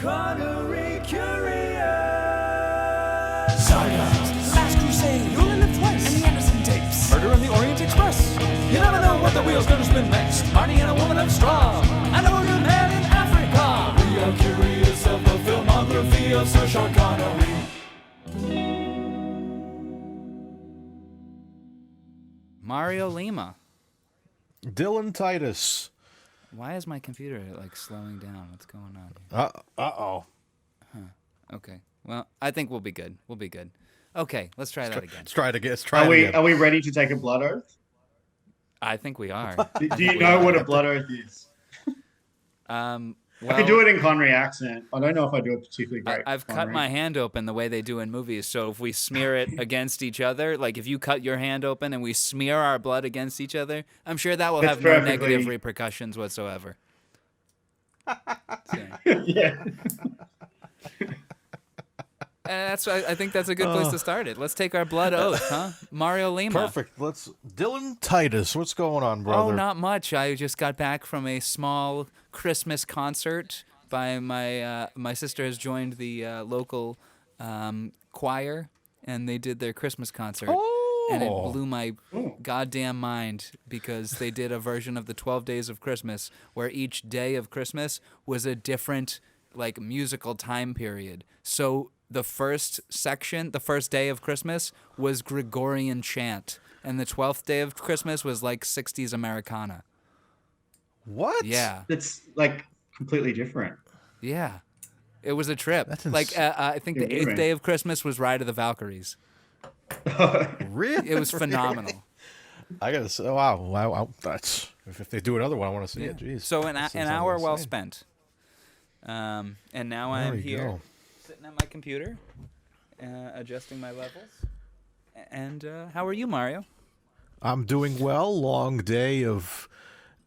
Connery Curious. Saga, Last Crusade, You Only Live Twice, and the Anderson Tapes, Murder on the Orient Express. You never know what the wheel's gonna spin next. Marty and a woman of straw, and a wounded man in Africa. We are curious of the filmography of Sir Sean Connery. Mario Lima. Dylan Titus. Why is my computer like slowing down? What's going on here? Uh-oh. Okay. Well, I think we'll be good. We'll be good. Okay, let's try that again. Let's try it again. Let's try it again. Are we ready to take a blood oath? I think we are. Do you know what a blood oath is? Well, I could do it in Connery accent. I don't know if I do it particularly great. I've cut my hand open the way they do in movies. So if we smear it against each other, like if you cut your hand open and we smear our blood against each other, I'm sure that will have no negative repercussions whatsoever. Yeah. I think that's a good place to start it. Let's take our blood oath, huh? Mario Lima. Perfect. Dylan Titus, what's going on, brother? Oh, not much. I just got back from a small Christmas concert by my sister has joined the local choir, and they did their Christmas concert. And it blew my goddamn mind because they did a version of the 12 Days of Christmas where each day of Christmas was a different like musical time period. So the first section, the first day of Christmas was Gregorian chant, and the 12th day of Christmas was like 60s Americana. What? Yeah. It's like completely different. Yeah. It was a trip. I think the 8th day of Christmas was Ride of the Valkyries. Really? It was phenomenal. I gotta say, wow, that's if they do another one, I want to see it. Jeez. So an hour well spent. And now I'm here, sitting at my computer, adjusting my levels. And how are you, Mario? I'm doing well. Long day of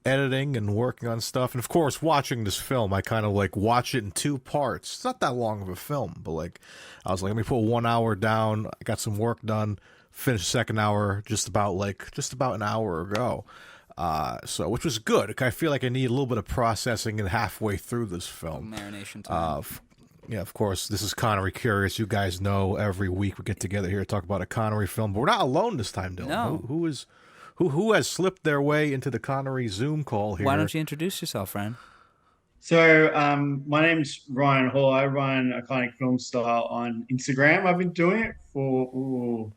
editing and working on stuff, and of course, watching this film. I kind of like watch it in two parts. It's not that long of a film, but like, I was like, let me put 1 hour down. I got some work done. Finished the second hour just about an hour ago. So which was good. I feel like I need a little bit of processing and halfway through this film. Marination time. Yeah, of course, this is Connery Curious. You guys know every week we get together here to talk about a Connery film, but we're not alone this time, Dylan. No. Who has slipped their way into the Connery Zoom call here? Why don't you introduce yourself, friend? So my name's Ryan Hall. I run a Iconic Film Style on Instagram. I've been doing it for,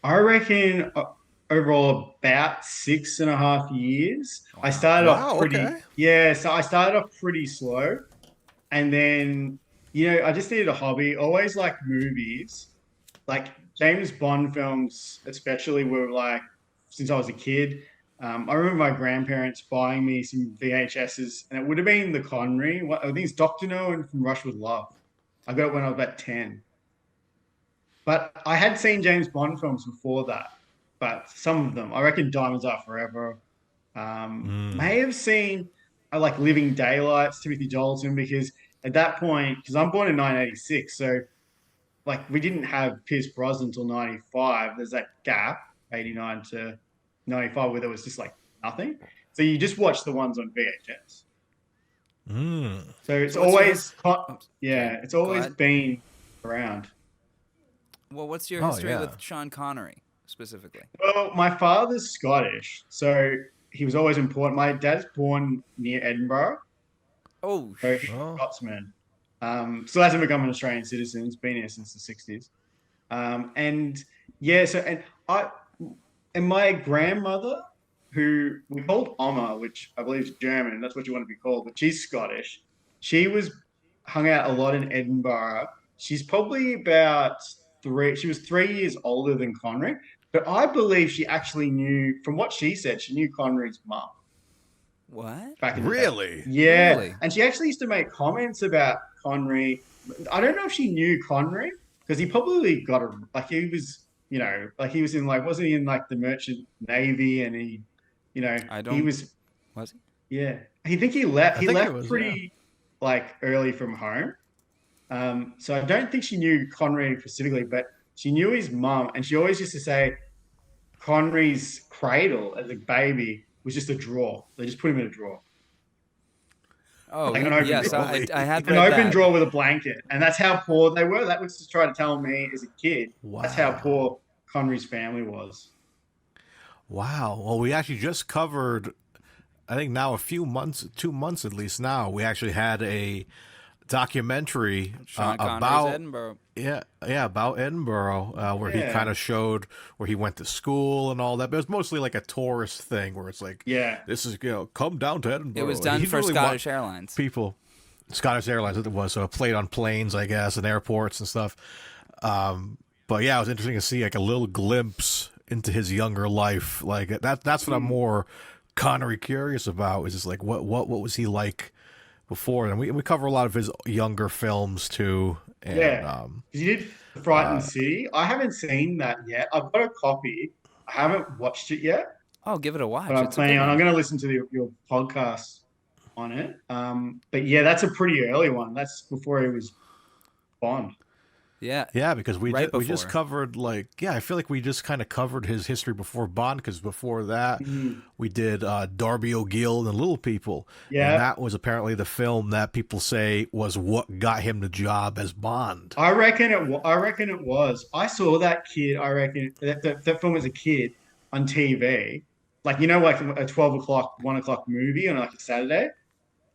I reckon, overall about 6.5 years. I started off I started off pretty slow, and then I just needed a hobby. Always like movies, like James Bond films, especially were like since I was a kid. I remember my grandparents buying me some VHSs, and it would have been the Connery. I think it's Dr. No and From Rush with Love. I got it when I was about 10. But I had seen James Bond films before that. But some of them, I reckon Diamonds Are Forever. May have seen like Living Daylights, Timothy Dalton, because at that point, because I'm born in 1986, so like we didn't have Pierce Brosnan until 95. There's that gap, 89 to 95, where there was just like nothing. So you just watch the ones on VHS. So it's it's always been around. Well, what's your history with Sean Connery specifically? Well, my father's Scottish, so he was always important. My dad's born near Edinburgh. Oh, Scotsman. Still hasn't become an Australian citizen. He's been here since the 60s. And my grandmother, who we called Oma, which I believe is German, that's what you want to be called, but she's Scottish. She hung out a lot in Edinburgh. She's probably she was 3 years older than Connery, but I believe she actually knew, from what she said, she knew Connery's mum. What? Back in the Really? day. Yeah. Really? And she actually used to make comments about Connery. I don't know if she knew Connery, because he probably got he was in wasn't he in like the Merchant Navy, and he was he? Yeah. I think he left pretty like early from home. So I don't think she knew Connery specifically, but she knew his mum, and she always used to say Connery's cradle as a baby was just a drawer. They just put him in a drawer. Oh, Like an open yes, drawer. I had An read open that. drawer with a blanket, and that's how poor they were. That was just trying to tell me as a kid. That's how Wow. poor Connery's family was. Wow. Well, we actually just covered, I think now a few months, 2 months at least now, we actually had a documentary Sean Connery's about Edinburgh. about Edinburgh, where he Yeah. kind of showed where he went to school and all that. But it was mostly like a tourist thing where it's like, Yeah. this is come down to Edinburgh. It was He done didn't for really Scottish want Airlines. people. Scottish Airlines it was, so it played on planes, I guess, and airports and stuff. But yeah, it was interesting to see like a little glimpse into his younger life. Like that's what I'm more Connery curious about. Is just like what was he like before? And we cover a lot of his younger films too. And, Yeah. 'Cause you did Frightened City. I haven't seen that yet. I've got a copy. I haven't watched it yet, Oh, give it a watch. but I'm It's a planning good on. one. I'm going to listen to your podcast on it. But yeah, that's a pretty early one. That's before he was Bond. Yeah. because we Right we just before. covered I feel like we just kind of covered his history before Bond, because before that we did Darby O'Gill and the Little People. Yeah. And that was apparently the film that people say was what got him the job as Bond. I reckon it was. I saw that kid. I reckon that film as a kid on TV, like like a 12 o'clock, 1 o'clock movie on like a Saturday,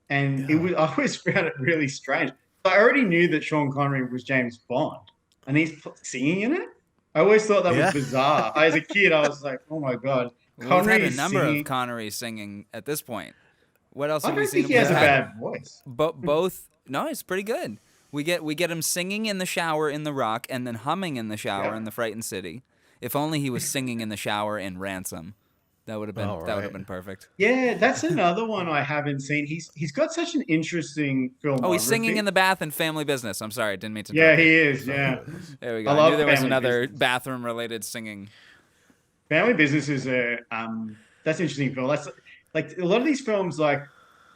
and it was. I always found it really strange. I already knew that Sean Connery was James Bond, and he's singing in it. I always thought that Yeah. was bizarre. As a kid, I was like, "Oh my god, We've had Connery a is number singing." of Connery singing at this point. What else I have we don't seen? think he has a We've had bad voice. both. No, it's pretty good. We get him singing in the shower in The Rock, and then humming in the shower Yeah. in The Frightened City. If only he was singing in the shower in Ransom. That would have been All that would have right. been perfect. Yeah, that's another one I haven't seen. He's got such an interesting film. Oh, he's singing in the bath in Family Business. I'm sorry, didn't mean to. Yeah, interrupt you. he is. Yeah. There we go. I I, love knew there was Family another Business. bathroom-related singing. Family Business is that's an interesting film. That's like a lot of these films, like,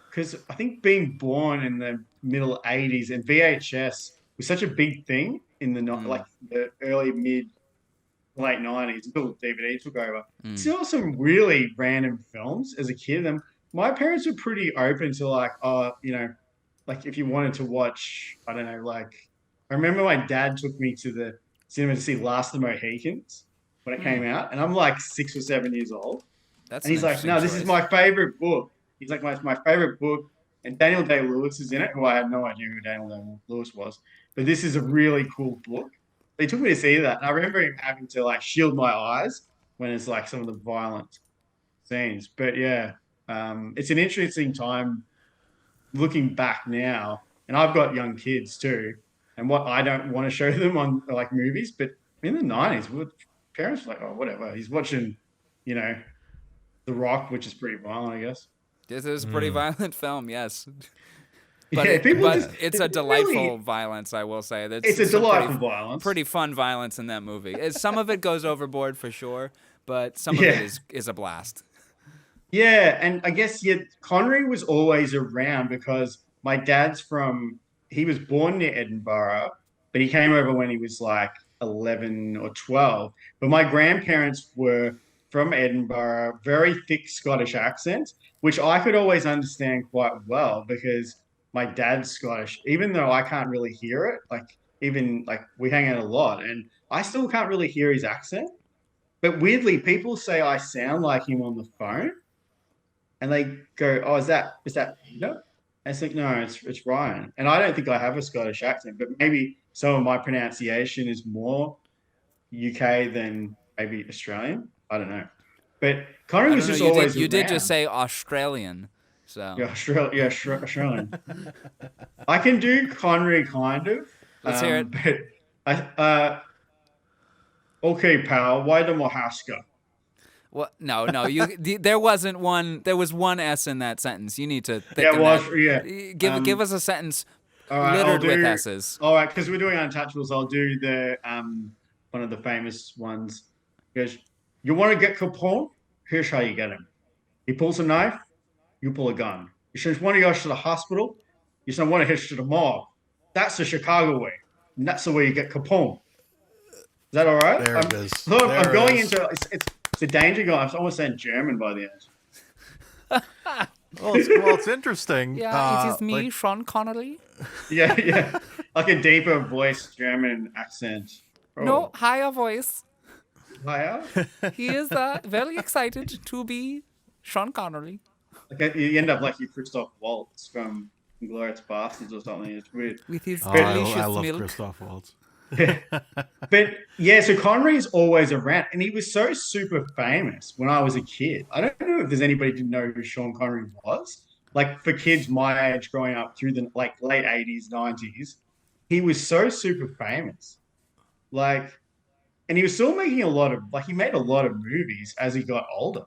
because I think being born in the middle '80s and VHS was such a big thing in the like the early late '90s until DVD took over. Saw some really random films as a kid, and my parents were pretty open to like, like if you wanted to watch, I don't know, like I remember my dad took me to the cinema to see Last of the Mohicans when it came out, and I'm like 6 or 7 years old. That's And he's an like, no, this is interesting my favorite book. He's like, my favorite book. And Daniel Day-Lewis is in it, who I had no idea who Daniel Day-Lewis was. But this is a really cool book. They took me to see that. And I remember him having to like shield my eyes when it's like some of the violent scenes. But yeah, it's an interesting time looking back now. And I've got young kids too. And what I don't want to show them on like movies, but in the 90s, parents were like, oh, whatever. He's watching, The Rock, which is pretty violent, I guess. This is a pretty violent film, yes. Yeah, people just- it's a it's delightful really- violence, I will say. It's a some delightful violence. Pretty fun violence in that movie. Some of it goes overboard for sure, but some of it Yeah. is a blast. Yeah, and I guess Connery was always around because my dad's he was born near Edinburgh, but he came over when he was like 11 or 12. But my grandparents were from Edinburgh, very thick Scottish accent, which I could always understand quite well because my dad's Scottish, even though I can't really hear it. Like, even like we hang out a lot and I still can't really hear his accent. But weirdly, people say I sound like him on the phone. And they go, "Oh, is that Peter?" I think, "No, it's Ryan." And I don't think I have a Scottish accent, but maybe some of my pronunciation is more UK than maybe Australian. I don't know. But Connery was just always you did around. just say Australian, so Yeah, Australian. I can do Connery kind of. Let's hear it. But okay, pal, why the Mohaska? Well, no, there wasn't one. There was one S in that sentence. You need to think. Yeah, in well, that. yeah. Give us a sentence All right, littered with S's. All right, because we're doing Untouchables, I'll do the one of the famous ones. He goes, "You want to get Capone? Here's how you get him. He pulls a knife, you pull a gun. You send one of yours to the hospital, you send one of his to the morgue. That's the Chicago way, and that's the way you get Capone." Is that all right? There it is. So I'm There it going is. into it's a danger going. I'm almost saying German by the end. It's interesting. Yeah, it is me, like, Sean Connery. Yeah. Like a deeper voice German accent. No, higher voice. Higher? He is very excited to be Sean Connery. Like you end up like you Christoph Waltz from Inglourious Bastards or something. It's weird. With his I delicious love milk. Christoph Waltz. But yeah, so Connery's always around, and he was so super famous when I was a kid. I don't know if there's anybody who didn't know who Sean Connery was. Like for kids my age growing up through the like late 80s, 90s, he was so super famous. Like, and he was still making a lot of like he made a lot of movies as he got older.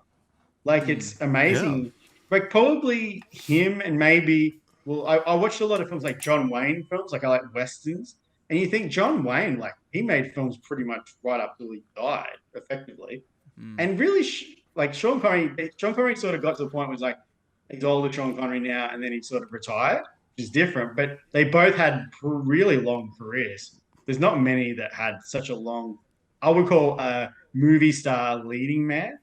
Like it's amazing. Like probably him and maybe well, I watched a lot of films like John Wayne films, like I like westerns. And you think John Wayne, like he made films pretty much right up till he died, effectively. And really, like Sean Connery sort of got to the point where it's like he's older Sean Connery now, and then he sort of retired, which is different. But they both had really long careers. There's not many that had such a long, I would call a movie star leading man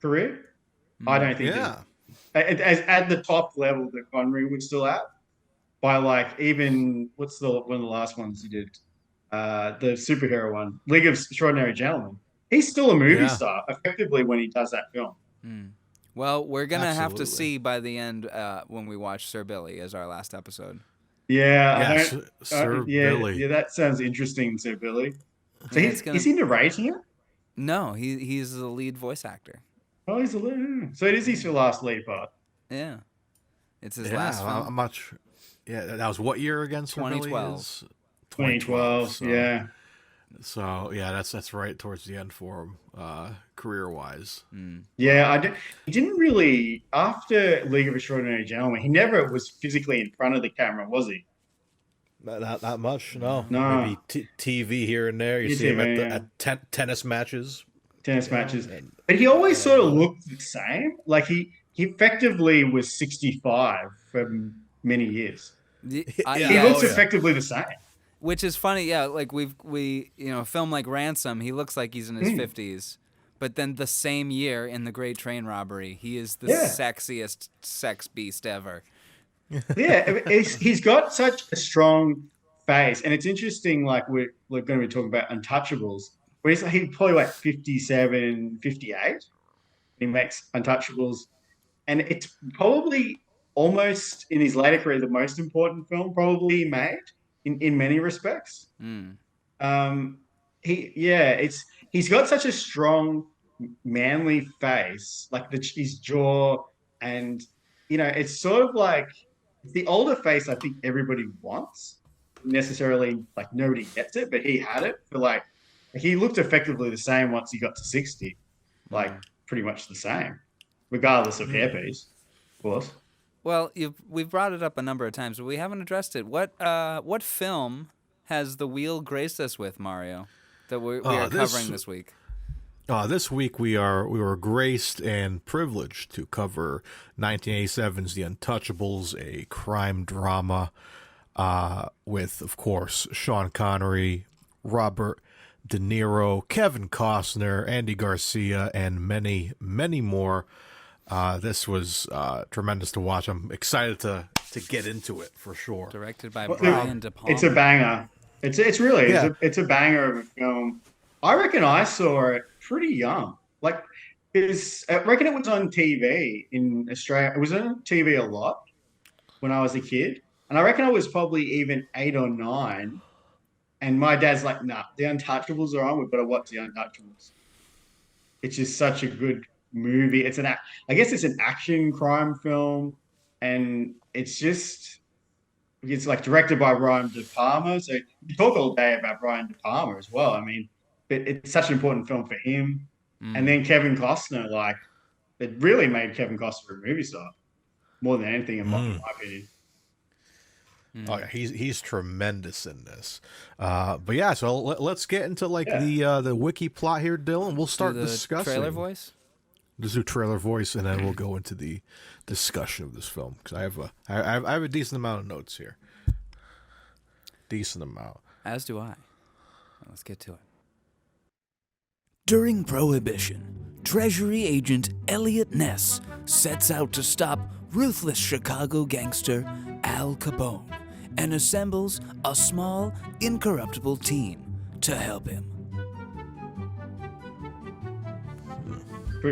career. I don't think as at the top level that Connery was still at by like even what's the one of the last ones he did the superhero one League of Extraordinary Gentlemen. He's still a movie star effectively when he does that film. Well, we're gonna have to see by the end when we watch Sir Billy as our last episode. Yeah, Sir Billy. Yeah, that sounds interesting, Sir Billy. So is he narrating it? No, he's the lead voice actor. Oh, he's a lead. So it is his last lead part. Yeah, it's his last film. I'm not sure. Yeah, that was what year again? 2012. 2012. So, yeah. So yeah, that's right towards the end for him, career wise. Yeah, he didn't really after League of Extraordinary Gentlemen. He never was physically in front of the camera, was he? Not much. No. No. Maybe TV here and there. You see him at tennis matches. But he always sort of looked the same. Like he effectively was 65 for many years. He looks effectively the same. Which is funny, yeah. Like we a film like Ransom, he looks like he's in his 50s, but then the same year in The Great Train Robbery, he is the sexiest sex beast ever. Yeah, he's got such a strong face, and it's interesting. Like we're going to be talking about Untouchables, where he's probably like 57, 58. He makes Untouchables, and it's probably almost in his later career the most important film probably he made in many respects. He's got such a strong manly face, like his jaw, and it's sort of like the older face I think everybody wants. Necessarily like nobody gets it, but he had it for like he looked effectively the same once he got to 60, like pretty much the same, regardless of hairpiece, of course. Well, we've brought it up a number of times, but we haven't addressed it. What film has the wheel graced us with, Mario, that we are covering this week? This week we were graced and privileged to cover 1987's The Untouchables, a crime drama with, of course, Sean Connery, Robert DeNiro, Kevin Costner, Andy Garcia, and many, many more. This was tremendous to watch. I'm excited to get into it for sure. Directed by Brian DePalma. It's a banger. It's really it's a banger of a film. I reckon I saw it pretty young. Like, I reckon it was on TV in Australia. It was on TV a lot when I was a kid. And I reckon I was probably even 8 or 9. And my dad's like, nah, The Untouchables are on. We've got to watch The Untouchables. It's just such a good movie. I guess it's an action crime film. And it's like directed by Brian DePalma. So you talk all day about Brian DePalma as well. I mean, but it's such an important film for him. And then Kevin Costner, like, it really made Kevin Costner a movie star more than anything in my opinion. Oh yeah, he's tremendous in this. But yeah, so let's get into the wiki plot here, Dylan. We'll start discussing trailer voice. Just do trailer voice, and then we'll go into the discussion of this film because I have a decent amount of notes here. Decent amount. As do I. Let's get to it. During Prohibition, Treasury Agent Elliot Ness sets out to stop ruthless Chicago gangster Al Capone and assembles a small, incorruptible team to help him.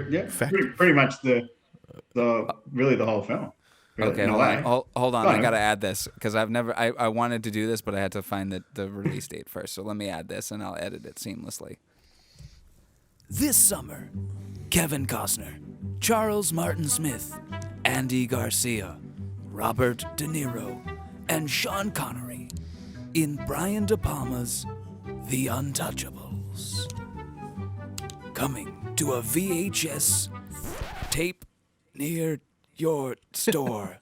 Yeah, pretty much the really the whole film. Really, Okay, in a hold way. on. Hold on. Go I on. gotta add this because I wanted to do this, but I had to find the release date first. So let me add this, and I'll edit it seamlessly. This summer, Kevin Costner, Charles Martin Smith, Andy Garcia, Robert DeNiro, and Sean Connery in Brian DePalma's The Untouchables. Coming to a VHS tape near your store.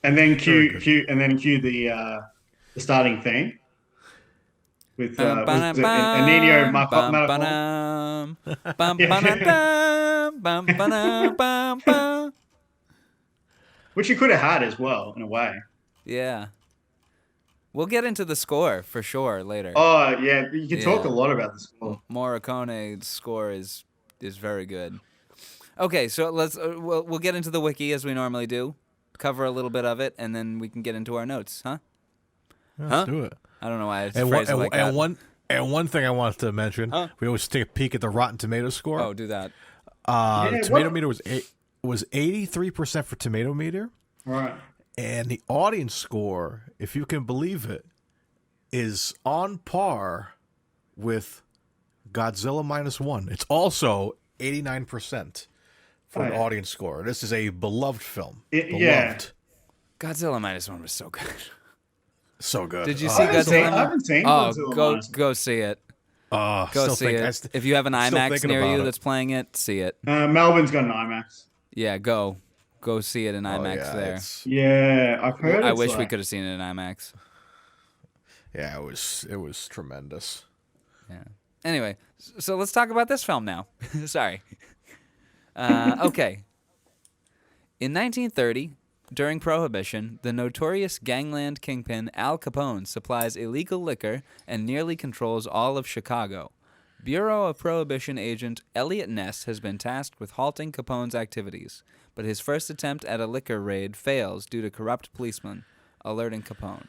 And then cue the starting theme with was it Nino which you could have had as well in a way. Yeah. We'll get into the score for sure later. Oh yeah, you can talk Yeah. a lot about the score. Morricone's score is very good. Okay, so let's we'll get into the wiki as we normally do, cover a little bit of it, and then we can get into our notes, huh? Let's do it. I don't know why I And phrased it like that. one thing I wanted to mention, we always take a peek at the Rotten Tomatoes score. Oh, do that. The tomato meter was 83% for tomato meter, Right. and the audience score, if you can believe it, is on par with Godzilla -1. It's also 89% for an audience score. This is a beloved film. Beloved. Yeah. Godzilla -1 was so good. So good. Did you see I Godzilla? haven't seen Oh, Godzilla go see it. Go still see think- it. I st- If you have an still IMAX thinking near about you it. that's playing it, see it. Melbourne's got an IMAX. Yeah, go see it in Oh, IMAX yeah, there. it's- Yeah, I've heard. I it's wish we like- could have seen it in IMAX. Yeah, it was tremendous. Yeah. Anyway, so let's talk about this film now. Sorry. Okay. In 1930, during Prohibition, the notorious gangland kingpin Al Capone supplies illegal liquor and nearly controls all of Chicago. Bureau of Prohibition agent Elliot Ness has been tasked with halting Capone's activities, but his first attempt at a liquor raid fails due to corrupt policemen alerting Capone.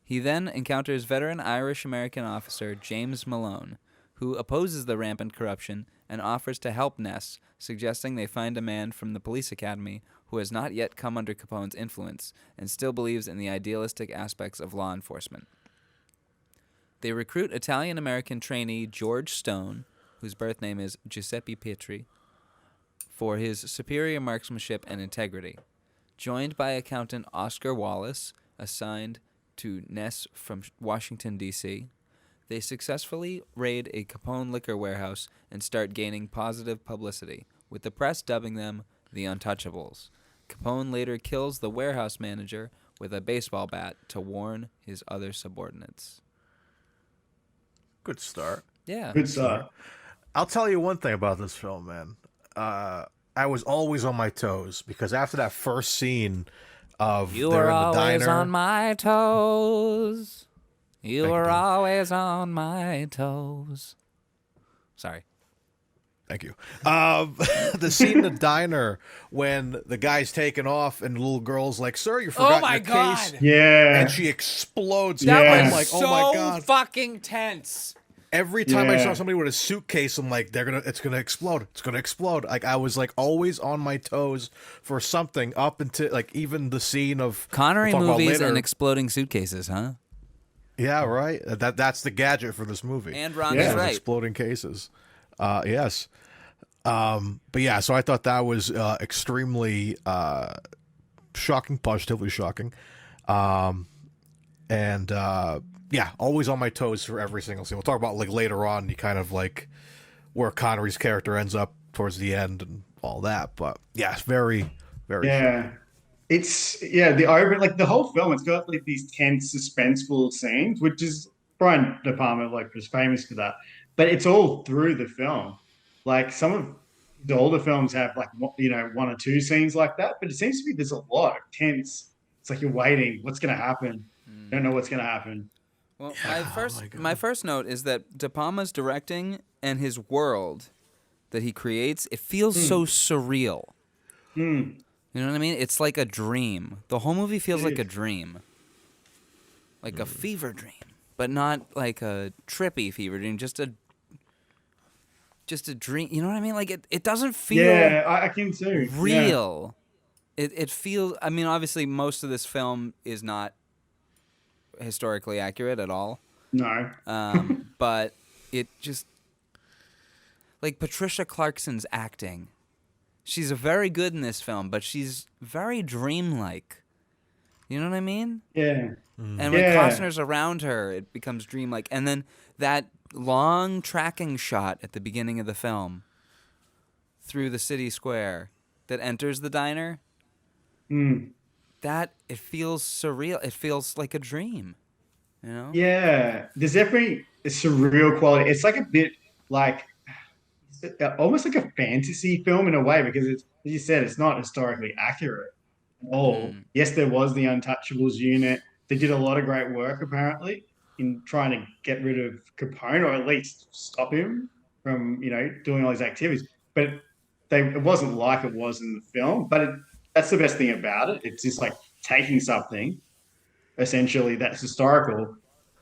He then encounters veteran Irish-American officer James Malone, who opposes the rampant corruption and offers to help Ness, suggesting they find a man from the police academy who has not yet come under Capone's influence and still believes in the idealistic aspects of law enforcement. They recruit Italian-American trainee George Stone, whose birth name is Giuseppe Pietri, for his superior marksmanship and integrity. Joined by accountant Oscar Wallace, assigned to Ness from Washington, D.C., they successfully raid a Capone liquor warehouse and start gaining positive publicity, with the press dubbing them the Untouchables. Capone later kills the warehouse manager with a baseball bat to warn his other subordinates. Good start. Yeah. Good stuff. I'll tell you one thing about this film, man. I was always on my toes because after that first scene of You they're were in the always diner, on my toes. You Thank you, were Tom. always on my toes. Sorry. Thank you. The scene in the diner when the guy's taking off and the little girl's like, "Sir, you forgot my your God. case," Yeah. and she explodes. That I'm was like, "Oh my god!" fucking tense. Every time I Yeah. saw somebody with a suitcase, I'm like, it's gonna explode. It's gonna explode. Like I was like always on my toes for something up until like even the scene of Connery we'll talk about movies later. and exploding suitcases, huh? Yeah, right. That's the gadget for this movie. And Ron Yeah. is Those right. exploding cases. Yes. But yeah, so I thought that was extremely shocking, positively shocking. And yeah, always on my toes for every single scene. We'll talk about like later on, you kind of like where Connery's character ends up towards the end and all that. But yeah, it's very, very. Yeah. The open, like the whole film, it's got like these tense, suspenseful scenes, which is Brian DePalma like was famous for that. But it's all through the film. Like some of the older films have like one or two scenes like that, but it seems to be there's a lot of tense. It's like you're waiting. What's going to happen? Don't know what's going to happen. Well, God. my first note is that De Palma's directing and his world that he creates, it feels so surreal. Mm, You know what I mean? It's like a dream. The whole movie feels It like a is. dream. Like a fever dream, but not like a trippy fever dream, just a dream. You know what I mean? Like it doesn't feel yeah, I can too. Yeah. real. It feels, I mean, obviously most of this film is not historically accurate at all. No. But it just, like Patricia Clarkson's acting. She's very good in this film, but she's very dreamlike. You know what I mean? Yeah. And when Yeah. Costner's around her, it becomes dreamlike. And then that long tracking shot at the beginning of the film through the city square that enters the diner, Mm. that it feels surreal. It feels like a dream, you know? Yeah. There's definitely a surreal quality. It's like a bit like almost like a fantasy film in a way because it's, as you said, it's not historically accurate at all. Mm. Yes, there was the Untouchables unit. They did a lot of great work apparently in trying to get rid of Capone or at least stop him from, doing all these activities. But it wasn't like it was in the film. But that's the best thing about it. It's just like taking something essentially that's historical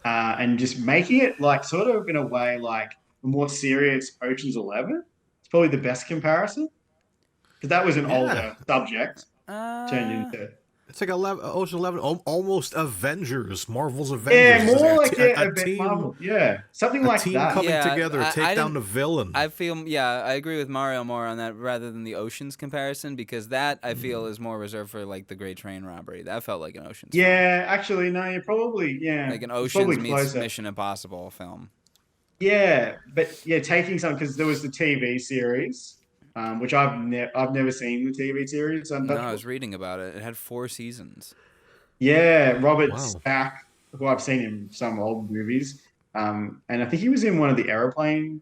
and just making it like sort of in a way like a more serious Ocean's 11. It's probably the best comparison because that was an Yeah. older subject turned Uh, into. It's like Ocean 11, almost Avengers, Marvel's Yeah, Avengers. It's more like like a a bit team, Marvel. Yeah, something a like team that. coming Yeah, together, I take down didn't- the villain. I feel, yeah, I agree with Mario more on that rather than the Oceans comparison, because that I feel is more reserved for like the Great Train Robbery. That felt like an Oceans film. Yeah, actually, no, you're probably Like an it's probably Oceans meets closer. Mission Impossible film. Yeah, but yeah, taking some because there was the TV series, which I've never seen the TV series. No, I Untouchable. was reading about it. It had 4 seasons. Yeah, Robert Wow. Stack, who I've seen in some old movies, and I think he was in one of the aeroplane.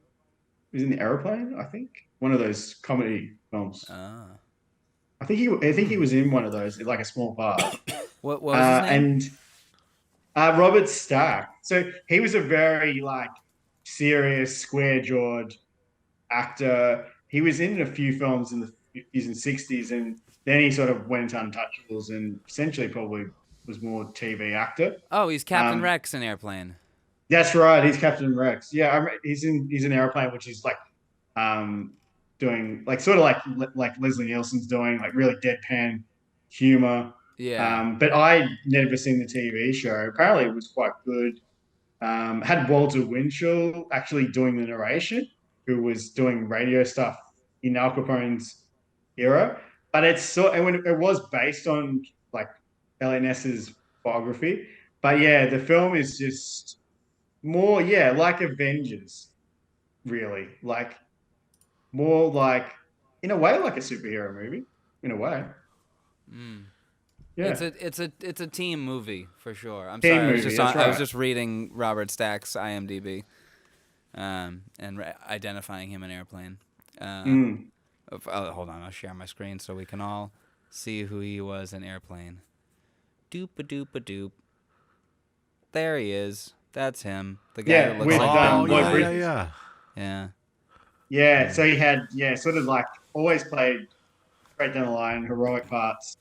He was in the aeroplane, I think, one of those comedy films. Ah. I think he was in one of those, like a small part. What was his name? And Robert Stack. So he was a very like serious, square-jawed actor. He was in a few films in the 50s and 60s, and then he sort of went into Untouchables and essentially probably was more TV actor. Oh, he's Captain um, Rex in Airplane. That's right. He's Captain Rex. Yeah, he's in Airplane, which is like doing like sort of like Leslie Nielsen's doing like really deadpan humor. Yeah. But I never seen the TV show. Apparently, it was quite good. Had Walter Winchell actually doing the narration, who was doing radio stuff in Al Capone's era. But it was based on like Elliot Ness's biography. But yeah, the film is just more, yeah, like Avengers, really. Like more like in a way like a superhero movie, in a way. Yeah. It's a team movie for sure. I'm Team sorry, movie, that's I was right. just reading Robert Stack's IMDb, and identifying him in Airplane. Hold on, I'll share my screen so we can all see who he was in Airplane. Doop-a-doop-a-doop. There he is. That's him. The guy Yeah, that looks with, like Oh, Ben Lloyd yeah, Bridges. yeah. Yeah. Yeah, so he had, sort of like always played straight down the line, heroic parts,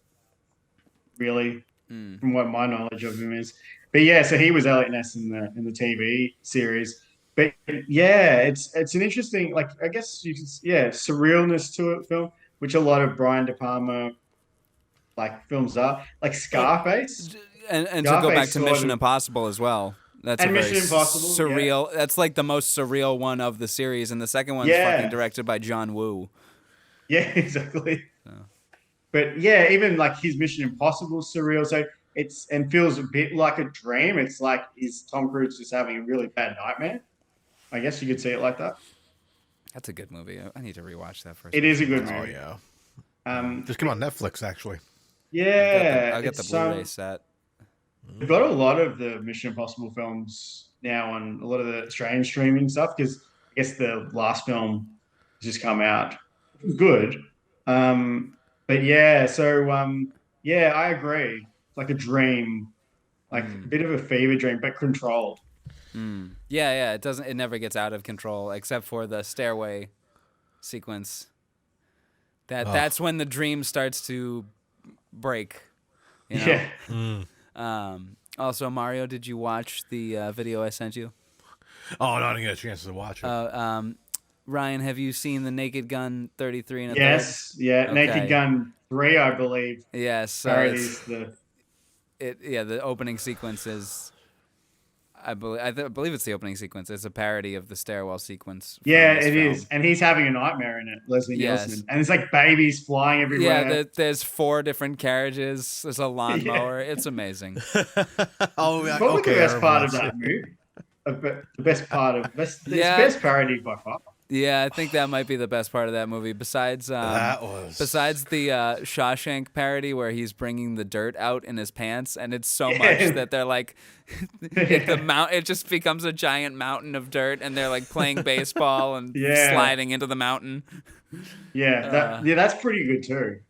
really, from what my knowledge of him is. But yeah, so he was Elliot Ness in the TV series. But yeah, it's an interesting, like I guess you can, surrealness to it film, which a lot of Brian De Palma like films are, like Scarface. And to go back Scarface to sort Mission of- Impossible as well. That's And a very Mission Impossible, surreal. That's like the most surreal one of the series, and the second one's Yeah. fucking directed by John Woo. Yeah, exactly. But yeah, even like his Mission Impossible is surreal. So and feels a bit like a dream. It's like is Tom Cruise just having a really bad nightmare? I guess you could see it like that. That's a good movie. I need to rewatch that first. It is a good Oh, movie. yeah. Just came on Netflix, actually. Yeah, I'll get the it's, Blu-ray set. We've got a lot of the Mission Impossible films now on a lot of the Australian streaming stuff because I guess the last film has just come out. It was good. But yeah, so I agree. It's like a dream like a bit of a fever dream, but controlled. Yeah. It never gets out of control except for the stairway sequence. That's when the dream starts to break. You know? Yeah. Also, Mario, did you watch the video I sent you? Oh, no, I didn't get a chance to watch it. Ryan, have you seen the Naked Gun 33 and a Yes. Yeah. Okay. Naked Gun 3, I believe. third? Yes. So Parodies the opening sequence is, I believe it's the opening sequence. It's a parody of the stairwell sequence. Yeah, this it film. is. And he's having a nightmare in it, Leslie Yes. Nielsen. And it's like babies flying everywhere. Yeah, there's 4 different carriages. There's a lawnmower. It's amazing. Oh, yeah, What was the okay, best I part of remember that movie? The best part of it's best parody by far. Yeah, I think that might be the best part of that movie. Besides the Shawshank parody where he's bringing the dirt out in his pants, and it's so much that they're like, it just becomes a giant mountain of dirt, and they're like playing baseball and sliding into the mountain. Yeah, that's pretty good too.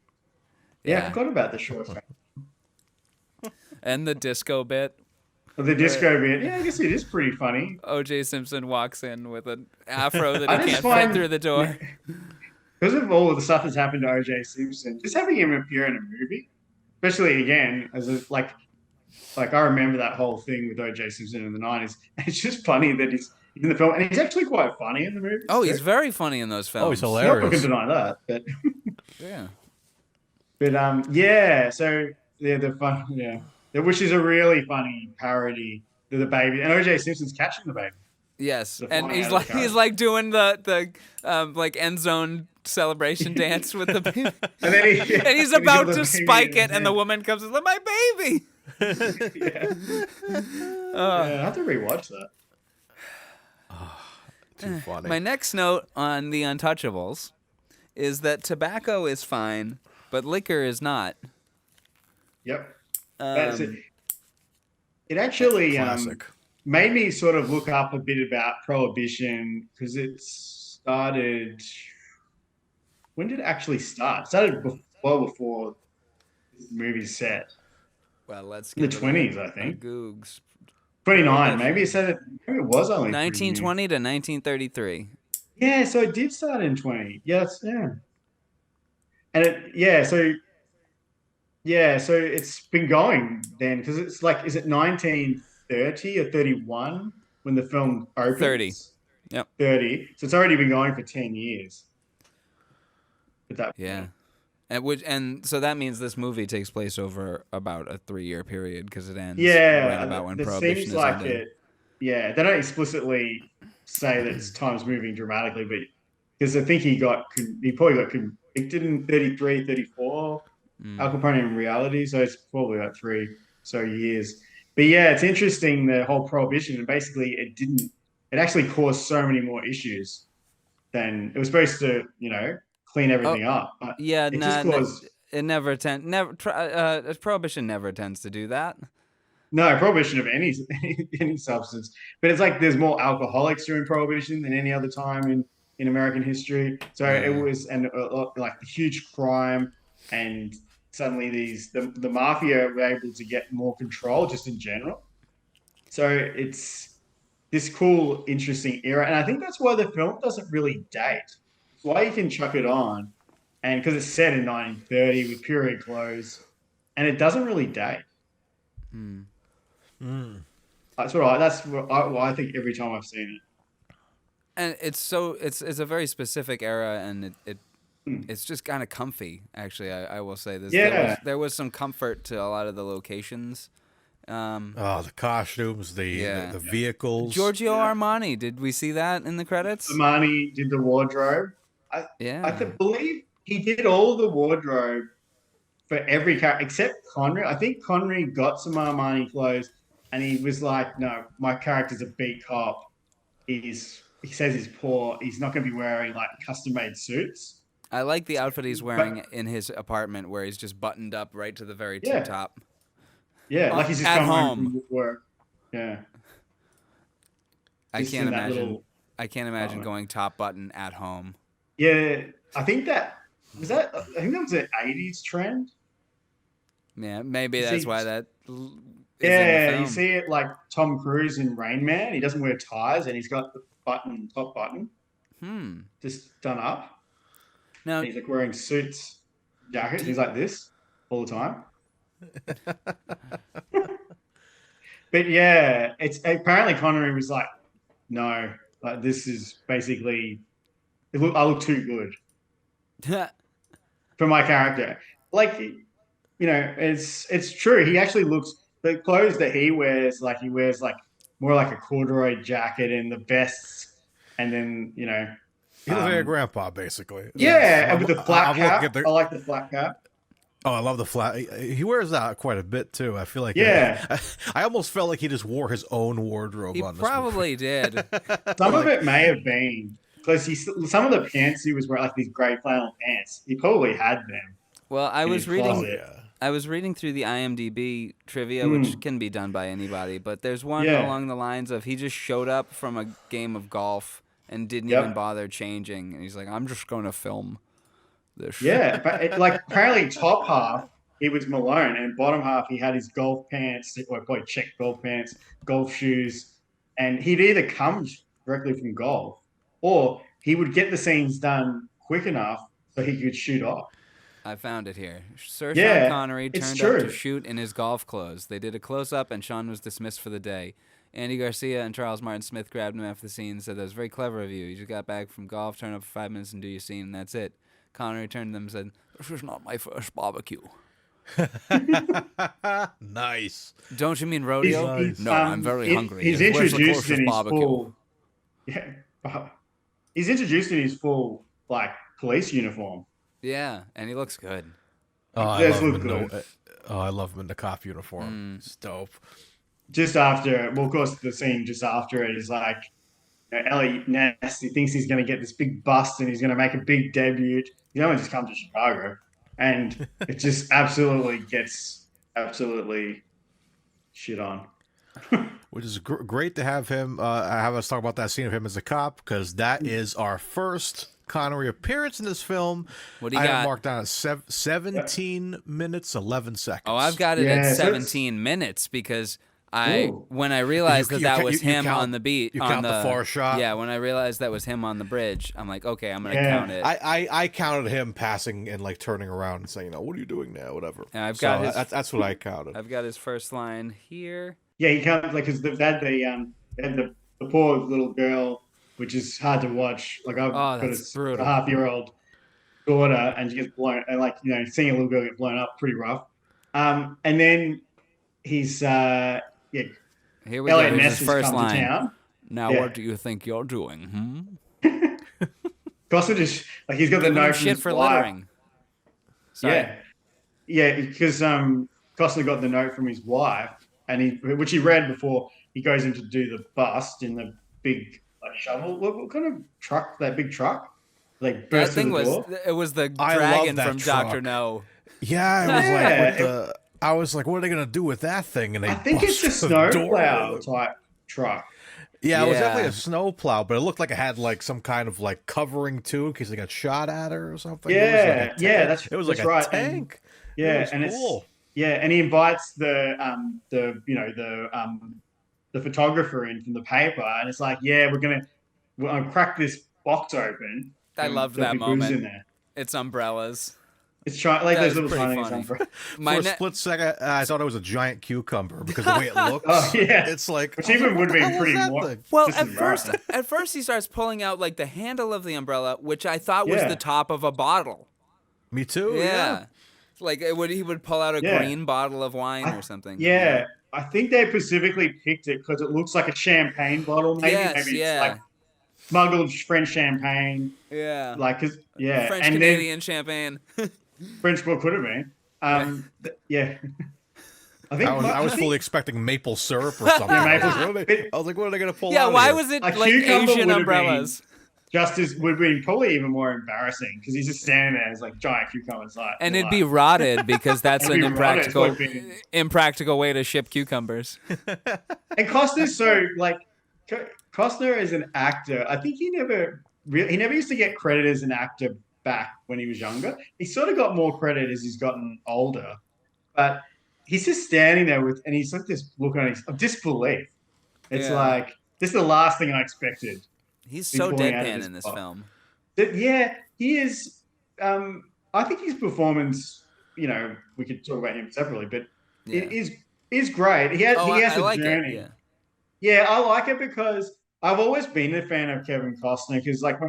Yeah, Yeah. I forgot about the short. And the disco bit. The disco bit. Yeah, I guess it is pretty funny. O.J. Simpson walks in with an afro that I he just can't fit find- through the door. Because of all of the stuff that's happened to O.J. Simpson, just having him appear in a movie, especially again as a, like I remember that whole thing with O.J. Simpson in the 90s. It's just funny that he's in the film, and he's actually quite funny in the movie. Oh, he's very funny in those films. Oh, he's No one can hilarious. deny that. But Yeah. yeah. So the fun, yeah, which is a really funny parody of the baby, and O.J. Simpson's catching the baby. Yes, The and fly he's out of like the car. he's like doing the like end zone celebration dance with the baby, And then and he's got about the to baby spike in it, his and the hand. woman comes and like, my baby. Yeah, I have to rewatch that. Too funny. My next note on the Untouchables is that tobacco is fine, but liquor is not. Yep. That's it. Um, It actually Classic. made me sort of look up a bit about prohibition because it started. When did it actually start? It started well before this movie's set. well, let's In the give it 20s, a I think. Googs. 29. Maybe it said it. Maybe it was only 1920 to 1933. Yeah, so it did start in 20. Yes, yeah. And so it's been going then because it's like, is it 1930 or 31 when the film opens? 30. Yep. 30. So it's already been going for 10 years. At that Yeah. point. And so that means this movie takes place over about a 3-year period because it ends Yeah. right about when it Prohibition seems is like ended. it. Yeah, they don't explicitly say that it's time's moving dramatically, but because I think he probably got convicted in 33, 34. Al Capone in reality, so it's probably like 3 years. But yeah, it's interesting the whole prohibition, and basically it actually caused so many more issues than it was supposed to, clean everything up. But Yeah, it just caused Prohibition never tends to do that. no prohibition of any substance. But it's like there's more alcoholics during prohibition than any other time in American history. So it was like the huge crime, and suddenly the mafia were able to get more control just in general. So it's this cool, interesting era, and I think that's why the film doesn't really date. It's why you can chuck it on, and because it's set in 1930 with period clothes, and it doesn't really date. That's what I think every time I've seen it. And it's a very specific era, and it's just kind of comfy. Actually, I will say this. Yeah. There was some comfort to a lot of the locations. The costumes, the vehicles. Giorgio Armani, did we see that in the credits? Armani did the wardrobe. I believe he did all the wardrobe for every character except Connery. I think Connery got some Armani clothes, and he was like, "No, my character's a beat cop. He says he's poor. He's not going to be wearing like custom-made suits." I like the outfit he's wearing in his apartment, where he's just buttoned up right to the very top. Yeah, like he's just At come home. home from work. Yeah. I Just can't in that imagine. little- I can't imagine going top button at home. Yeah, I think that was that. I think that was an '80s trend. Yeah, maybe See, that's why that is in the Yeah, film. you see it like Tom Cruise in Rain Man. He doesn't wear ties, and he's got the top button, just done up. Now, And he's like wearing suits, jackets. He's like this all the time. But yeah, it's apparently Connery was like, no, like this is basically, I look too good for my character. Like, it's true. He actually looks, the clothes that he wears, like he wears like more like a corduroy jacket and the vests, and then He looks like a grandpa, basically. yeah, and with the flat I'm looking cap. at the- I like the flat cap. Oh, I love the flat. He wears that quite a bit too. I feel like Yeah. I almost felt like he just wore his own wardrobe he on this movie. probably did. Some of it may have been because some of the pants he was wearing, like these grey flannel pants, he probably had them. Well, I in was his reading. closet. Yeah. I was reading through the IMDb trivia, which can be done by anybody, but there's one Yeah. along the lines of he just showed up from a game of golf and didn't Yep. even bother changing, and he's like, "I'm just going to film this." Yeah, but like apparently top half he was Malone, and bottom half he had his golf pants, or probably check golf pants, golf shoes, and he'd either come directly from golf, or he would get the scenes done quick enough so he could shoot off. I found it here. Sir Yeah, Sean Connery it's turned up to true. shoot in his golf clothes. They did a close-up, and Sean was dismissed for the day. Andy Garcia and Charles Martin Smith grabbed him after the scene and said, "That was very clever of you. You just got back from golf, turn up for 5 minutes, and do your scene, and that's it." Connery turned to them and said, "This is not my first barbecue." Nice. Don't you mean rodeo? Nice. No, I'm very hungry. He's Where's the introduced closest in his barbecue? full. Yeah, he's introduced in his full like police uniform. Yeah, and he looks good. Oh, I Does love him look in good. I love him in the cop uniform. It's dope. Just after, well, of course, the scene just after it is like, Elliot Ness. He thinks he's going to get this big bust and he's going to make a big debut. You know, just come to Chicago, and it just absolutely gets shit on. Which is great to have him. Have us talk about that scene of him as a cop, because that is our first Connery appearance in this film. What do you I have got? marked down at 17 minutes 11 seconds. Oh, I've got it Yeah, at so it's- 17 minutes because Ooh. when I realized You that was you him count- on the beat, you on count the far shot? Yeah, when I realized that was him on the bridge, I'm like, okay, I'm gonna Yeah. count it. I counted him passing and like turning around and saying, "What are you doing now?" Whatever. And I've got his- that's what I counted. I've got his first line here. Yeah, he comes like because they had the poor little girl, which is hard to watch. Like I've got that's brutal. a half-year-old daughter, and she gets blown. And like seeing a little girl get blown up, pretty rough. And then he's Here we go. Elliot Here's Ness his has first come to line. town. Now, Yeah. what do you think you're doing? Costner just like he's got the Giving him note from shit his for wife. littering. Sorry. Yeah, because Costner got the note from his wife, and which he read before he goes in to do the bust in the big like shovel. What kind of truck? That big truck? Like That burst thing through the was door? it was the I love dragon that from truck. Dr. No. Yeah, it was Yeah. like with the. I was like, "What are they gonna do with that thing?" And they I think it's a bust the door snowplow open. type truck. Yeah, it was Yeah. definitely a snowplow, but it looked like it had like some kind of like covering too, in case they got shot at her or something. It was like a Yeah, tank. yeah, it was that's like a right. tank. Yeah, It was and cool. and he invites the photographer in from the paper, and it's like, yeah, we're gonna crack this box open. I and loved there'll that be booze moment. in there. It's umbrellas. It's trying like That those was little pretty tiny funny. umbrellas. For a ne- split second, I thought it was a giant cucumber because the way it looks. Oh, yeah. It's like Which even would be what the hell pretty is that more- thing? Well, Just at embarrassing. first he starts pulling out like the handle of the umbrella, which I thought was Yeah. the top of a bottle. Me too. Yeah. Like he would pull out a Yeah. green bottle of wine or something. Yeah, I think they specifically picked it because it looks like a champagne bottle. Maybe Yes, maybe yeah. it's like smuggled French champagne. Yeah. Like, 'cause- yeah, French and Canadian champagne. then French well could have been. Yeah. I think I was think- fully expecting maple syrup or something. Yeah, I, maple was syrup. really- I was like, what are they going to pull Yeah, out? why here? was it A like cucumber Asian would have umbrellas? just as would be probably even more embarrassing because he's just standing there as like giant cucumbers, like, And it'd be rotted because that's It'd an be rotted, impractical it's like being- impractical way to ship cucumbers. And Costner's so like Costner is an actor. I think he never used to get credit as an actor back when he was younger. He sort of got more credit as he's gotten older, but he's just standing there and he's like this look on his of disbelief. It's Yeah. like this is the last thing I expected. He's Be so falling out of deadpan this in this box. film. Yeah, he is. I think his performance, we could talk about him separately, but Yeah. it is great. He has I a like journey. it. Yeah. Yeah, I like it because I've always been a fan of Kevin Costner because, like, when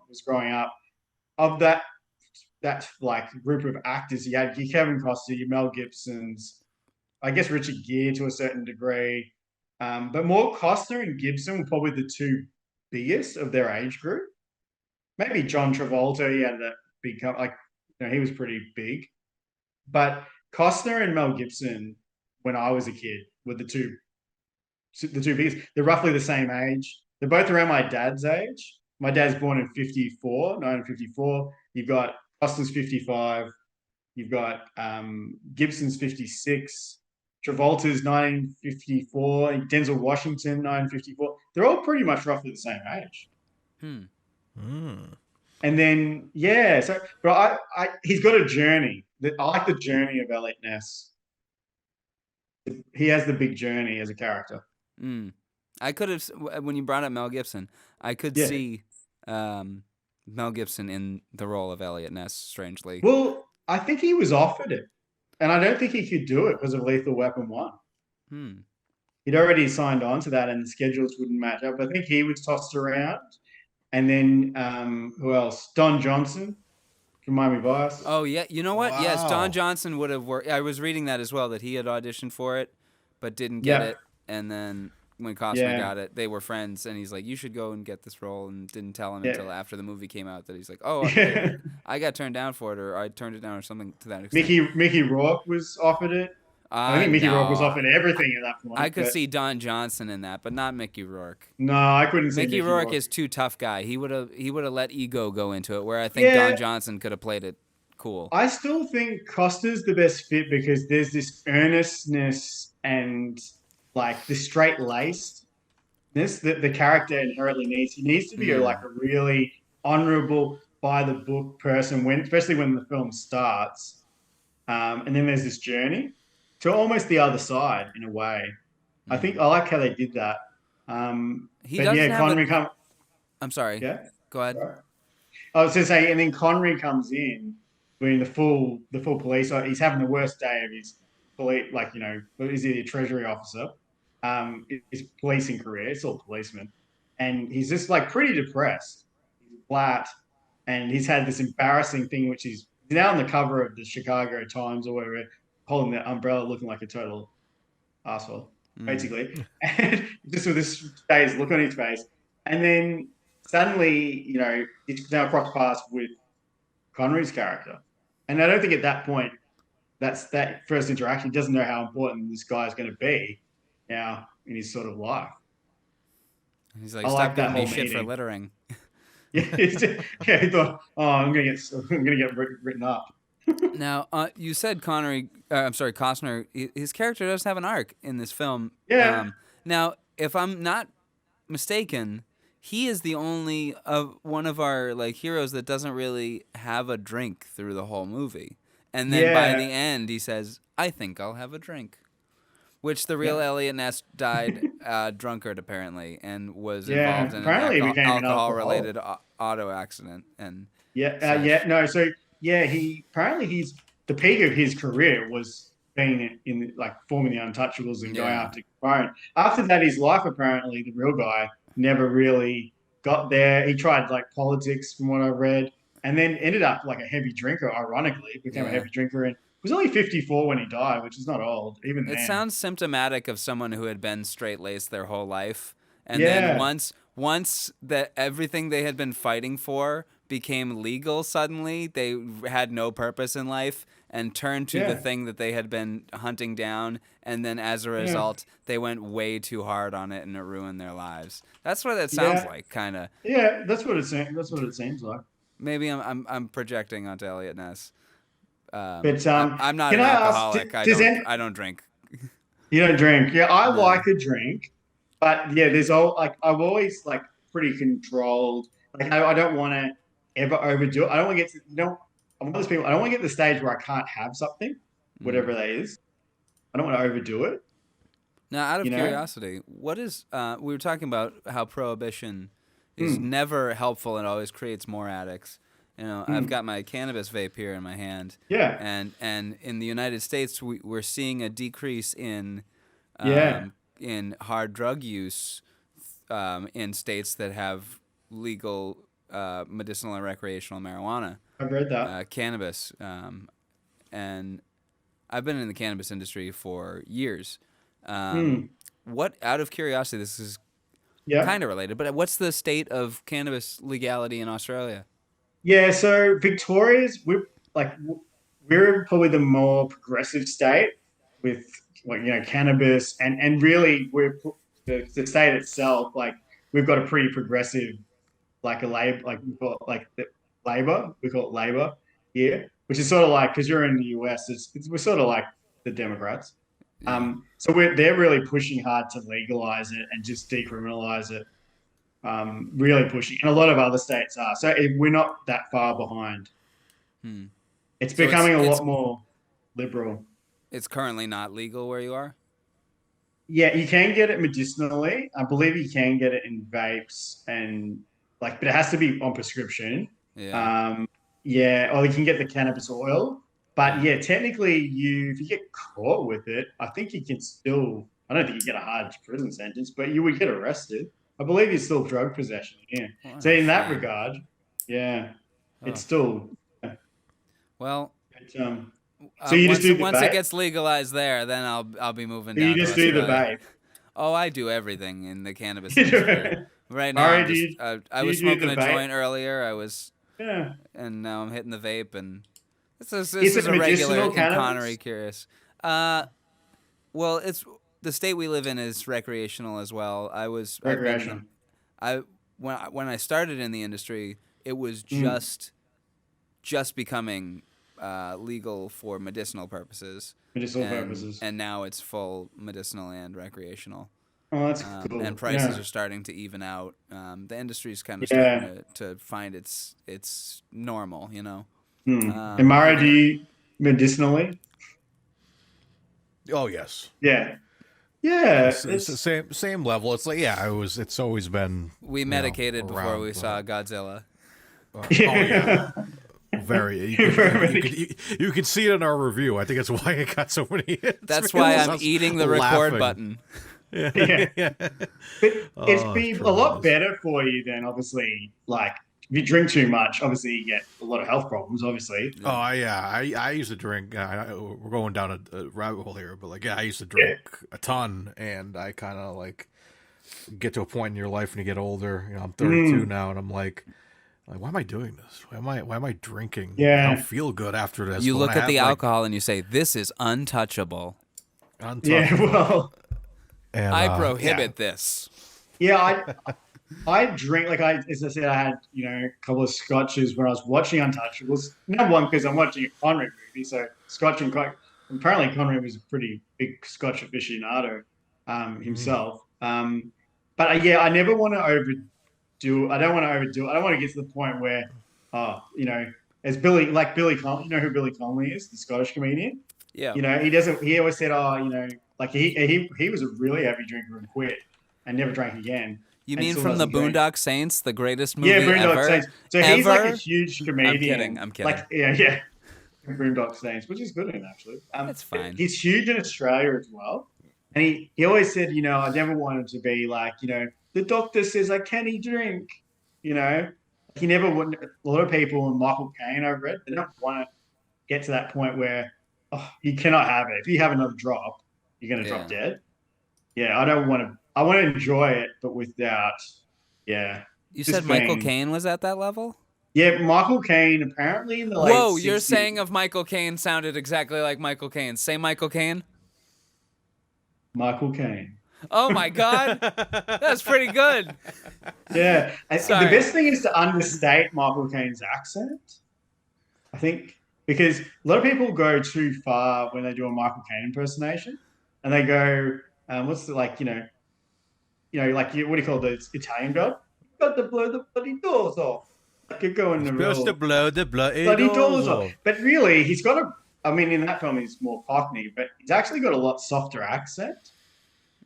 was growing up, of that like group of actors, you had your Kevin Costner, your Mel Gibsons, I guess Richard Gere to a certain degree, but more Costner and Gibson were probably the two biggest of their age group. Maybe John Travolta, he had that big, like, he was pretty big, but Costner and Mel Gibson, when I was a kid, were the two biggest. They're roughly the same age. They're both around my dad's age. My dad's born in 1954. You've got Costner's 55. You've got Gibson's 56. Travolta's 1954. Denzel Washington, 1954. They're all pretty much roughly the same age. And then, yeah, so, but he's got a journey. I like the journey of Elliot Ness. He has the big journey as a character. I could have, when you brought up Mel Gibson, I could see Mel Gibson in the role of Elliot Ness, strangely. Well, I think he was offered it, and I don't think he could do it because of Lethal Weapon 1. He'd already signed on to that, and the schedules wouldn't match up. I think he was tossed around. And then, who else? Don Johnson from Miami Vice. Oh, yeah. You know what? Wow. Yes, Don Johnson would have worked. I was reading that as well, that he had auditioned for it, but didn't get it. And then when Costner got it, they were friends, and he's like, you should go and get this role, and didn't tell him until after the movie came out that he's like, oh, I got turned down for it, or I turned it down, or something to that extent. Mickey Rourke was offered it. I think Mickey Rourke was offered everything at that point. I could see Don Johnson in that, but not Mickey Rourke. No, I couldn't see Mickey Rourke is too tough guy. He would have let ego go into it, where I think Don Johnson could have played it cool. I still think Costa's the best fit because there's this earnestness and like the straight-lacedness that the character inherently needs. He needs to be a really honorable, by the book person, especially when the film starts. And then there's this journey to almost the other side in a way. I think I like how they did that. Connery comes. I'm sorry. Yeah. Go ahead. Right. I was going to say, and then Connery comes in being the full police. He's having the worst day of his police, is he a treasury officer? His policing career. It's all policeman, and he's just like pretty depressed. He's flat, and he's had this embarrassing thing, which he's now on the cover of the Chicago Times or whatever, holding the umbrella, looking like a total asshole, basically, and just with this dazed look on his face, and then suddenly, he's now crossed paths with Connery's character, and I don't think at that point, that's that first interaction. He doesn't know how important this guy is going to be now in his sort of life. He's like, stop giving me shit for littering. He thought, I'm gonna get written up. Now, you said Costner. His character does have an arc in this film. Yeah. Now, if I'm not mistaken, he is the only one of our heroes that doesn't really have a drink through the whole movie, and then by the end he says, "I think I'll have a drink," which the real Elliot Ness died drunkard apparently, and was involved in an alcohol-related auto accident. And he's the peak of his career was being in forming the Untouchables and going after Brian. After that, his life apparently, the real guy, never really got there. He tried politics, from what I read, and then ended up a heavy drinker. Ironically, became a heavy drinker and was only 54 when he died, which is not old even then. It sounds symptomatic of someone who had been straight-laced their whole life, and then once that everything they had been fighting for became legal, suddenly they had no purpose in life and turned to the thing that they had been hunting down, and then as a result they went way too hard on it and it ruined their lives. That's what it sounds like, kind of. Yeah, that's what it seems like. Maybe I'm projecting onto Elliot Ness. But I'm not an alcoholic. I don't drink. You don't drink? Yeah, I like a drink, but there's I've always pretty controlled. I don't want to ever overdo it. I don't want to get to, I'm one of those people. I don't want to get to the stage where I can't have something, whatever that is. I don't want to overdo it. Now, out of You know? curiosity, what is we were talking about how prohibition is never helpful and always creates more addicts. You know, I've got my cannabis vape here in my hand. Yeah. And in the United States, we're seeing a decrease in hard drug use in states that have legal medicinal and recreational marijuana. I've read that. Cannabis. And I've been in the cannabis industry for years. What, out of curiosity, this is kind of related, but what's the state of cannabis legality in Australia? Yeah, so Victoria's we're probably the more progressive state with cannabis and really we're the state itself, like we've got a pretty progressive like a labor we call it labor here, which is sort of like, because you're in the US, we're sort of like the Democrats. So they're really pushing hard to legalize it and just decriminalize it. Really pushing, and a lot of other states are. So we're not that far behind. It's becoming a lot more liberal. It's currently not legal where you are? Yeah, you can get it medicinally. I believe you can get it in vapes but it has to be on prescription. Yeah. Or you can get the cannabis oil. But yeah, technically if you get caught with it, I think you can still, I don't think you get a hard prison sentence, but you would get arrested. I believe it's still drug possession. Yeah. So in that regard, it's still. Well, so you just do the once vape? it gets legalized there, then I'll be moving down. You just do the vape. Oh, I do everything in the cannabis industry. Right now, I was smoking a joint earlier. And now I'm hitting the vape, and this is a regular in Connery Curious. Well, it's the state we live in is recreational as well. Recreational. When I started in the industry, it was just becoming legal for medicinal purposes. And now it's full medicinal and recreational. Oh, that's cool. And prices are starting to even out. The industry's kind of starting to find its normal, you know. And Mara, do you medicinally? Oh yes. Yeah. Yeah, it's the same level. It's like it's always been. We medicated before we saw Godzilla. Very. You could see it in our review. I think that's why it got so many hits. That's why I'm eating the record button. But it's been a lot better for you than obviously like if you drink too much. Obviously, you get a lot of health problems. Obviously. Oh yeah, I used to drink. We're going down a rabbit hole here, but I used to drink a ton, and I kind of like get to a point in your life when you get older. You know, I'm 32 now, and I'm like, why am I doing this? Why am I drinking? Yeah, I don't feel good after this. You look at the alcohol and you say, "This is untouchable." Yeah, well, and, I prohibit this. Yeah, I drink as I said, I had a couple of scotches when I was watching Untouchables. Number one, because I'm watching a Connery movie, so scotch and apparently Connery was a pretty big scotch aficionado himself. But I never want to overdo. I don't want to overdo it. I don't want to get to the point where, as Billy Connolly, you know who Billy Connolly is, the Scottish comedian. Yeah. He doesn't. He always said, he was a really heavy drinker and quit and never drank again. You mean from the Boondock Saints, the greatest movie ever? Yeah, Boondock Saints. So he's like a huge comedian. I'm kidding. Boondock Saints, which is good in actually. That's fine. He's huge in Australia as well. And he always said, I never wanted to be like, the doctor says I can't drink, He never would. A lot of people, and Michael Caine, I've read, they don't want to get to that point where, you cannot have it. If you have another drop, you're going to drop dead. Yeah, I don't want to. I want to enjoy it, but without, You said Michael Caine was at that level? Yeah, Michael Caine apparently in the late 60s. You're saying of Michael Caine sounded exactly like Michael Caine. Say Michael Caine. Michael Caine. Oh my God, that's pretty good. Yeah, the best thing is to understate Michael Caine's accent. I think because a lot of people go too far when they do a Michael Caine impersonation, and they go, "What's the what do you call the Italian god? Got to blow the bloody doors off." Could go in the supposed to blow the bloody doors off. But really, he's got I mean, in that film, he's more Cockney, but he's actually got a lot softer accent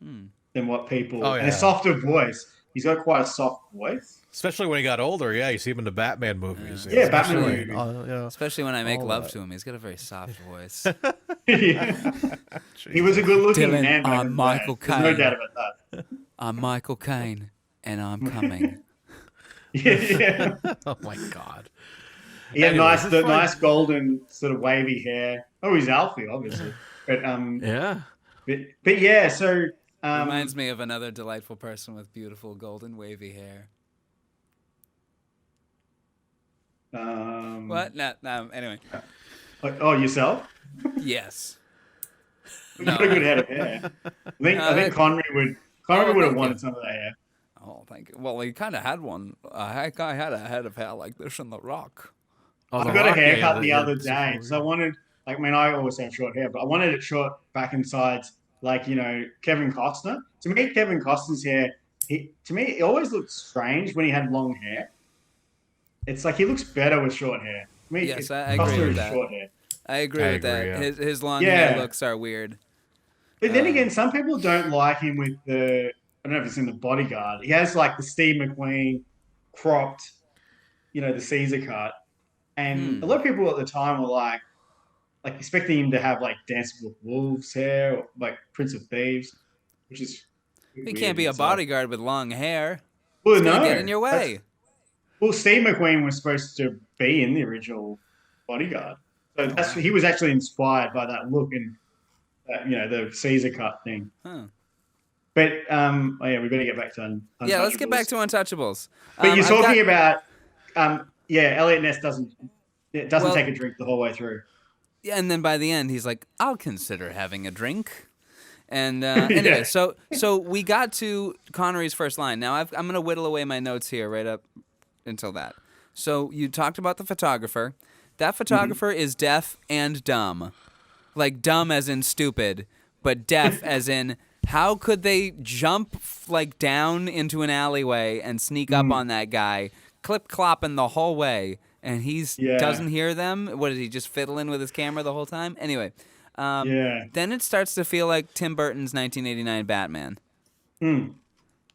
than what people. Oh, And a yeah. softer voice. He's got quite a soft voice. Especially when he got older. Yeah, you see him in the Batman movies. Yeah, Batman Especially- movies. yeah. Especially when I make All love that. to him. He's got a very soft voice. He was a good-looking Dylan, man. back I'm in the Michael day. There's no Caine. doubt about that. I'm Michael Caine, and I'm coming. Yeah. Oh my God. He had Anyway, the nice golden sort of wavy hair. Oh, he's Alfie, obviously. But Yeah. but yeah. So Reminds me of another delightful person with beautiful golden wavy hair. What? No. Anyway. Oh, yourself? Yes. You've got a good head of hair. I think Connery would have thank wanted you. some of that hair. Oh, thank you. Well, he kind of had one. I had a head of hair like this in The Rock. Oh, I The got a Rock, yeah, haircut yeah, the yeah. other day, so I wanted, like, I mean, I always have short hair, but I wanted it short back and sides, like, Kevin Costner. To me, Kevin Costner's hair, to me, it always looked strange when he had long hair. It's like he looks better with short hair. To me, Yes, I agree Costner with is that. short hair. I agree with that. yeah. His long Yeah. hair looks are weird. But then again, some people don't like him with I don't know if it's in The Bodyguard. He has like the Steve McQueen cropped, the Caesar cut. And a lot of people at the time were like expecting him to have like Dancing with Wolves hair or like Prince of Thieves, which is He can't be a bodyguard with long hair. Well, It's no, gonna get in your way. Well, Steve McQueen was supposed to be in the original Bodyguard, so he was actually inspired by that look and the Caesar cut thing. Huh. But we better get back to Yeah, let's get back Untouchables. to Untouchables. But you're I've talking got- about Elliot Ness doesn't take a drink the whole way through. Yeah, and then by the end, he's like, "I'll consider having a drink." And anyway, so we got to Connery's first line. Now I'm going to whittle away my notes here right up until that. So you talked about the photographer. That photographer is deaf and dumb. Like dumb as in stupid, but deaf as in how could they jump like down into an alleyway and sneak up on that guy, clip-clopping the whole way, and doesn't hear them? What, is he just fiddling with his camera the whole time? Anyway, then it starts to feel like Tim Burton's 1989 Batman. Ooh,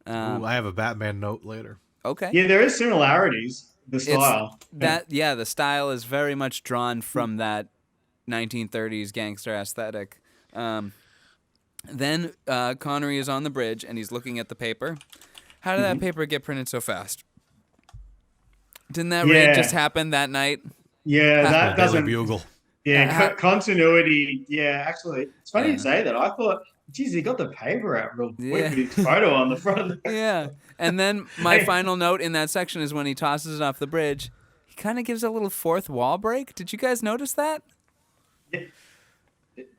I have a Batman note later. Okay. Yeah, there is similarities. The style. The style is very much drawn from that 1930s gangster aesthetic. Then Connery is on the bridge and he's looking at the paper. How did that paper get printed so fast? Didn't that raid just happen that night? Yeah, that doesn't. Bugle. Yeah, continuity. Yeah, actually, it's funny you say that. I thought, geez, he got the paper out real quick with his photo on the front. Yeah, and then my final note in that section is when he tosses it off the bridge. He kind of gives a little fourth wall break. Did you guys notice that? Yeah.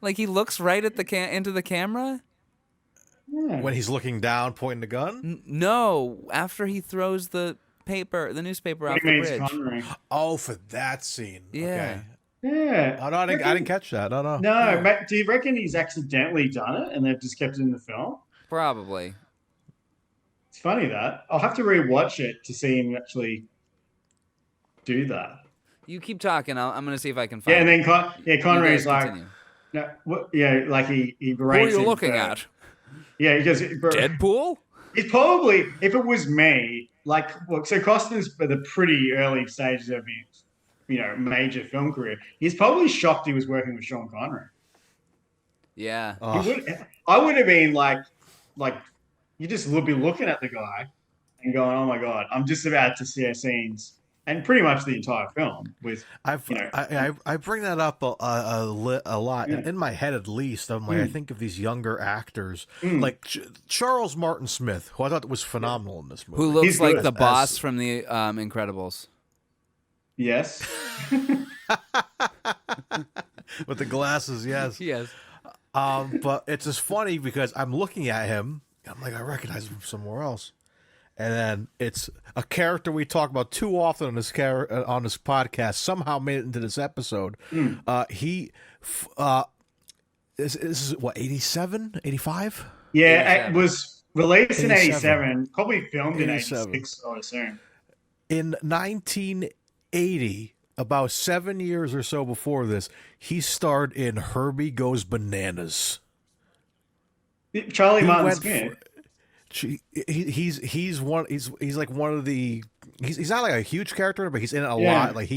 Like he looks right at into the camera. Yeah. When he's looking down, pointing the gun? No, after he throws the newspaper off the bridge. Connery. Oh, for that scene. Yeah. Okay. Yeah. Oh, no, I didn't catch that. No. No, Matt, do you reckon he's accidentally done it and they've just kept it in the film? Probably. It's funny that. I'll have to rewatch it to see him actually do that. You keep talking. I'm going to see if I can find Yeah, and it. then Connery's like, continue. no, what? Yeah, like he Who are berates you him looking for- at? Yeah, he goes, Deadpool? It's probably, if it was me, so Costner's at the pretty early stages of his, major film career. He's probably shocked he was working with Sean Connery. Yeah. I would have been like you just would be looking at the guy and going, "Oh my god, I'm just about to see scenes," and pretty much the entire film with. I bring that up a lot in my head, at least. I'm like, I think of these younger actors like Charles Martin Smith, who I thought was phenomenal in this movie. Who looks He's like good. the boss from the Incredibles. Yes. With the glasses, yes. Yes. But it's just funny because I'm looking at him, and I'm like, I recognize him from somewhere else. And then it's a character we talk about too often on this podcast. Somehow made it into this episode. This is what, 87, 85? Yeah, it was released in 87. 87, probably filmed in 87. 86, I would assume. In 1980, about 7 years or so before this, he starred in Herbie Goes Bananas. Charlie He Martin went Smith. He's like one of the he's not like a huge character, but he's in it a Yeah. lot. Like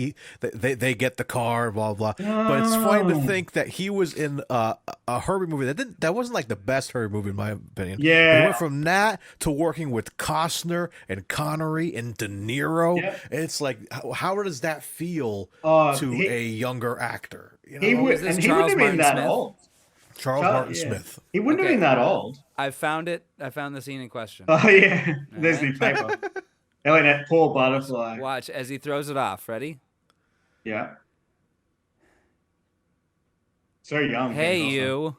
they get the car, blah blah. But it's funny to think that he was in a Herbie movie that wasn't like the best Herbie movie in my opinion. Yeah. But he went from that to working with Costner and Connery and DeNiro. Yeah. It's like how does that feel to a younger actor? You know? He would, is this, and he wouldn't Charles have been Martin that Smith? old. Charles Martin Smith. He wouldn't Okay. have been that old. I found it. I found the scene in question. Oh yeah, there's the paper. Ellie, that poor butterfly. Watch as he throws it off. Ready? Yeah. So young. Hey, Kevin you.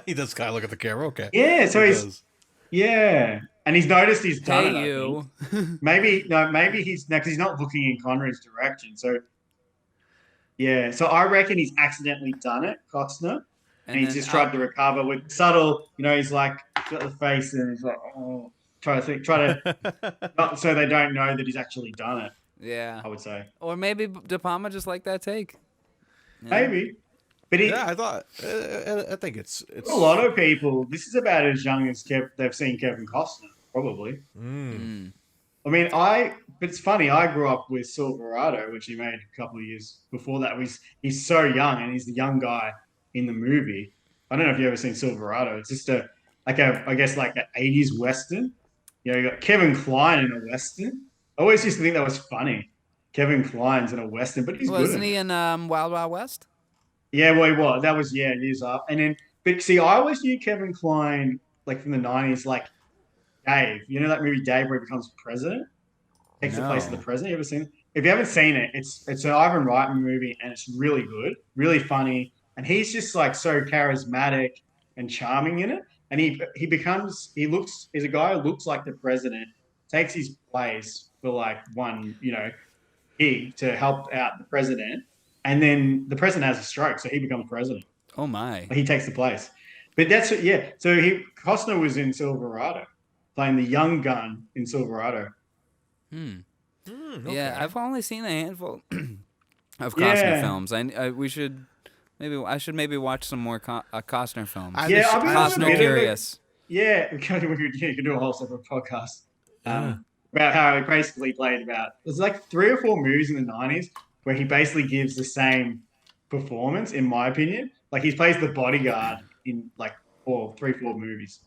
He does kind of look at the camera. Okay. Yeah, so He he's does. yeah, and he's noticed he's done it. I Hey, you. think. Maybe he's no, because he's not looking in Connery's direction. So yeah, so I reckon he's accidentally done it, Costner, and he's then just tried to recover with subtle. You know, he's like got the face and he's like, oh, try to not so they don't know that he's actually done it. Yeah. I would say Or maybe DePalma just liked that take. Yeah. maybe, but he. Yeah, I thought. I think it's A lot of people. This is about as young as they've seen Kevin Costner, probably. Mm. I mean, but it's funny. I grew up with Silverado, which he made a couple of years before that. He's so young, and he's the young guy in the movie. I don't know if you ever seen Silverado. It's just I guess like an 80s Western. You know, you got Kevin Kline in a Western. I always used to think that was funny. Kevin Kline's in a Western, but he's good. Wasn't he in Wild Wild West? Yeah, well, he was. That was, years up. And then, but see, I always knew Kevin Kline, like from the 90s, like Dave. You know that movie Dave where he becomes president? Takes the place of the president. You ever seen it? If you haven't seen it, it's an Ivan Reitman movie and it's really good, really funny. And he's just like so charismatic and charming in it. And he's a guy who looks like the president, takes his place for like one, gig to help out the president. And then the president has a stroke, so he becomes president. Oh my! He takes the place. But that's yeah. So Costner was in Silverado, playing the young gun in Silverado. Okay. Yeah, I've only seen a handful of Costner films. I should maybe watch some more Costner films. Costner Curious. Yeah, we could do a whole separate podcast about how he basically played there's like 3 or 4 movies in the 90s where he basically gives the same performance, in my opinion. Like he plays the bodyguard in like 4 movies.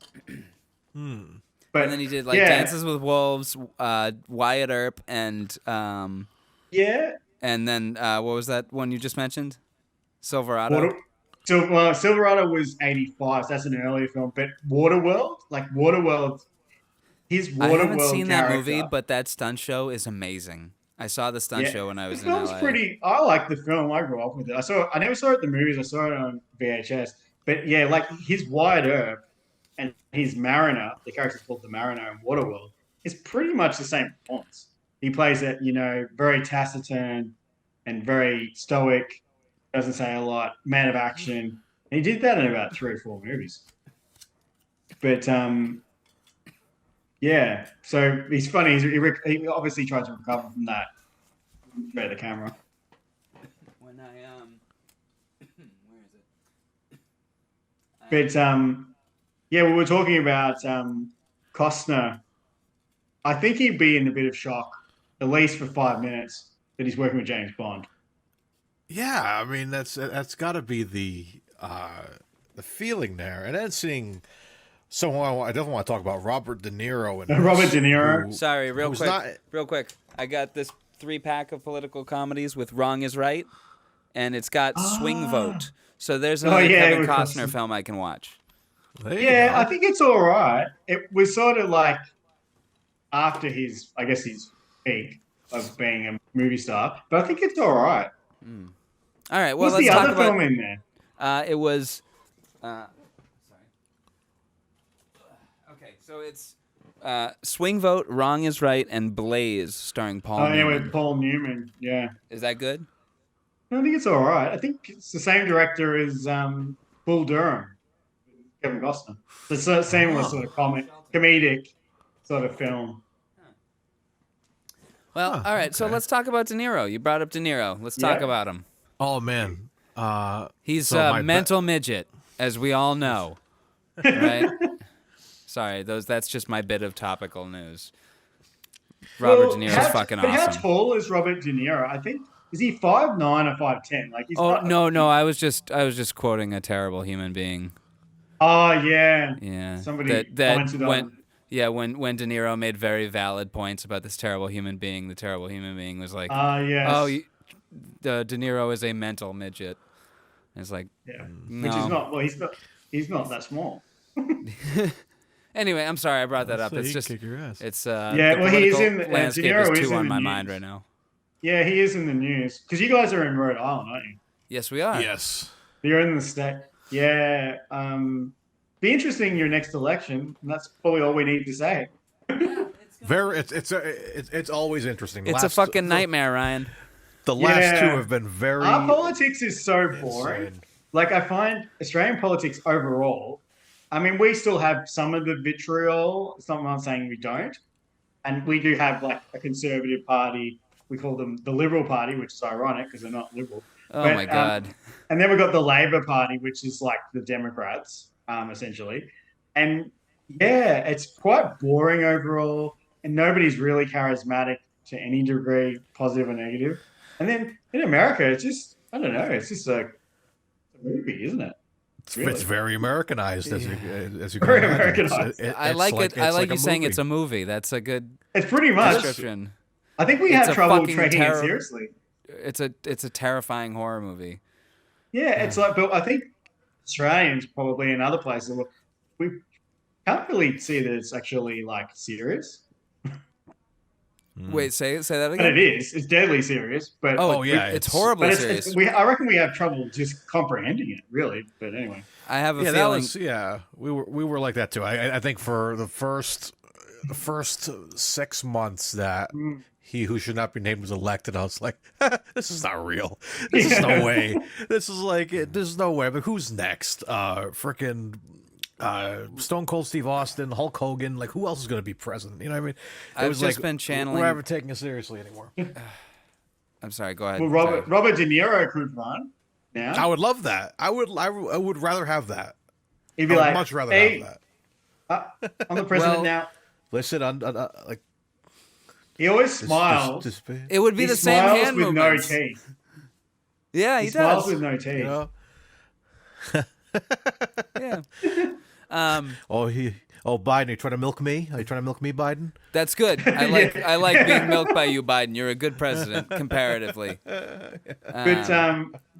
But And then he did like Dances with Wolves, Wyatt Earp, and and then what was that one you just mentioned? Silverado. Silverado was 85, so that's an earlier film. But Waterworld, I haven't seen that movie, but that stunt show is amazing. I saw the stunt show when I was in LA. I like the film. I grew up with it. I never saw it at the movies. I saw it on VHS. But yeah, like his Wyatt Earp and his Mariner, the character's called the Mariner in Waterworld, is pretty much the same performance. He plays it, very taciturn and very stoic, doesn't say a lot, man of action. And he did that in about 3 or 4 movies. But yeah, so he's funny. He obviously tried to recover from that. Go to the camera. When where is it? But we were talking about Costner. I think he'd be in a bit of shock, at least for 5 minutes, that he's working with James Bond. Yeah, I mean that's got to be the feeling there, and then seeing someone I definitely want to talk about Robert De Niro and Robert De Niro. Sorry, real quick. I got this 3-pack of political comedies with Wrong is Right, and it's got Swing Vote. So there's another Kevin Costner film I can watch. Yeah, I think it's all right. It was sort of like after his peak of being a movie star, but I think it's all right. All right, well, What's let's the talk other about. film in there? It was. Sorry. Okay, so it's Swing Vote, Wrong is Right, and Blaze, starring Paul Newman. With Paul Newman. Yeah, Is that good? I think it's all right. I think it's the same director as Bull Durham, Kevin Costner. It's the same sort of comedic sort of film. Well, all right. So let's talk about De Niro. You brought up De Niro. Let's talk Yeah. about him. Oh man, He's So a my mental midget, as we all know. Right? Sorry, that's just my bit of topical news. Robert De Niro's fucking but how awesome. tall is Robert De Niro? I think is he 5'9" or 5'10"? Like he's Oh not, no, I was just quoting a terrible human being. Oh yeah. Yeah. Somebody that commented when on. yeah, when De Niro made very valid points about this terrible human being, the terrible human being was like, Yes. "Oh, De Niro is a mental midget." And it's like, Yeah. no. Which is not. Well, he's not that small. Anyway, I'm sorry I brought that up. So It's you just kick your ass. it's Yeah, the well, he is political in landscape De Niro is is too in on the my news. mind right now. Yeah, he is in the news because you guys are in Rhode Island, aren't you? Yes, we are. Yes. You're in the state. Yeah. Be interesting your next election. And that's probably all we need to say. Very. It's always interesting. It's a fucking nightmare, Ryan. The last Yeah. two have been very. Our politics is so boring. insane. Like I find Australian politics overall. I mean, we still have some of the vitriol. I'm not saying we don't, and we do have like a conservative party. We call them the Liberal Party, which is ironic because they're not liberal. Oh But, my god. And then we've got the Labor Party, which is like the Democrats, essentially. And yeah, it's quite boring overall, and nobody's really charismatic to any degree, positive or negative. And then in America, it's just I don't know, it's just a movie, isn't it? Really? It's very Americanized, as you can Very imagine. Americanized. I like it. I like you saying movie. it's a movie. That's a good It's pretty much. description. I think we It's have a trouble fucking taking it terror- seriously. It's a terrifying horror movie. Yeah, it's like, but I think Australians probably in other places we can't really see that it's actually like serious. Wait, say that And again. it is. It's deadly serious. But Oh, yeah, it's it's- horribly but serious. I reckon we have trouble just comprehending it, really. But anyway, I have a Yeah, that feeling. was we were like that too. I think for the first 6 months that he who should not be named was elected, I was like, this is not real. This is no way. This is no way. But who's next? Freaking Stone Cold Steve Austin, Hulk Hogan. Like, who else is going to be president? You know what I mean? I've was just like, been channeling- We're never taking it seriously anymore. I'm sorry. Go ahead. well, Sorry. Robert De Niro could run now. I would love that. I would rather have that. He'd I be would like, much rather "Hey, have that. I'm the president Well, now." Listen, like He always smiles. just It would be He the same smiles hand with movements. no teeth. Yeah, He he smiles does. with no teeth. you know. Yeah. Biden, are you trying to milk me? Are you trying to milk me, Biden? That's good. I like being milked by you, Biden. You're a good president comparatively. But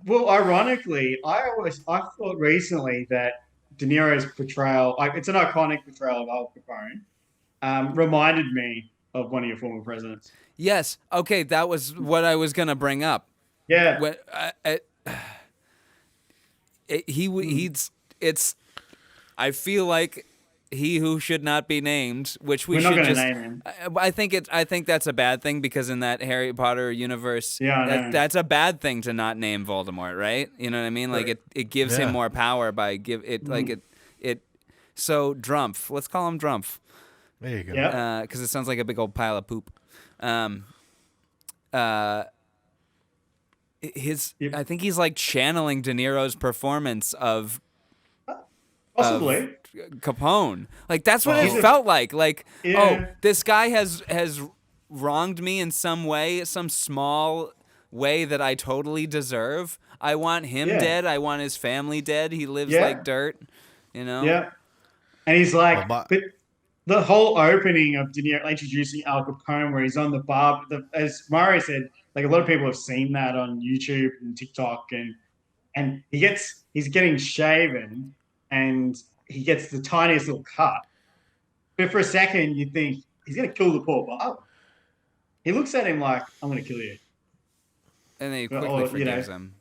well, ironically, I thought recently that De Niro's portrayal, it's an iconic portrayal of Al Capone, reminded me of one of your former presidents. Yes. Okay, that was what I was gonna bring up. Yeah, When it's I feel like he who should not be named, which we we're should not going to just. name him. I think that's a bad thing because in that Harry Potter universe, Yeah, I know. that's a bad thing to not name Voldemort, right? You know what I mean? Like it gives him Yeah. more power by it. So Drumpf, let's call him Drumpf, There you go. Yeah. because it sounds like a big old pile of poop. Yep. I think he's like channeling De Niro's performance of Possibly. Capone. Like that's what He's it a- felt like. Like, Yeah. oh, this guy has wronged me in some way, some small way that I totally deserve. I want him Yeah. dead. I want his family dead. He lives Yeah. like dirt. You know? Yeah. And he's like, Well, but- but the whole opening of De Niro introducing Al Capone, where he's on the bar, as Mario said, like a lot of people have seen that on YouTube and TikTok, and he's getting shaven, and he gets the tiniest little cut. But for a second, you think he's going to kill the poor barber. He looks at him like, "I'm going to kill you," And then he Or, quickly you know, forgives him.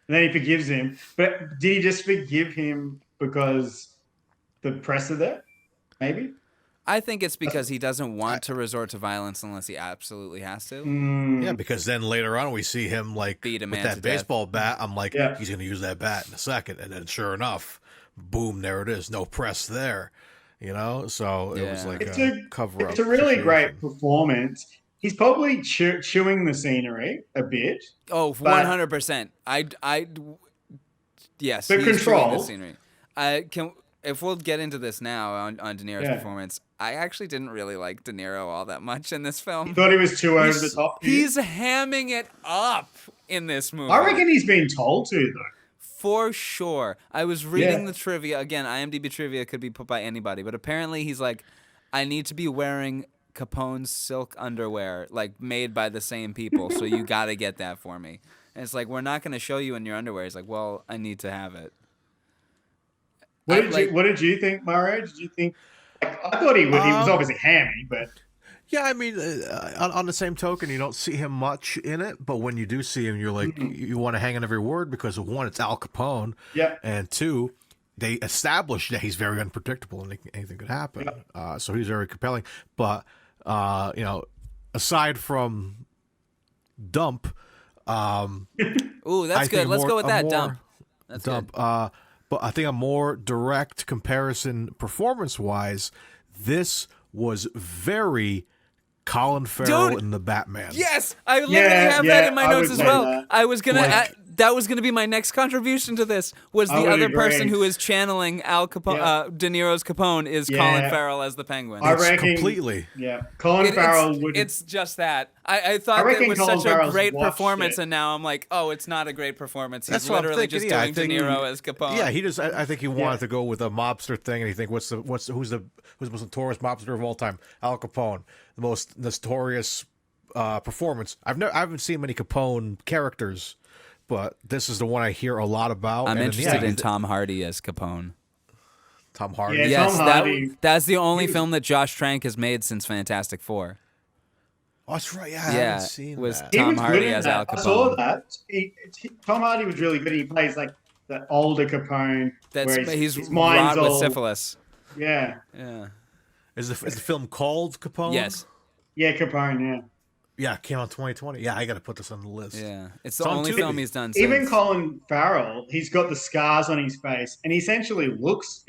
and then he forgives him. But did he just forgive him because the press are there? Maybe. I think it's because he doesn't want to resort to violence unless he absolutely has to. Yeah, because then later on we see him like Beat a with man that to death. baseball bat. I'm like, Yeah. he's going to use that bat in a second, and then sure enough, boom, there it is. No press there, you know. So it was Yeah. like It's a a cover up. It's a really great situation. performance. he's probably chewing the scenery a bit. Oh, 100%. Yes, But he's chewing the controlled. scenery. If we'll get into this now on De Niro's performance, I actually didn't really like De Niro all that much in this film. You thought he was too over the top? He's hamming it up in this movie. I reckon he's been told to, though. For sure. I was reading the trivia. Again, IMDb trivia could be put by anybody, but apparently he's like, I need to be wearing Capone's silk underwear, like made by the same people, so you got to get that for me. And it's like, we're not going to show you in your underwear. He's like, well, I need to have it. What did you think, Mario? Did you think? I thought he would. He was obviously hammy, but Yeah, I mean, on the same token, you don't see him much in it, but when you do see him, you're like, you want to hang on every word because, one, it's Al Capone, and two, they established that he's very unpredictable and anything could happen. So he's very compelling. But aside from Dump, ooh, that's good. Let's go with that. Dump. That's Dump. Good. But I think a more direct comparison, performance-wise, this was very Colin Farrell in the Batman. Yes, I literally have that in my notes as well. That. I was gonna. That was going to be my next contribution to this. Was the other person who is channeling Al Capone, De Niro's Capone, is Colin Farrell as the Penguin. I reckon completely. Yeah, Colin Farrell would. It's just that. I thought it was Colin such Farrell's a great performance, it. and now I'm like, oh, it's not a great performance. He's That's what I'm literally thinking. just doing De Niro as Capone. Yeah, he just. I think he wanted to go with a mobster thing, and he think who's the most notorious mobster of all time? Al Capone, the most notorious performance. I haven't seen many Capone characters, but this is the one I hear a lot about. I'm interested in Tom Hardy as Capone. Tom Hardy. Yeah, Yes, Tom Hardy. that's the only film that Josh Trank has made since Fantastic Four. Oh, that's right. Yeah, I haven't seen was that. Tom He was Hardy good in as that. Al Capone. I saw that. Tom Hardy was really good. He plays like the older Capone. He's his mind's rot with all- syphilis. Yeah. Yeah. Is the film called Capone? Yes. Yeah, Capone, yeah. Yeah, it came out in 2020. Yeah, I got to put this on the list. Yeah. It's the It's on only Tubi. film he's done since. Even Colin Farrell, he's got the scars on his face, and he essentially looks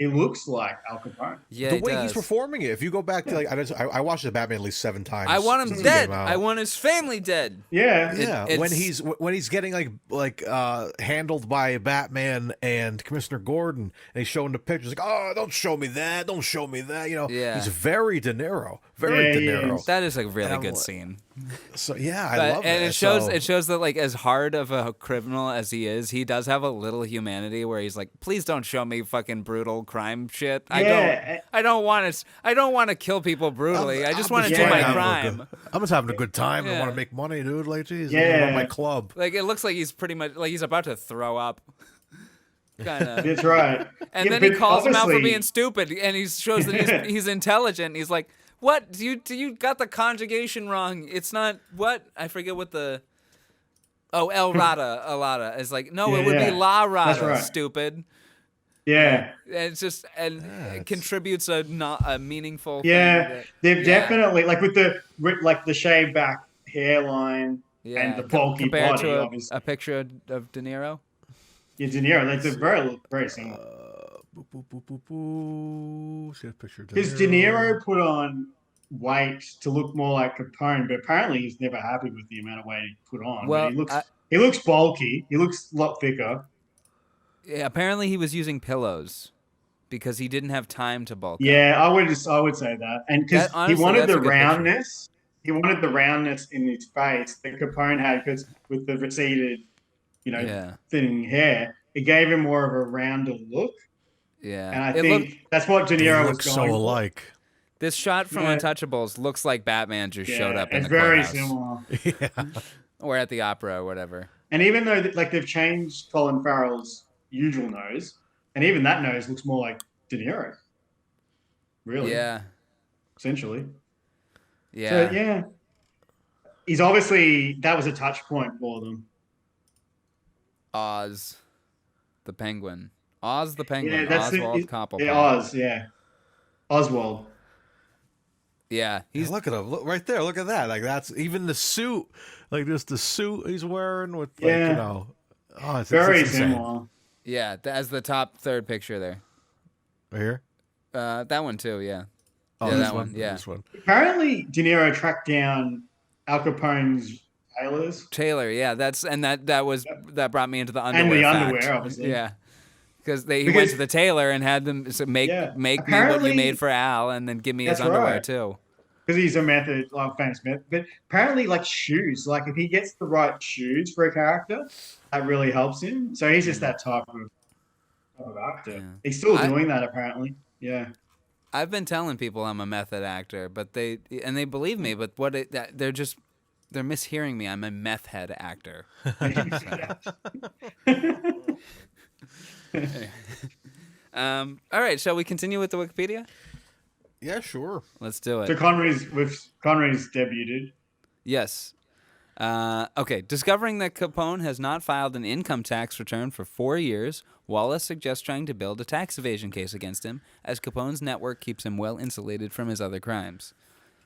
like Al Capone. Yeah, The he way does. he's performing it, if you go back to I watched the Batman at least 7 times. I want him since it dead. came out. I want his family dead. Yeah. Yeah, when he's getting handled by Batman and Commissioner Gordon, and he's showing the pictures like, oh, don't show me that, don't show me that. He's very De Niro, very De he Niro. is. That is a really And I'm good like- scene. So yeah, I But, love and that. it shows that like as hard of a criminal as he is, he does have a little humanity where he's like, please don't show me fucking brutal crime shit. Yeah. I don't want to kill people brutally. I just want to do just my having crime. I'm just having a good time. I Yeah. want to make money, dude. Like, geez, Yeah. I'm my club. Like it looks like he's pretty much like he's about to throw up. Kind of. That's right. And Yeah, then he but calls him out for obviously- being stupid, and he shows that he's intelligent. He's like, "What? Do you got the conjugation wrong? It's not what I forget what the El Rada Alada is like. No, it would be La That's Rada, right. stupid. Yeah. And it's just it contributes a meaningful. Yeah. thing They've definitely, like with the shaved back hairline and the bulky compared body, to obviously. a picture of De Niro. Yeah, De Niro, that's a very similar. Boop, boop, boop, boop, boop. See a picture of Because De Niro put on weight to look more like Capone, but apparently he's never happy with the amount of weight he put on. Well, But he looks bulky. He looks a lot thicker. Yeah, apparently he was using pillows because he didn't have time to bulk up. Yeah, I would say that. And because he honestly, wanted that's a the good picture. roundness. He wanted the roundness in his face that Capone had, because with the receded, thinning hair, it gave him more of a rounder look. Yeah. And I think that's what De They Niro look was so going for. alike. This shot from Yeah. Untouchables looks like Batman just showed up in it's the very courthouse. similar. Or at the opera or whatever. And even though they've changed Colin Farrell's usual nose, and even that nose looks more like De Niro. Really? Yeah. Essentially. Yeah. So yeah. He's obviously, that was a touch point for them. Oz the Penguin. Oz the Penguin. Yeah, that's Oswald Cobblepot. Yeah, Oz, yeah. Oswald. Yeah. He's look at him. Look right there. Look at that. Like that's even the suit. Like just the suit he's wearing with Oh, it's Very insane. similar. Yeah, as the top third picture there. Right here. That one too, yeah. Oh, Yeah, this that one, yeah. This one. Apparently, De Niro tracked down Al Capone's tailors Taylor, yeah, that brought me into the and underwear the fact. underwear, obviously. Yeah, because he went Because to the tailor and had them make Yeah. me what you Apparently- made for Al, and then give me his That's underwear right. too. because he's a method, like famous method. But apparently, like shoes, like if he gets the right shoes for a character, that really helps him. So he's just that type of actor. Yeah. He's still doing that apparently. Yeah. I've been telling people I'm a method actor, but they believe me. But they're mishearing me. I'm a meth head actor. All right, shall we continue with the Wikipedia? Yeah, sure. Let's do it. So Connery's debuted. Yes. Okay. Discovering that Capone has not filed an income tax return for 4 years, Wallace suggests trying to build a tax evasion case against him, as Capone's network keeps him well insulated from his other crimes.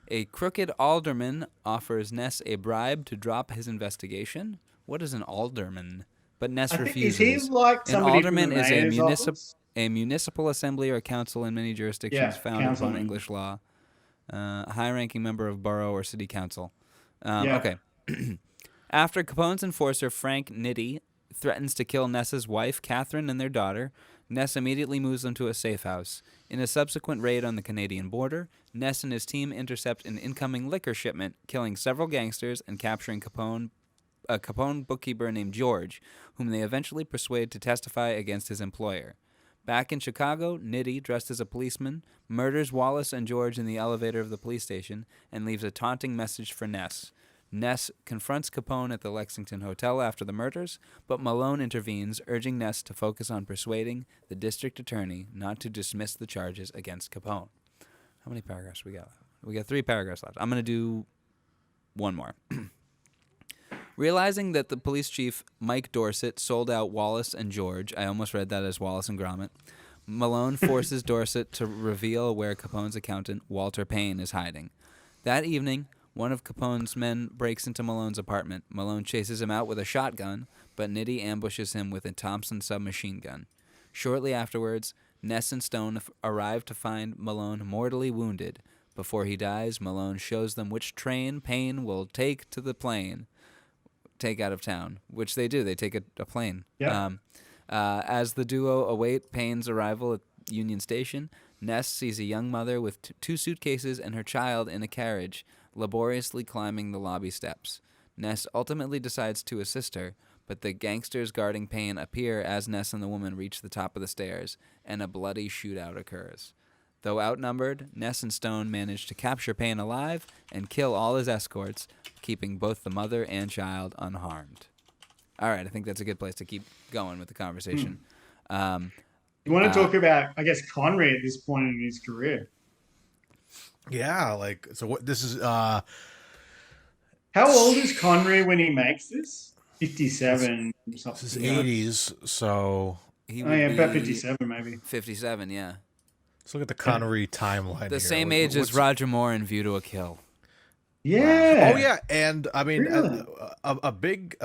A crooked alderman offers Ness a bribe to drop his investigation. What is an alderman? But Ness refuses. Is he like An somebody alderman from the is mayor's office? a municipal assembly or council in many jurisdictions Yeah, founded upon councilman. English law. A high-ranking member of borough or city council. Yeah. Okay. After Capone's enforcer, Frank Nitti, threatens to kill Ness's wife, Catherine, and their daughter, Ness immediately moves them to a safe house. In a subsequent raid on the Canadian border, Ness and his team intercept an incoming liquor shipment, killing several gangsters and capturing a Capone bookkeeper named George, whom they eventually persuade to testify against his employer. Back in Chicago, Nitti, dressed as a policeman, murders Wallace and George in the elevator of the police station and leaves a taunting message for Ness. Ness confronts Capone at the Lexington Hotel after the murders, but Malone intervenes, urging Ness to focus on persuading the district attorney not to dismiss the charges against Capone. How many paragraphs we got? We got 3 paragraphs left. I'm going to do one more. Realizing that the police chief, Mike Dorset, sold out Wallace and George, I almost read that as Wallace and Gromit, Malone forces Dorset to reveal where Capone's accountant, Walter Payne, is hiding. That evening, one of Capone's men breaks into Malone's apartment. Malone chases him out with a shotgun, but Nitti ambushes him with a Thompson submachine gun. Shortly afterwards, Ness and Stone arrive to find Malone mortally wounded. Before he dies, Malone shows them which train Payne will take out of town, which they do. They take a plane. Yeah. As the duo await Payne's arrival at Union Station, Ness sees a young mother with 2 suitcases and her child in a carriage, laboriously climbing the lobby steps. Ness ultimately decides to assist her, but the gangsters guarding Payne appear as Ness and the woman reach the top of the stairs, and a bloody shootout occurs. Though outnumbered, Ness and Stone manage to capture Payne alive and kill all his escorts, keeping both the mother and child unharmed. All right, I think that's a good place to keep going with the conversation. You want to talk about, I guess, Connery at this point in his career? Yeah, like so. What this is? How old is Connery when he makes this? 57. This is Something. 80s. So He Oh would yeah, about be 57 maybe. 57, yeah. let's look at the Connery timeline. The here. same Like, age as what's- Roger Moore in View to a Kill. Yeah. Oh yeah, and I mean Really? a big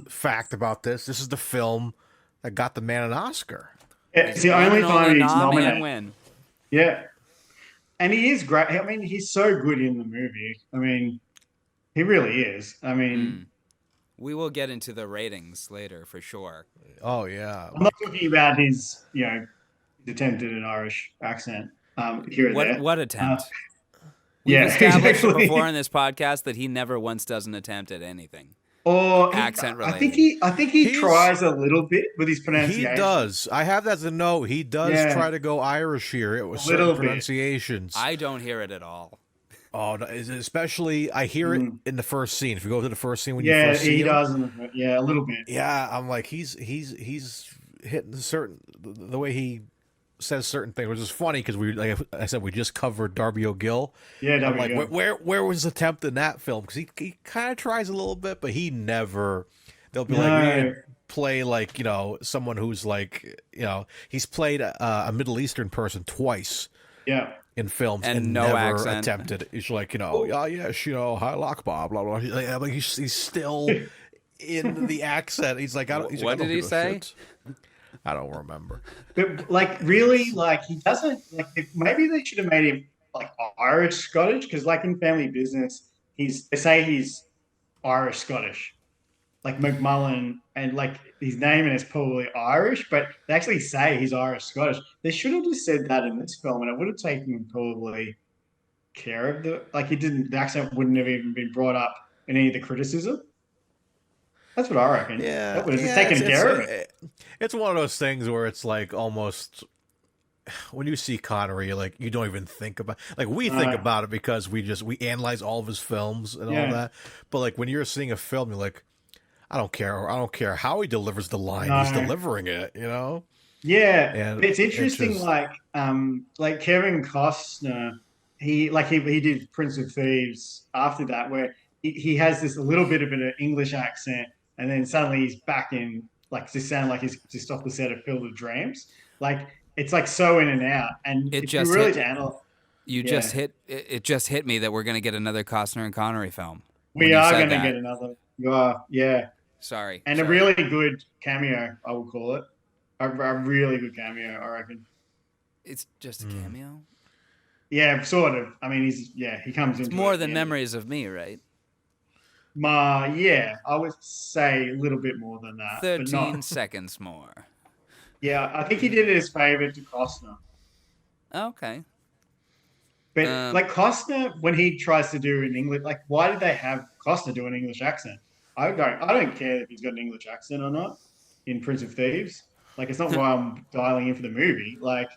fact about this. This is the film that got the man an Oscar. It's the only time he's nom and nominated. win. Yeah. And he is great. I mean, he's so good in the movie. I mean, he really is. I mean, We will get into the ratings later for sure. Oh yeah, I'm not talking about his, his attempt at an Irish accent here and there. What attempt? We've Yeah, established exactly. before in this podcast that he never once does an attempt at anything. Or Accent I think he He's- tries a little bit with his he pronunciation. does. I have that as a note. He does Yeah. try to go Irish here. It was A little certain bit. pronunciations. I don't hear it at all. Oh, no, especially I hear it in the first scene. If you go to the first scene when you Yeah, first see he him, does. Yeah, a little bit. yeah, I'm like he's hitting the way he says certain things, which is funny because we, like I said, we just covered Darby O'Gill. Yeah, I'm Darby like, O'Gill. where was the attempt in that film? Because he kind of tries a little bit, but he never. They'll be like, we No. need to play like someone who's like he's played a Middle Eastern person twice Yeah. in films And and no never accent. attempted it. He's like, oh yes, hi Lakbar, blah blah. Like he's still in the accent. He's like, What I don't did he give a say? shit. I don't remember. But like really, like he doesn't like. Maybe they should have made him like Irish Scottish because like in Family Business, they say he's Irish Scottish, like McMullen, and like his name and it's probably Irish, but they actually say he's Irish Scottish. They should have just said that in this film, and it would have taken probably care of the accent wouldn't have even been brought up in any of the criticism. That's what I reckon. Yeah, That would have just yeah, taken care of it. it's one of those things where it's like almost when you see Connery, like you don't even think about like we think about it because we analyze all of his films and all that. But like when you're seeing a film, you're like, I don't care how he delivers the line. He's delivering it, you know? Yeah. And it's interesting, just, like Kevin Costner, he did Prince of Thieves after that, where he has this a little bit of an English accent, and then suddenly he's back in like just sound like he's just off the set of Field of Dreams. Like it's like so in and out. And It if just you really hit- analyze, You just hit it. Just hit me that we're gonna get another Costner and Connery film. when we you are said going to that. get another. Yeah. Sorry. And sorry. a really good cameo, I would call it. A really good cameo, I reckon. It's just a cameo. Yeah, sort of. I mean, he comes in. It's more than Memories of Me, right? Yeah, I would say a little bit more than that. 13 but not. seconds more. Yeah, I think he did it as favor to Costner. Okay. But like Costner, when he tries to do an English, like why did they have Costner do an English accent? I don't care if he's got an English accent or not in Prince of Thieves. Like it's not why I'm dialing in for the movie. Like,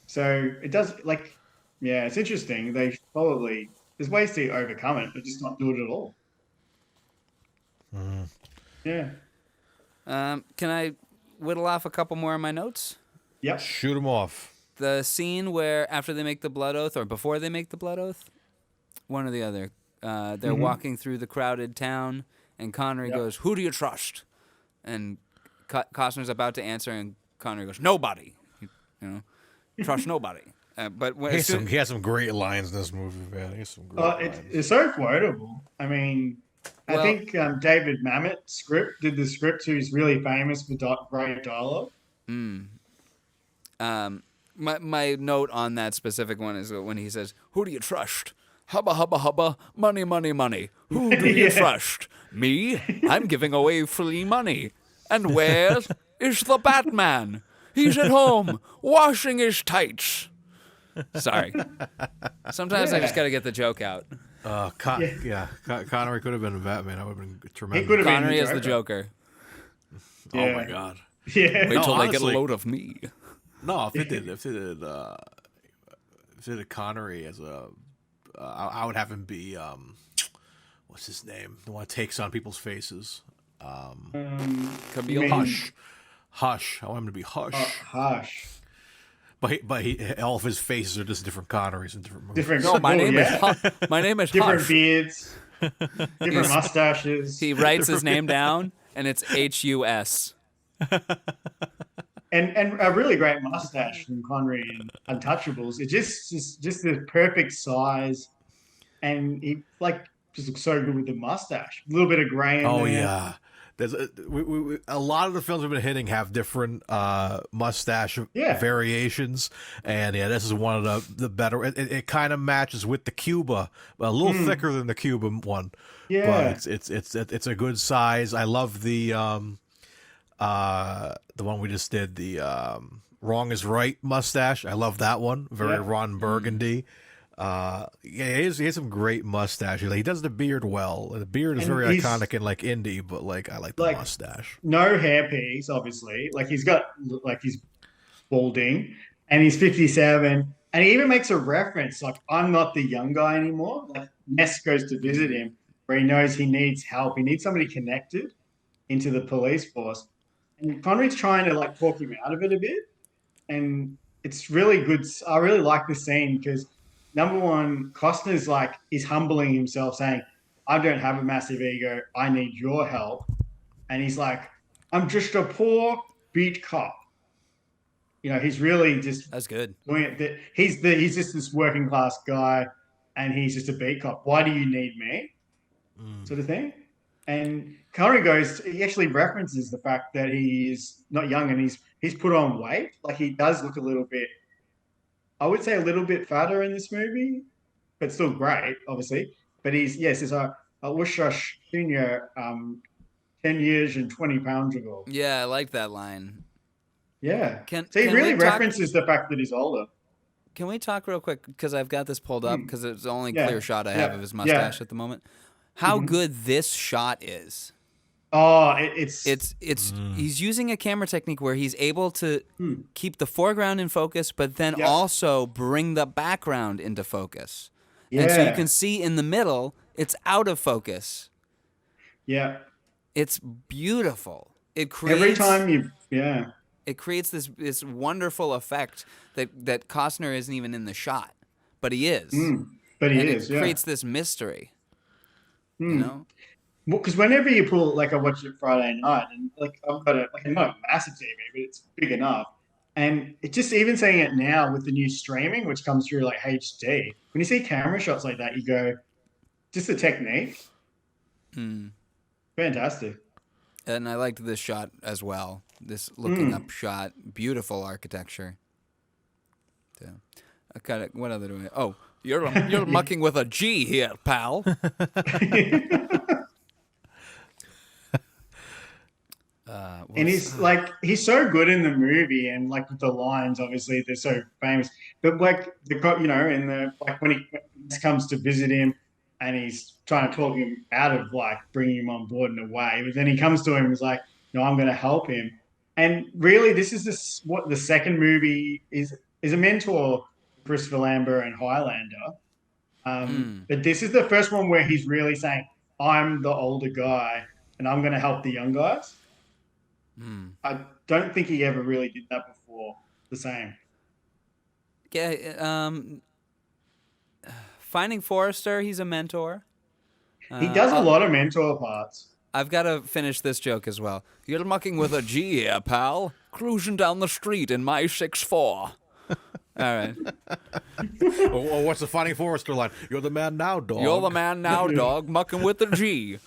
so it does like, yeah, it's interesting. They probably there's ways to overcome it, but just not do it at all. Yeah. Can I whittle off a couple more of my notes? Yep. shoot him off. The scene where after they make the blood oath or before they make the blood oath, one or the other, they're walking through the crowded town, and Connery goes, "Who do you trust?" And Costner's about to answer, and Connery goes, "Nobody." Trust nobody. But when, He has some great lines in this movie, man. He has some great lines. It's so quotable. I mean, I think David Mamet did the script, who's really famous for great dialogue. My note on that specific one is when he says, "Who do you trust? Hubba, hubba, hubba, money, money, money. Who do you trust? Me? I'm giving away free money. And where is the Batman? He's at home, washing his tights." Sorry. Sometimes I just got to get the joke out. Connery could have been Batman. That would have been tremendous. He could have been Connery the as the Joker. Oh my god. Yeah. Wait till they get a honestly- load of me. No, if they did Connery as a, I would have him be what's his name? The one that takes on people's faces. Camille. Hush. I want him to be Hush. Hush. But all of his faces are just different Connerys in different movies. Different. No, my name yeah. is my name is Different Hush. beards. Different mustaches. He writes his name down, and it's H-U-S. And a really great mustache from Connery in Untouchables. It just the perfect size, and he just looks so good with the mustache. A little bit of grey in there. Yeah. There's a lot of the films we've been hitting have different mustache variations, and this is one of the better. It kind of matches with the Cuba, a little thicker than the Cuba one. Yeah, but it's a good size. I love the one we just did, the Wrong is Right mustache. I love that one. Very Ron Burgundy. He has some great mustache. He does the beard well. The beard is very iconic in indie, but I like the mustache. No hairpiece, obviously. He's balding, and he's 57, and he even makes a reference I'm not the young guy anymore. Ness goes to visit him, where he knows he needs help. He needs somebody connected into the police force, and Connery's trying to talk him out of it a bit, and it's really good. I really like this scene because, number one, Costner's he's humbling himself, saying, "I don't have a massive ego. I need your help." And he's like, "I'm just a poor beat cop." He's really just That's good. doing it. He's just this working class guy, and he's just a beat cop. Why do you need me? Sort of thing. And Connery he actually references the fact that he is not young and he's put on weight. He does look a little bit, I would say a little bit fatter in this movie, but still great, obviously. but it's I wish I seen you 10 years and 20 pounds ago. Yeah, I like that line. Yeah. Can So he can really we talk? references the fact that he's older. Can we talk real quick? Because I've got this pulled up because it's the only Yeah. clear shot I have Yeah. of his Yeah. mustache at the moment. How good this shot is. Oh, It's he's using a camera technique where he's able to keep the foreground in focus, but then Yeah. also bring the background into focus. yeah. And so you can see in the middle, it's out of focus. Yeah. It's beautiful. It creates Every time yeah. it creates this wonderful effect that Costner isn't even in the shot, but he is. But he And is, it yeah. creates this mystery. You know? Well, because whenever you pull, like I watched it Friday night, and like I've got not a massive TV, but it's big enough. And it just even seeing it now with the new streaming, which comes through like HD, when you see camera shots like that, you go, just the technique, fantastic. And I liked this shot as well. This looking up shot, beautiful architecture. So, I kind of what other do I? Oh, you're mucking with a G here, pal. And he's so good in the movie, and like with the lines, obviously they're so famous. But like in the like when he comes to visit him, and he's trying to talk him out of like bringing him on board in a way, but then he comes to him and is like, "No, I'm going to help him." And really, this is what the second movie is a mentor, Christopher Lambert and Highlander. But this is the first one where he's really saying, "I'm the older guy, and I'm going to help the young guys." I don't think he ever really did that before. The same. Yeah. Finding Forrester, he's a mentor. He does a lot of mentor parts. I've got to finish this joke as well. You're mucking with a G here, pal. Cruising down the street in my 6'4". All right. Oh, what's the Finding Forrester line? You're the man now, dog. You're the man now, dog, mucking with the G.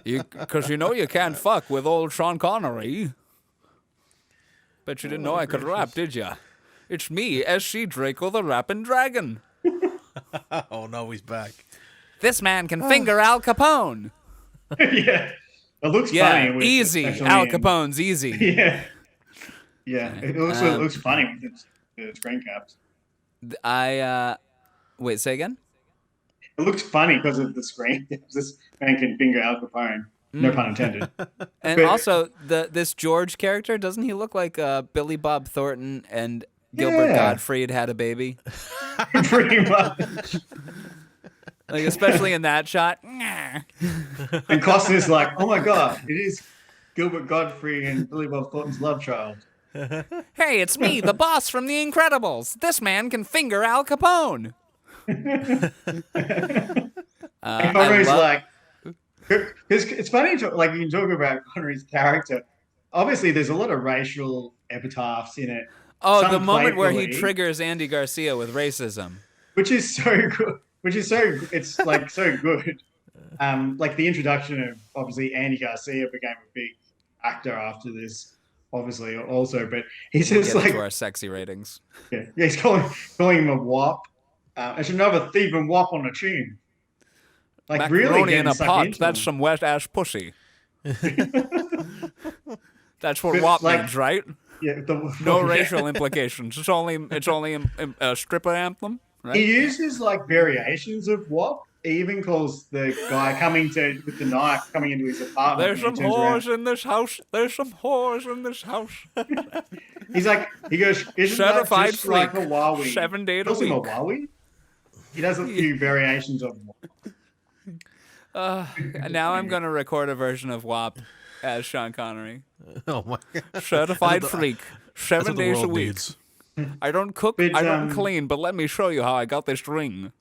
Because you know you can't fuck with old Sean Connery. Bet you didn't know I could rap, did ya? It's me, S.C. Draco the Rapping Dragon. Oh, no, he's back. This man can finger Al Capone. Yeah. It looks Yeah, funny. With easy. actually Al him. Capone's easy. Yeah. Yeah. It also looks funny with the screen caps. Wait, say again? It looks funny because of the screen. This man can finger Al Capone. No pun intended. And But- also, this George character, doesn't he look like Billy Bob Thornton and Gilbert Yeah. Gottfried had a baby? Pretty much. Like, especially in that shot. And Costner's like, "Oh my god, it is Gilbert Godfrey and Billy Bob Thornton's love child." Hey, it's me, the boss from The Incredibles. This man can finger Al Capone. Connery's like, because it's funny to like you can talk about Connery's character. Obviously, there's a lot of racial epitaphs in it. Oh, Some the moment where he playfully, triggers Andy Garcia with racism. which is so good. It's like so good. Like the introduction of obviously Andy Garcia became a big actor after this, obviously also, but he's We'll just get like into our sexy ratings. yeah, he's calling him a wop. There's another thieving wop on the tune. Like really Macaroni in getting a stuck pot. into That's him. some wet ass pussy. That's what But, WAP like- means, right? Yeah, No yeah. racial implications. It's only a stripper anthem, right? He uses like variations of wop. He even calls the guy with the knife coming into his apartment. There's and some he turns around. whores in this house. There's some whores in this house. He goes, isn't Certified that just like freak. Hawaii? 7 days a Calls him week. Hawaii. He does a few variations of WAP. Now I'm gonna record a version of WAP as Sean Connery. Oh, my God. Certified That's what the- freak. That's 7 what the days a world week. needs. I don't cook. But, I don't clean. But let me show you how I got this ring.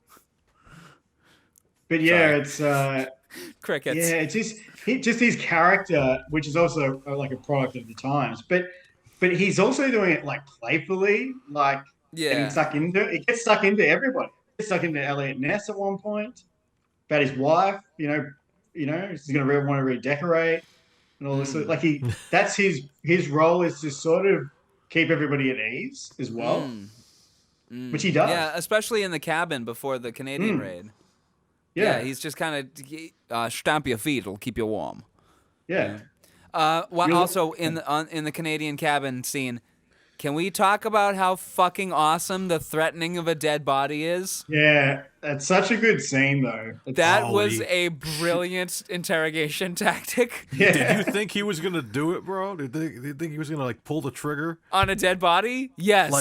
But yeah, Sorry. it's Crickets. yeah, it's just his character, which is also like a product of the times. But he's also doing it like playfully, like Yeah. getting stuck into it. It gets stuck into everybody. It gets stuck into Elliot Ness at one point about his wife. He's gonna want to redecorate and all this. Like that's his role is to sort of keep everybody at ease as well, which he does. Yeah, especially in the cabin before the Canadian raid. Yeah, Yeah. he's just kind of stamp your feet; it'll keep you warm. Yeah. Well, You'll- also in the Canadian cabin scene, can we talk about how fucking awesome the threatening of a dead body is? Yeah. That's such a good scene, though. That Holy was a brilliant interrogation tactic yeah. Did you think he was gonna do it, bro? Did you think he was gonna like pull the trigger? on a dead body. Yes.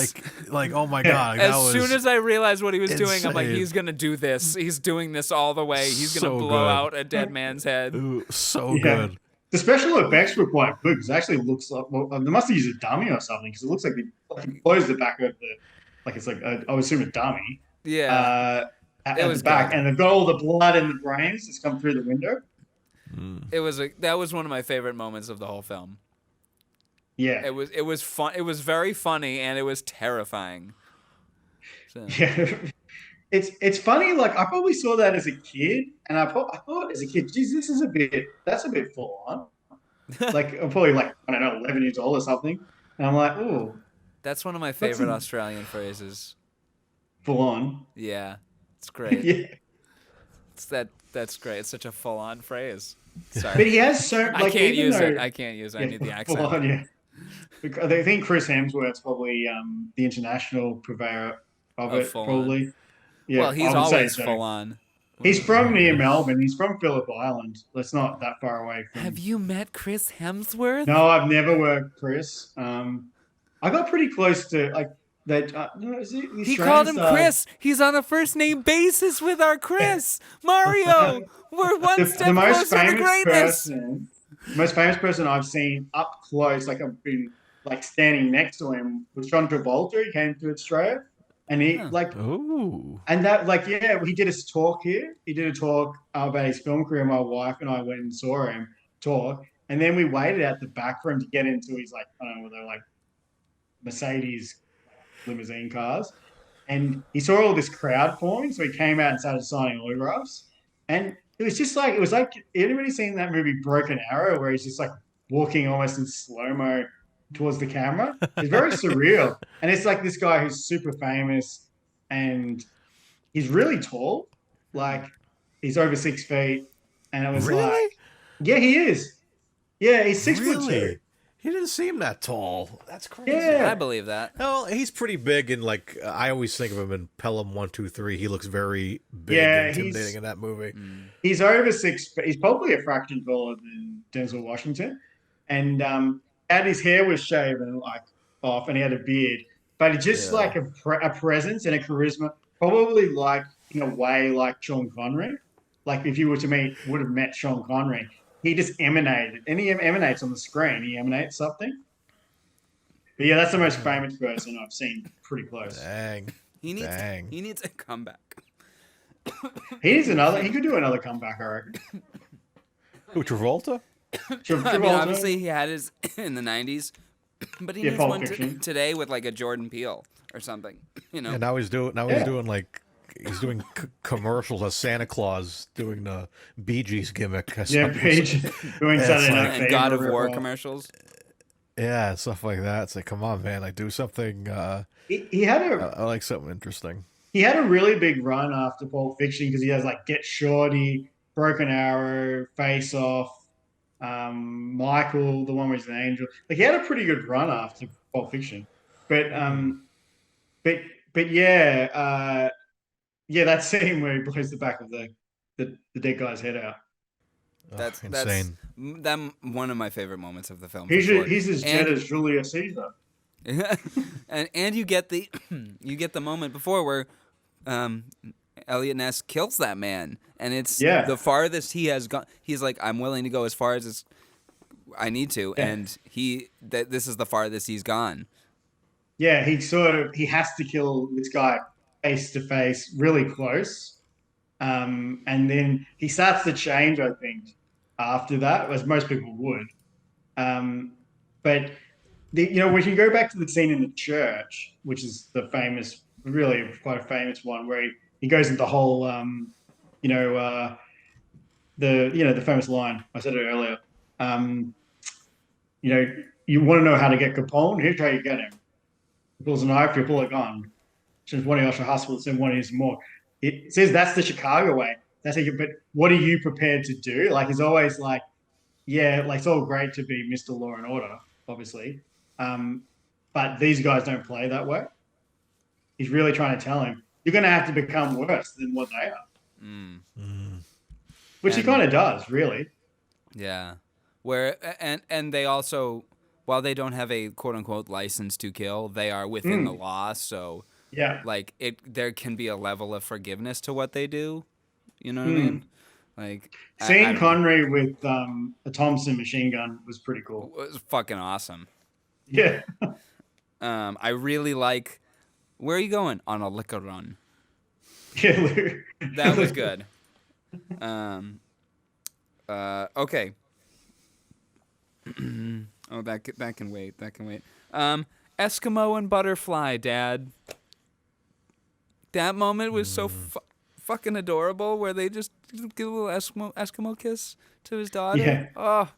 Like oh my god! as that was soon as I realized what he was doing, I'm like, insane. he's gonna do this. He's doing this all the way. He's gonna So blow good. out a dead man's head. Ooh, so Yeah. good. The special effects were quite good because it actually looks like they must have used a dummy or something because it looks like they closed the back of the like it's like I would assume a dummy. Yeah. At It was the back, good. and they've got all the blood in the brains that's come through the window. That was one of my favorite moments of the whole film. Yeah, It was fun. It was very funny and it was terrifying. So, yeah. It's funny. Like I probably saw that as a kid, and I thought as a kid, geez, that's a bit full on. Like I'm probably like I don't know, 11 years old or something, and I'm like, oh, that's one of my favorite a- Australian phrases. full on. Yeah, it's great. Yeah, That's great. It's such a full-on phrase. but Sorry, he has so like I can't even use though, it. I can't use it. I need the full accent. on, yeah. Because I think Chris Hemsworth's probably the international purveyor of Of it, full on. probably. Yeah, Well, he's I would say always so. full-on. He's from near Melbourne. He's from Phillip Island. That's not that far away from. Have you met Chris Hemsworth? No, I've never worked Chris. I got pretty close to like that. No, is it the He Australian called him star? Chris. He's on a first-name basis with our Chris. Mario, we're one step The most closer to famous greatness. most famous person I've seen up close, like I've been like standing next to him, was John Travolta. He came to Australia, and he like. Ooh. And that, like, yeah, he did a talk here. He did a talk about his film career. My wife and I went and saw him talk. And then we waited at the back for him to get into his, like, I don't know, they're like Mercedes limousine cars. And he saw all this crowd forming. So he came out and started signing autographs. And it was like, anybody seen that movie Broken Arrow where he's just like walking almost in slow-mo towards the camera? It's very surreal. And it's like this guy who's super famous. And he's really tall, like he's over 6 feet, and it was Really? like, yeah, he is. Yeah, he's 6'2". Really? He didn't seem that tall. That's crazy. Yeah. I believe that. Well, he's pretty big, and like I always think of him in Pelham 123. He looks very big Yeah, and intimidating he's- in that movie. He's over 6 feet. He's probably a fraction taller than Denzel Washington, and and his hair was shaven like off, and he had a beard, but it's just Yeah. like a presence and a charisma, probably like in a way like Sean Connery. Like if you would have met Sean Connery, he just emanated, and he emanates on the screen. He emanates something. But yeah, that's the most famous person I've seen pretty close. Dang. He Dang. needs a comeback. He could do another comeback, I reckon. Who, Travolta? I mean, Travolta. obviously he had his in the 90s, but he Yeah, needs Pulp one Fiction. today with like a Jordan Peele or something. You know, And now he's doing he's doing commercials as Santa Claus doing the Bee Gees gimmick. Yeah, Paige doing Yeah, Saturday it's Night like- and Fever God of War ripoff. commercials. Yeah, stuff like that. It's like, come on, man, like do something. He had a I like something interesting. he had a really big run after Pulp Fiction because he has like Get Shorty, Broken Arrow, Face Off, Michael, the one where he's an angel. Like he had a pretty good run after Pulp Fiction, but yeah, yeah, that scene where he blows the back of the dead guy's head out. That's insane. That's one of my favorite moments of the film. He's for sure. he's as dead as Julius Caesar. and you get the moment before where Elliot Ness kills that man, and it's Yeah. the farthest he has gone. He's like, I'm willing to go as far as I need to, Yeah. and this is the farthest he's gone. Yeah, he has to kill this guy face to face, really close, and then he starts to change. I think after that, as most people would, but we can go back to the scene in the church, which is the famous, really quite a famous one, where he goes into the whole, the famous line. I said it earlier. You want to know how to get Capone? Here's how you get him. He pulls a knife, you pull a gun. Since one of your hospitals and one is more. It says that's the Chicago way. that's like, but what are you prepared to do? Like, he's always like, yeah, like it's all great to be Mr. Law and Order, obviously, but these guys don't play that way. He's really trying to tell him you're going to have to become worse than what they are, which he kind of does, really. Yeah, where and they also, while they don't have a quote unquote license to kill, they are within the law. So Yeah, like there can be a level of forgiveness to what they do. You know what I mean? Like seeing I don't know. Connery with a Thompson machine gun was pretty cool. It was fucking awesome. Yeah, I really like. Where are you going? On a liquor run. yeah, Lou. That was good. Okay. Oh, that can wait. That can wait. Eskimo and Butterfly, Dad. That moment was so fucking adorable, where they just give a little Eskimo kiss to his daughter. Yeah. Oh,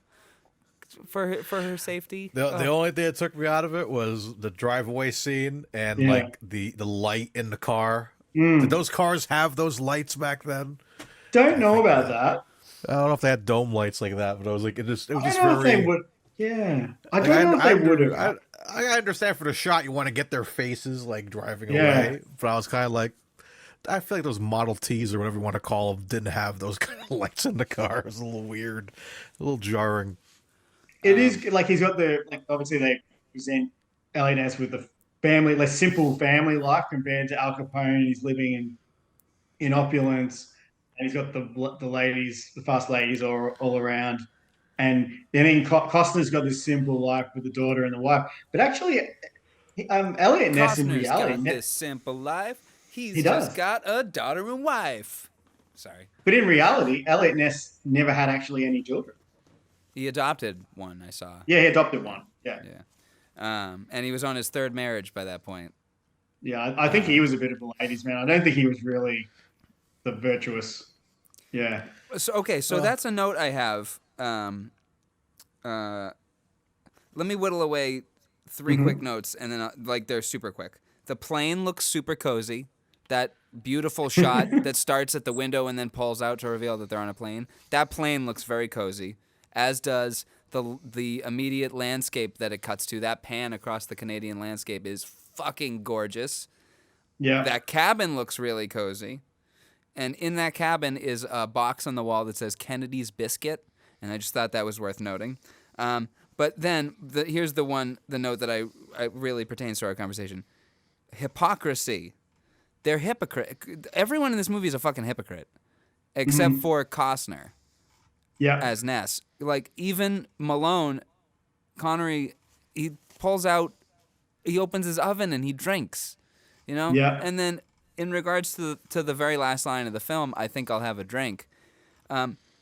for her safety. The only thing that took me out of it was the drive-away scene and Yeah. like the light in the car. Did those cars have those lights back then? Don't know about that. I don't know if they had dome lights like that, but I was like, it was I just don't know if very. they would. Yeah, I Like, don't know if they would have. I understand for the shot you want to get their faces like driving Yeah. away, but I was kind of like, I feel like those Model Ts or whatever you want to call them didn't have those kind of lights in the car. It was a little weird, a little jarring. It is like he's got the like. Obviously, they present L.A.S. with the family, less simple family life compared to Al Capone. He's living in opulence, and he's got the ladies, the fast ladies, all around. And then Costner's got this simple life with the daughter and the wife. But actually, Elliot Ness in Costner's reality, got this simple life. He's He just does. got a daughter and wife. Sorry. but in reality, Elliot Ness never had actually any children. He adopted one, I saw. Yeah, he adopted one. Yeah, And he was on his third marriage by that point. yeah. I think he was a bit of a ladies' man. I don't think he was really the virtuous. Yeah, So that's a note I have. Let me whittle away 3 quick notes, and then they're super quick. The plane looks super cozy. That beautiful shot that starts at the window and then pulls out to reveal that they're on a plane. That plane looks very cozy, as does the immediate landscape that it cuts to. That pan across the Canadian landscape is fucking gorgeous. yeah. That cabin looks really cozy. And in that cabin is a box on the wall that says Kennedy's Biscuit, and I just thought that was worth noting. But then here's the note that I really pertains to our conversation. Hypocrisy. They're hypocrite. Everyone in this movie is a fucking hypocrite, except for Costner Yeah. as Ness. Like, even Malone, Connery, he pulls out, he opens his oven and he drinks, you know? Yeah. And then in regards to the very last line of the film, I think I'll have a drink.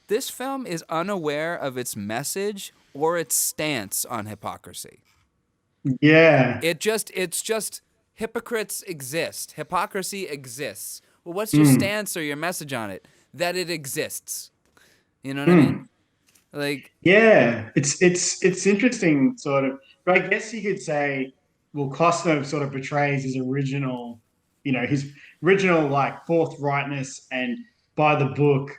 This film is unaware of its message or its stance on hypocrisy. Yeah. It's just hypocrites exist. Hypocrisy exists. Well, what's your stance or your message on it? That it exists. You know what I mean? Like, Yeah. It's interesting, sort of. But I guess you could say, well, Costner sort of betrays his original, his original like forthrightness and by the book.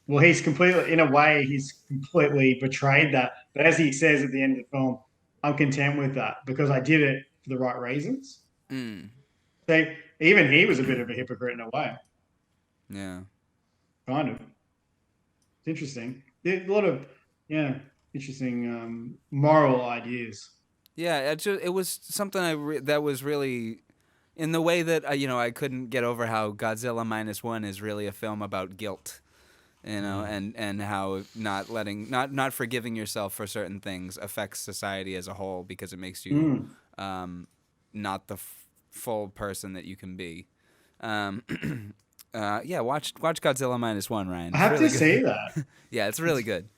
Well, he's completely, in a way, he's completely betrayed that. But as he says at the end of the film, I'm content with that because I did it for the right reasons. So even he was a bit of a hypocrite in a way, yeah. kind of. It's interesting. There's a lot of, interesting moral ideas. Yeah, it was something that was really, in the way that I couldn't get over how Godzilla -1 is really a film about guilt, and how not forgiving yourself for certain things affects society as a whole because it makes you not the full person that you can be. Yeah, watch Godzilla -1, Ryan. I have It's really to good. say that. Yeah, it's really good.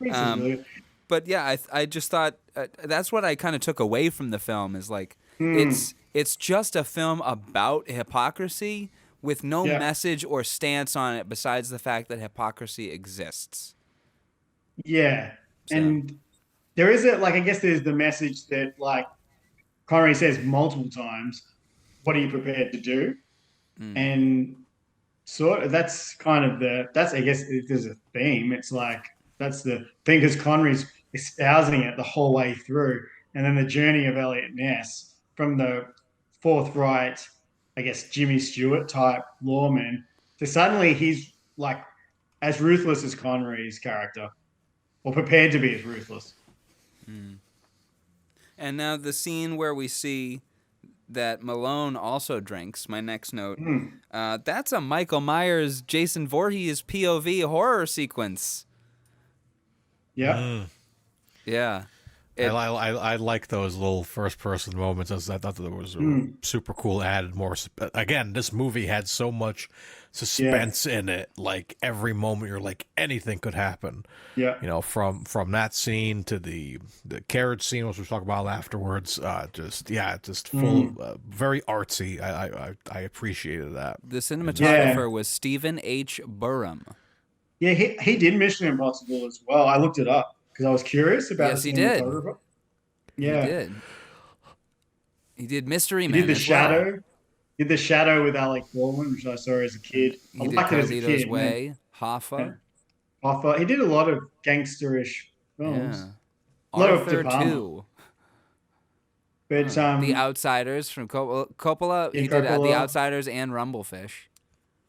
It's really- But yeah, I just thought that's what I kind of took away from the film is like it's just a film about hypocrisy with no message or stance on it besides the fact that hypocrisy exists. Yeah. So. And there is I guess there's the message that like Connery says multiple times, what are you prepared to do? And sort of that's kind of that's I guess if there's a theme, it's like that's the thing because Connery's espousing it the whole way through, and then the journey of Elliot Ness from the forthright, I guess Jimmy Stewart type lawman to suddenly he's like as ruthless as Connery's character, or prepared to be as ruthless. And now the scene where we see that Malone also drinks, my next note, that's a Michael Myers, Jason Voorhees POV horror sequence. Yeah. Yeah. I like those little first person moments. I thought that was a super cool. Added more. Again, this movie had so much suspense in it. Like every moment, you're like anything could happen. Yeah. You know, from that scene to the carriage scene, which we'll talk about afterwards. Just full, very artsy. I appreciated that. The cinematographer was Stephen H. Burham. Yeah, he did Mission Impossible as well. I looked it up because I was curious about. Yes, he did. Yeah, He did. He did Mystery he Man. did The as Shadow. well. Did The Shadow with Alec Baldwin, which I saw as a kid. He I did liked it as a Carlito's kid. Way, Hoffa. He did a lot of gangsterish films. Yeah. A lot of Arthur DePalma. 2. But The Outsiders from Coppola. Yeah, He did The Coppola. Outsiders and Rumblefish.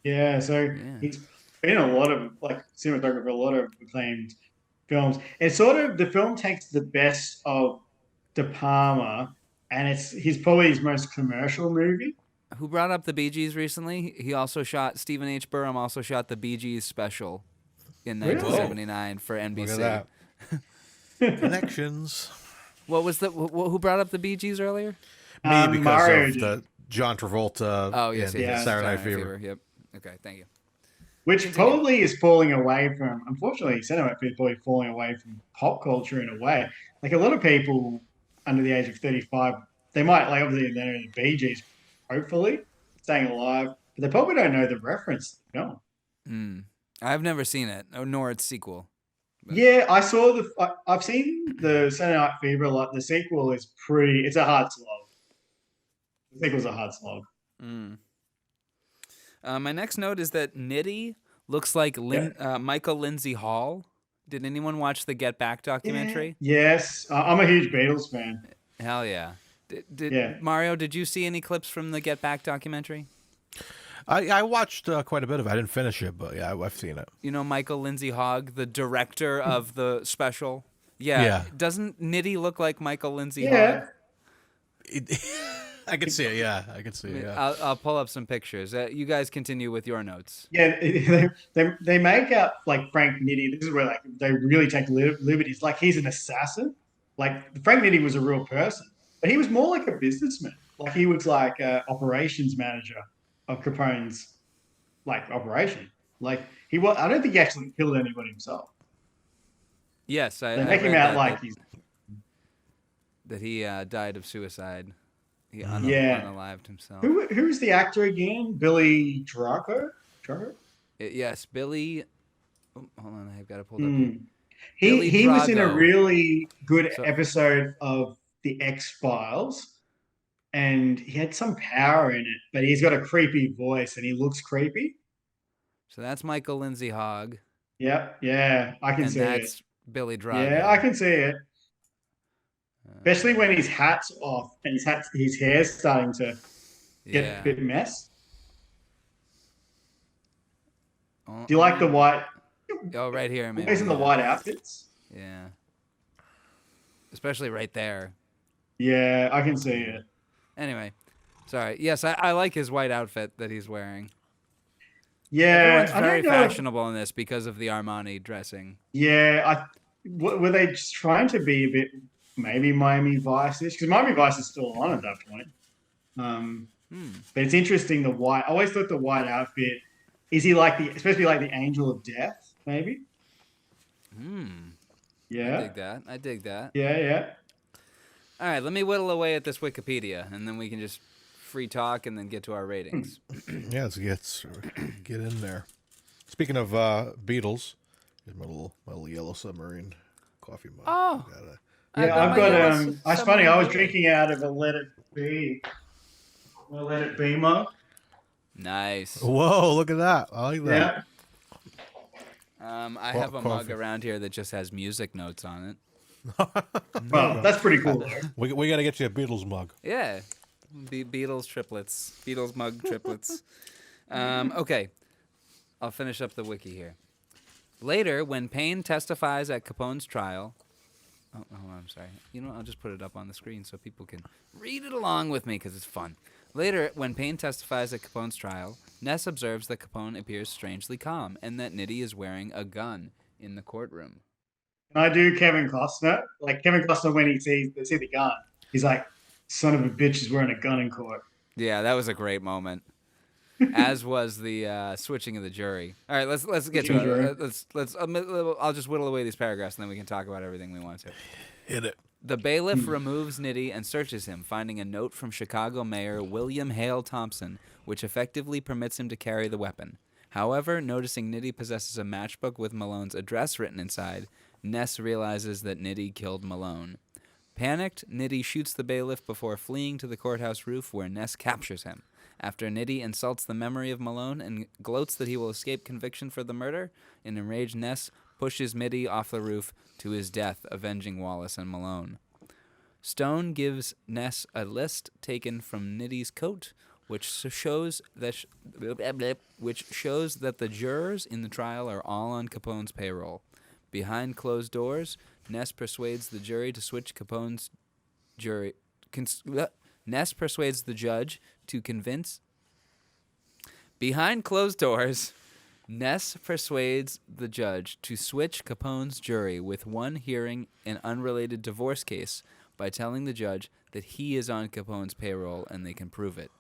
yeah, so he's been in a lot of like cinematographer, a lot of acclaimed films. And sort of the film takes the best of De Palma, and he's probably his most commercial movie. Who brought up the Bee Gees recently? He also shot, Stephen H. Burham also shot the Bee Gees special in Really? 1979 for NBC. Look at that. Connections. What was who brought up the Bee Gees earlier? Me because Mario of did. the John Travolta. Oh, yes, in yes. Saturday Night Fever. Yep. Okay, thank you. Which probably is falling away from, unfortunately, cinema is probably falling away from pop culture in a way. Like a lot of people under the age of 35, they might, like, obviously, they know the Bee Gees, hopefully, staying alive, but they probably don't know the reference to the film. I've never seen it, nor its sequel. Yeah, I've seen the Saturday Night Fever a lot. The sequel is it's a hard slog. The sequel's a hard slog. My next note is that Nitty looks like Michael Lindsay Hall. Did anyone watch the Get Back documentary? Yes, I'm a huge Beatles fan. Hell yeah. Mario, did you see any clips from the Get Back documentary? I watched quite a bit of it. I didn't finish it, but yeah, I've seen it. You know Michael Lindsay Hogg, the director of the special? Yeah. Doesn't Nitty look like Michael Lindsay Hogg? I can see it. Yeah, I can see it. Yeah. I'll pull up some pictures. You guys continue with your notes. Yeah, they make out like Frank Nitti. This is where like they really take liberties. Like he's an assassin. Like Frank Nitti was a real person, but he was more like a businessman. Like he was like an operations manager of Capone's like operation. Like he was. I don't think he actually killed anybody himself. Yes, They make him out like he's that he died of suicide. He unalived himself. Who's the actor again? Billy Draco? Yes, Billy. Oh, hold on, I've got to pull it up. He was in a Drago. really good episode of The X-Files, and he had some power in it, but he's got a creepy voice and he looks creepy. So that's Michael Lindsay Hogg. Yep, yeah, I can see that's it. Billy Drago. Yeah, I can see it. Especially when his hat's off and his hair's starting to get a bit mess. Do you like the white? Oh, right here, maybe. Always in the white outfits. Yeah. Especially right there. Yeah, I can see it. Anyway, sorry. Yes, I like his white outfit that he's wearing. Yeah, Everyone's very fashionable in this because of the Armani dressing. Yeah, were they just trying to be a bit maybe Miami Vice-ish? Because Miami Vice is still on at that point. But it's interesting the white. I always thought the white outfit. Is he like especially like the Angel of Death? Maybe. Yeah. I dig that. Yeah. All right, let me whittle away at this Wikipedia, and then we can just free talk and then get to our ratings. Yeah, let's get in there. Speaking of Beatles, here's my little yellow submarine coffee mug. Oh. Yeah, I've got It's funny. I was drinking out of a Let It Be mug. Nice. Whoa, look at that. I like that. Yeah. I have a mug Coffee. around here that just has music notes on it. Well, that's pretty cool, though. We got to get you a Beatles mug. Yeah. Beatles triplets. Beatles mug triplets. Okay. I'll finish up the wiki here. Later, when Payne testifies at Capone's trial... Oh, I'm sorry. You know what? I'll just put it up on the screen so people can read it along with me because it's fun. Later, when Payne testifies at Capone's trial, Ness observes that Capone appears strangely calm and that Nitti is wearing a gun in the courtroom. Can I do Kevin Costner? Like Kevin Costner when he sees the gun, he's like, "Son of a bitch is wearing a gun in court." Yeah, that was a great moment. As was the switching of the jury. All right, let's get to it. I'll just whittle away these paragraphs and then we can talk about everything we want to. Hit it. The bailiff removes Nitti and searches him, finding a note from Chicago Mayor William Hale Thompson, which effectively permits him to carry the weapon. However, noticing Nitti possesses a matchbook with Malone's address written inside, Ness realizes that Nitti killed Malone. Panicked, Nitti shoots the bailiff before fleeing to the courthouse roof where Ness captures him. After Nitti insults the memory of Malone and gloats that he will escape conviction for the murder, an enraged Ness pushes Nitti off the roof to his death, avenging Wallace and Malone. Stone gives Ness a list taken from Nitti's coat, which shows that the jurors in the trial are all on Capone's payroll. Behind closed doors, Ness persuades the jury to switch Capone's jury. Ness persuades the judge to convince. Behind closed doors, Ness persuades the judge to switch Capone's jury with one hearing an unrelated divorce case by telling the judge that he is on Capone's payroll and they can prove it.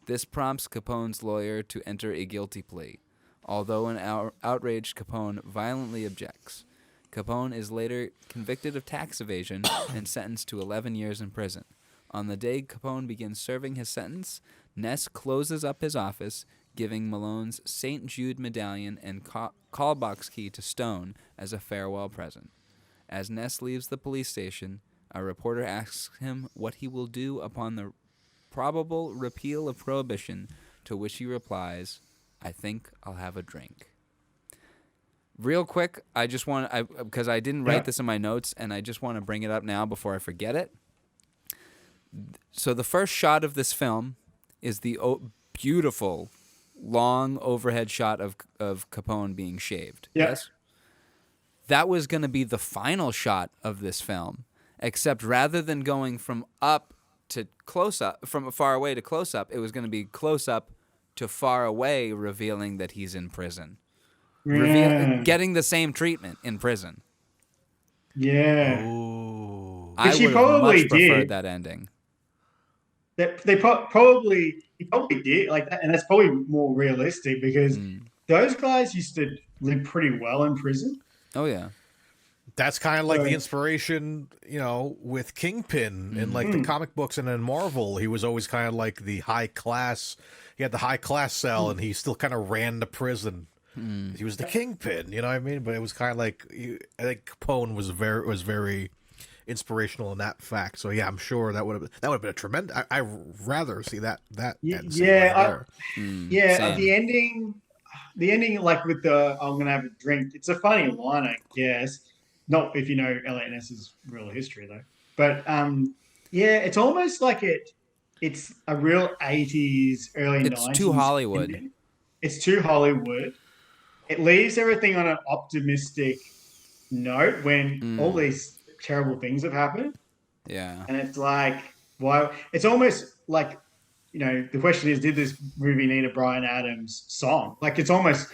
This prompts Capone's lawyer to enter a guilty plea, although an outraged Capone violently objects. Capone is later convicted of tax evasion and sentenced to 11 years in prison. On the day Capone begins serving his sentence, Ness closes up his office, giving Malone's St. Jude medallion and call box key to Stone as a farewell present. As Ness leaves the police station, a reporter asks him what he will do upon the probable repeal of Prohibition, to which he replies, "I think I'll have a drink." Real quick, I just want because I didn't write this in my notes, and I just want to bring it up now before I forget it. So the first shot of this film is the beautiful, long overhead shot of Capone being shaved. Yes? That was going to be the final shot of this film, except rather than going from up to close up, from far away to close up, it was going to be close up to far away, revealing that he's in prison. Getting the same treatment in prison. Yeah. Ooh. I would have much preferred that ending. He probably did like that, and that's probably more realistic because those guys used to live pretty well in prison. Oh yeah, that's kind of like the inspiration, with Kingpin in like the comic books and in Marvel. He was always kind of like the high class. He had the high class cell, and he still kind of ran the prison. He was the Kingpin, you know what I mean? But it was kind of like I think Capone was very inspirational in that fact. So yeah, I'm sure that would have been a tremendous. I rather see that. The ending, like with the "I'm gonna have a drink." It's a funny line, I guess. Not if you know Elliot Ness's real history though. But it's almost like it's a real 80s, early 90s. It's too Hollywood. Ending. It's too Hollywood. It leaves everything on an optimistic note when all these terrible things have happened. Yeah. And it's like, why? It's almost like, the question is, did this movie need a Bryan Adams song? Like, it's almost,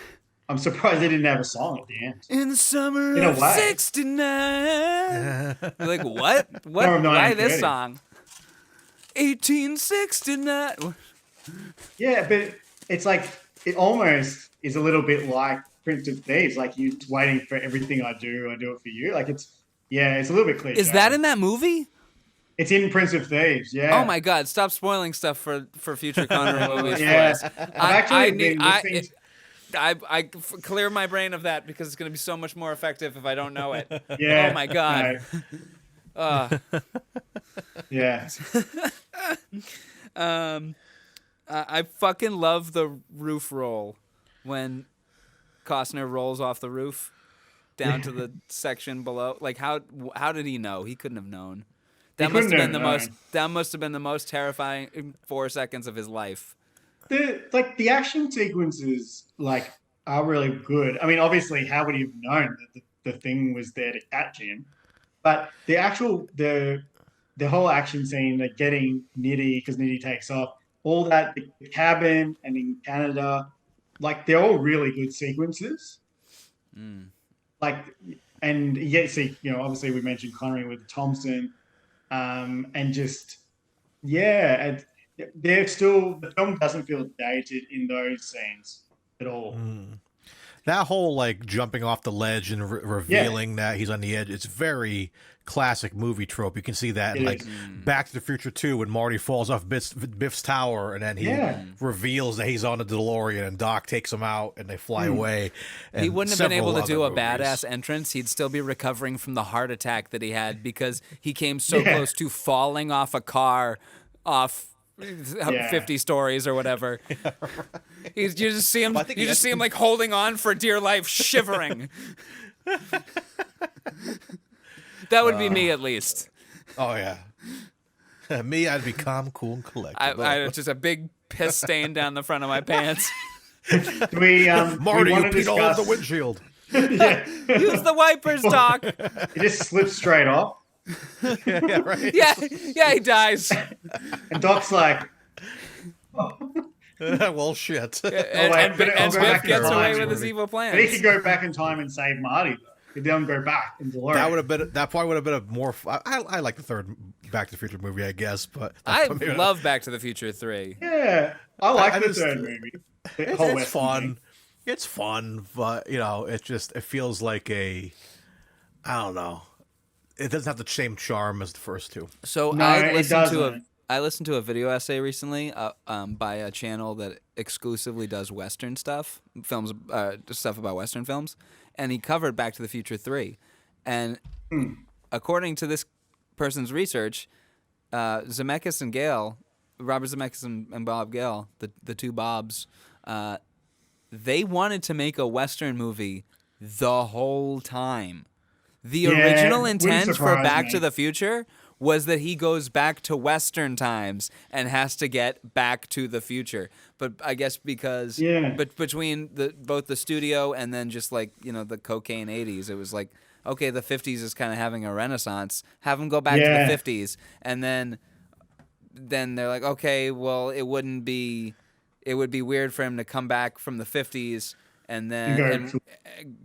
I'm surprised they didn't have a song at the end. In the summer of 69. Like, what? Why this song? 1869. Yeah, but it's like, it almost is a little bit like Prince of Thieves. Like, you're waiting for everything I do it for you. Like, it's a little bit cliche. Is that in that movie? It's in Prince of Thieves, yeah. Oh my God! Stop spoiling stuff for future Connery movies. Yeah, for us. I clear my brain of that because it's going to be so much more effective if I don't know it. Yeah. Oh my God. Yeah. I fucking love the roof roll when Costner rolls off the roof down to the section below. Like how did he know? He couldn't have known. That must have been the most terrifying 4 seconds of his life. The action sequences are really good. I mean, obviously, how would he have known that the thing was there to catch him? But the whole action scene, like getting Nitty because Nitty takes off, all that, the cabin and in Canada, they're all really good sequences. And yet, see, obviously we mentioned Connery with Thompson, and just and they're still, the film doesn't feel dated in those scenes at all. That whole jumping off the ledge and revealing that he's on the edge, it's very classic movie trope. You can see that in Back to the Future 2 when Marty falls off Biff's tower and then he reveals that he's on a DeLorean and Doc takes him out and they fly away. And he wouldn't have been able to do a movies. badass entrance. He'd still be recovering from the heart attack that he had because he came so close to falling off a car off 50 stories or whatever. You just see him. You just see him holding on for dear life, shivering. That would be me at least. Oh yeah, me. I'd be calm, cool, and collected. I just a big piss stain down the front of my pants. We Marty, we you peed all over the windshield. Use the wipers, Doc. He just slips straight off. Yeah, right. Yeah, he dies. And Doc's like, well, shit. And Biff gets away with his evil plans. But he could go back in time and save Marty, though. He don't go back in DeLorean. That probably would have been a more. I like the third Back to the Future movie, I guess, but I love Back to the Future 3. Yeah, I like the third movie. It's fun. Thing. It's fun, but it feels like I don't know. It doesn't have the same charm as the first two. So no, I listened to a video essay recently by a channel that exclusively does Western stuff, stuff about Western films, and he covered Back to the Future 3. And according to this person's research, Zemeckis and Gale, Robert Zemeckis and Bob Gale, the two Bobs, they wanted to make a Western movie the whole time. The original intent for Back to the Future was that he goes back to Western times and has to get back to the future. But I guess because between both the studio and then just the cocaine 80s, it was okay, the 50s is kind of having a renaissance. Have him go back to the 50s. And then they're like, okay, well, it would be weird for him to come back from the 50s and then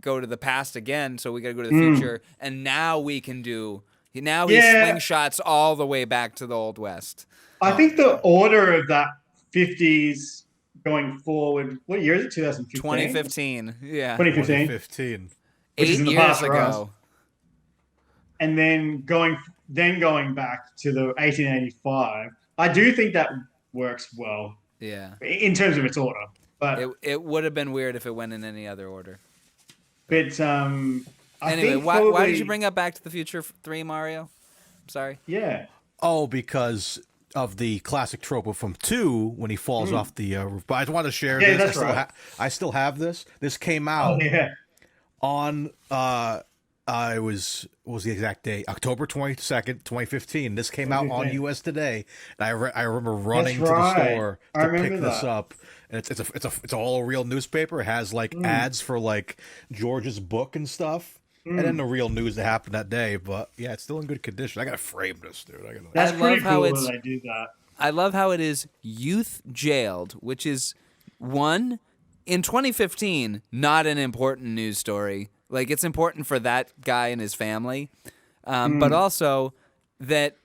go to the past again, so we got to go to the future. And now we can do. Now he slingshots all the way back to the Old West. I think the order of that 50s going forward. What year is it? 2015. 2015. Yeah. 2015. Which 8 is in the years past for us. ago. And then going back to the 1885. I do think that works well. Yeah. In terms of its order. But it would have been weird if it went in any other order. But anyway, why did you bring up Back to the Future 3, Mario? I'm sorry. Yeah. Oh, because of the classic trope from 2 when he falls off the roof. But I just wanted to share this. That's right. I still have this. This came out on it was what was the exact date? October 22nd, 2015. This came out on US Today, and I remember running to the store to pick this up. And it's all a real newspaper. It has ads for George's book and stuff, and then the real news that happened that day. But yeah, it's still in good condition. I gotta frame this, dude. That's pretty cool that I do that. I love how it is youth jailed, which is in 2015 not an important news story. It's important for that guy and his family, but also that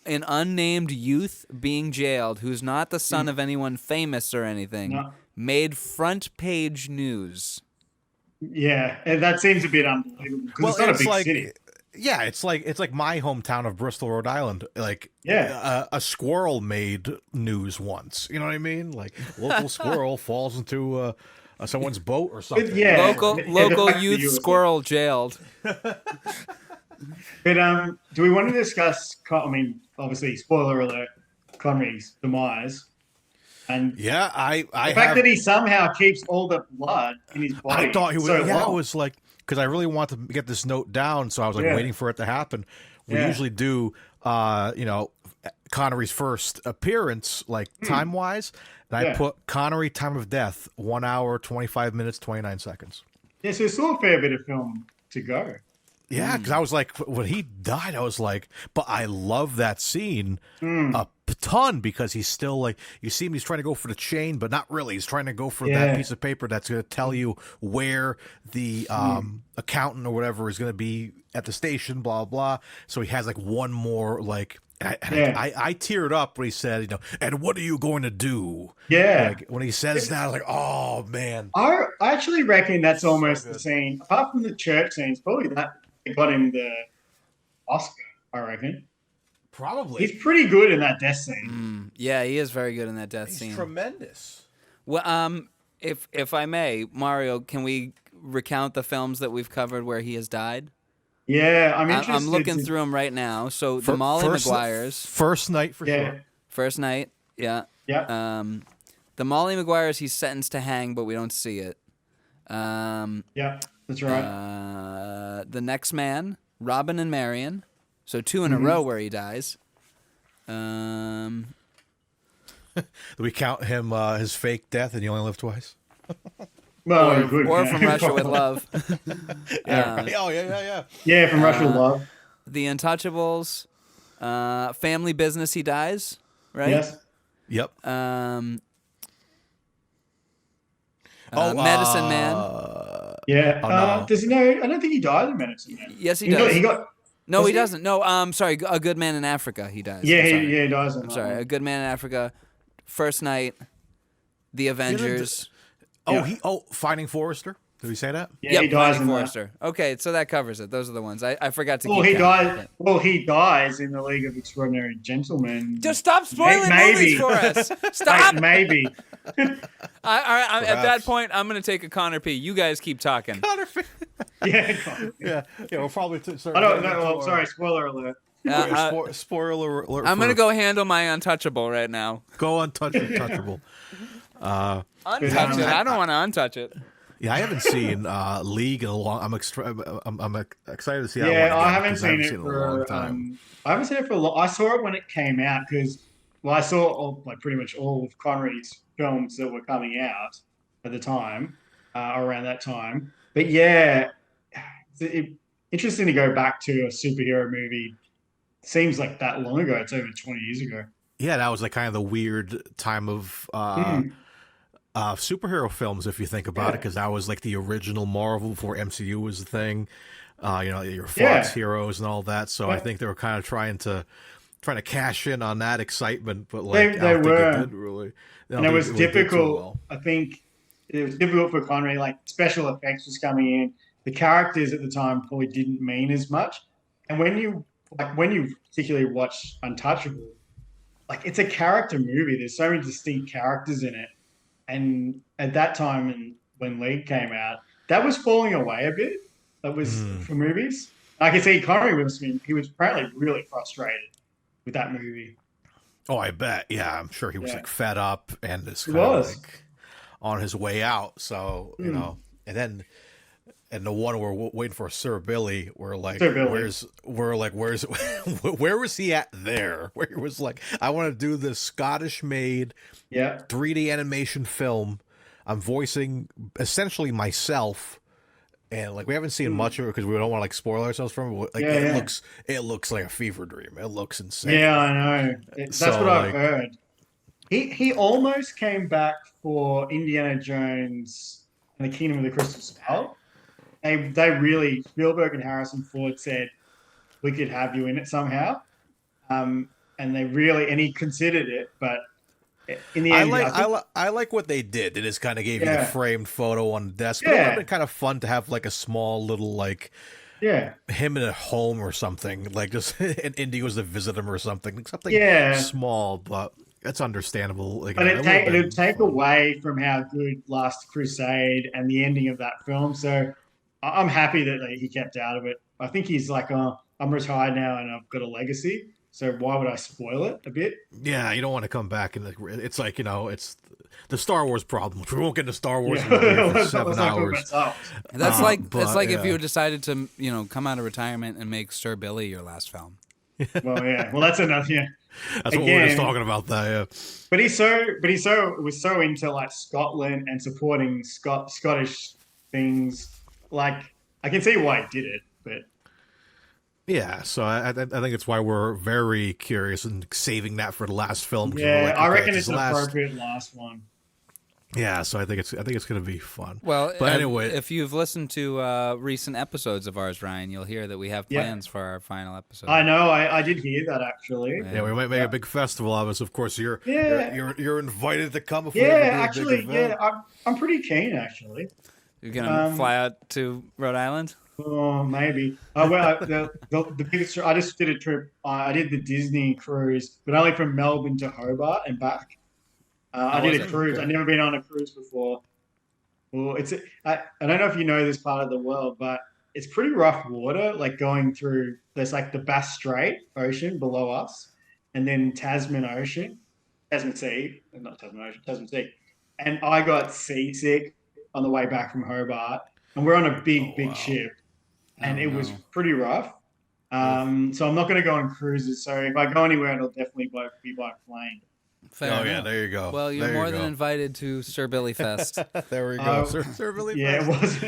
an unnamed youth being jailed, who's not the son of anyone famous or anything, made front page news. Yeah, and that seems a bit unbelievable because it's not a big city. Yeah, it's like my hometown of Bristol, Rhode Island. A squirrel made news once. You know what I mean? Local squirrel falls into someone's boat or something. Yeah, local youth squirrel jailed. But do we want to discuss? I mean, obviously, spoiler alert: Connery's demise. And Yeah, I the fact that he somehow keeps all the blood in his body. I thought he would. so Yeah, I long. was like, because I really wanted to get this note down, so I was like Yeah. waiting for it to happen. We Yeah. usually do, Connery's first appearance, like time wise, and I Yeah. put Connery time of death 1 hour 25 minutes 29 seconds. Yeah, so it's still a fair bit of film to go. Yeah, because I was like, when he died, I was like, but I love that scene a ton because he's still like, you see him, he's trying to go for the chain, but not really. He's trying to go for that piece of paper that's going to tell you where the accountant or whatever is going to be at the station, blah, blah. So he has like one more, like, I teared up when he said, and what are you going to do? Yeah. Like, when he says that, I was like, oh, man. I actually reckon that's almost the scene, apart from the church scenes, probably that got him the Oscar, I reckon. Probably. He's pretty good in that death scene. Yeah, he is very good in that death He's scene. tremendous. Well, if I may, Mario, can we recount the films that we've covered where he has died? Yeah, I'm interested. I'm looking through them right now. So the Molly Maguires, First night for sure. First Night, yeah. Yeah. The Molly Maguires, he's sentenced to hang, but we don't see it. Yeah, that's right. The Next Man, Robin and Marion, so 2 in a row where he dies. Do we count him his fake death and you only live twice? Well, good. Or yeah. From Russia with Love. Yeah, right. Oh, yeah. Yeah, From Russia with Love. The Untouchables, Family Business, he dies, right? Yes. Yep. Medicine Man. Yeah. Oh, no. Does he know? I don't think he died in Medicine Man. Yes, he does. No, does he he? doesn't. No, sorry. A Good Man in Africa, he dies. Yeah, I'm sorry. he dies. I'm sorry. A Good Man in Africa, First Night, The Avengers. Finding Forrester. Did we say that? Yeah, he dies Finding in that. Forrester. Okay, so that covers it. Those are the ones. I forgot to Well, keep he count, dies. Well, he dies in the League of Extraordinary Gentlemen. Just stop spoiling Maybe. movies for us. Stop. Maybe. At that point, I'm going to take a Connor P. You guys keep talking. Yeah. Yeah. We'll probably. I don't know. Well, sorry. Spoiler alert. Spoiler alert. I'm going to go handle my Untouchable right now. Go untouchable. Untouch it. I don't want to untouch it. Yeah, I haven't seen League in a long. I'm excited to see that one. Yeah, Again, I haven't because seen it in a for long time. I haven't seen it for a long. I saw it when it came out because, I saw pretty much all of Connery's films that were coming out at the time, around that time. But yeah, it's interesting to go back to a superhero movie. Seems like that long ago. It's over 20 years ago. Yeah, that was like kind of the weird time of superhero films, if you think about it, because that was like the original Marvel before MCU was the thing. Your Fox heroes and all that. So I think they were kind of trying to cash in on that excitement, but like they were. it didn't really. And it was difficult. I think it was difficult for Connery. Like special effects was coming in. The characters at the time probably didn't mean as much. And when you particularly watch Untouchable, like it's a character movie. There's so many distinct characters in it. And at that time, and when League came out, that was falling away a bit. That was for movies. I can see Connery he was apparently really frustrated with that movie. Oh, I bet. Yeah, I'm sure he was like fed up and is kind was. of like on his way out. So and then. And the one we're waiting for Sir Billy, we're like, where's where was he at there? Where he was like, I want to do this Scottish-made 3D animation film. I'm voicing essentially myself, and like we haven't seen much of it because we don't want to like spoil ourselves from it. Like it looks like a fever dream. It looks insane. Yeah, I know. That's what I've heard. He almost came back for Indiana Jones and the Kingdom of the Crystal Skull. They really, Spielberg and Harrison Ford said, we could have you in it somehow. And he considered it, but in the end, I like what they did. They just kind of gave you the framed photo on the desk. It would have been kind of fun to have like a small little like him in a home or something, like just an Indy goes to visit him or something small, but that's understandable. Like, but it would take away from how good Last Crusade and the ending of that film. So I'm happy that he kept out of it. I think he's like, I'm retired now and I've got a legacy. So why would I spoil it a bit? Yeah, you don't want to come back and it's like, it's the Star Wars problem. We won't get into Star Wars Yeah. we'll be here for Let's 7 not talk hours. about Star Wars. That's like if yeah. you decided to, come out of retirement and make Sir Billy your last film. Well, yeah. Well, that's enough. Yeah. That's what we were just talking about. That yeah. But he was so into like Scotland and supporting Scottish things. Like I can see why he did it, but Yeah, so I think it's why we're very curious and saving that for the last film. 'Cause we're yeah, like, I okay, reckon this it's an last- appropriate last one. Yeah, so I think it's going to be fun. Well, but anyway, if you've listened to recent episodes of ours, Ryan, you'll hear that we have Yeah. plans for our final episode. I know, I did hear that actually. Yeah. yeah, we might make a big festival of us. Of course, you're invited to come. If we Yeah, ever do a big actually, event. yeah, I'm pretty keen actually. You're gonna fly out to Rhode Island? Oh, maybe. The biggest. I just did a trip. I did the Disney cruise, but only from Melbourne to Hobart and back. I did a cruise. I've never been on a cruise before. Well, I don't know if you know this part of the world, but it's pretty rough water. Like going through, there's like the Bass Strait Ocean below us, and then Tasman Sea, not Tasman Ocean, Tasman Sea. And I got seasick on the way back from Hobart, and we're on a big ship, and it was pretty rough. So I'm not going to go on cruises. So if I go anywhere, it'll definitely be by plane. Fair yeah, enough. there you go. Well, you're There more you than go. invited to Sir Billy Fest. There we go. Sir Billy Yeah, Fest.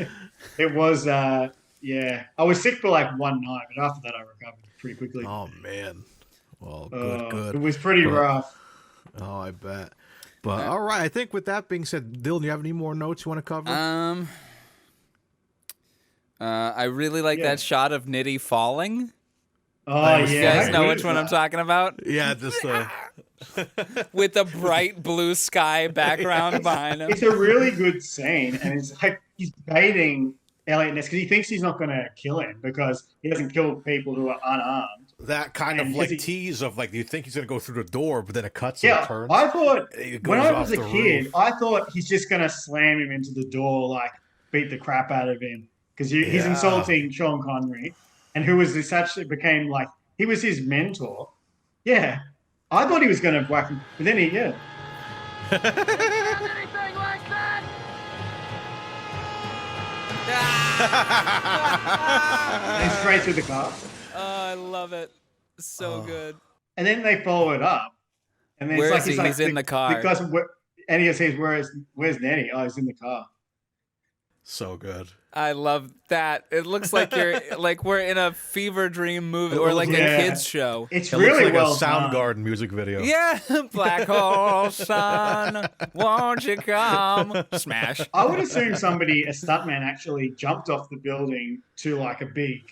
it was. Yeah, I was sick for like one night, but after that, I recovered pretty quickly. Oh man. Well, good. It was pretty rough. Oh, I bet. But all right, I think with that being said, Dylan, do you have any more notes you want to cover? I really like that shot of Nitty falling. Oh, You yeah. guys know which one I'm talking about? Yeah, just With the bright blue sky background behind him. It's a really good scene, and it's like he's baiting Elliot Ness because he thinks he's not going to kill him because he doesn't kill people who are unarmed. that kind of And like he- tease of like you think he's gonna go through the door, but then it cuts and it Yeah, turns. I thought It when goes I off was a the kid, roof. I thought he's just going to slam him into the door, like beat the crap out of him because he's Yeah. insulting Sean Connery, and who was this actually became like he was his mentor. Yeah, I thought he was going to whack him, but then anything like that? and straight through the car. Oh, I love it. So good. And then they follow it up. And then Where it's is like he? He's in the car. Because and he says, "Where's Nettie?" Oh, he's in the car. So good. I love that. It looks like you're like we're in a fever dream movie or like a Yeah. kids show. It's It really looks like well a done. Soundgarden music video. Yeah, Black Hole Sun, won't you come? Smash. I would assume a stuntman, actually jumped off the building to like a big,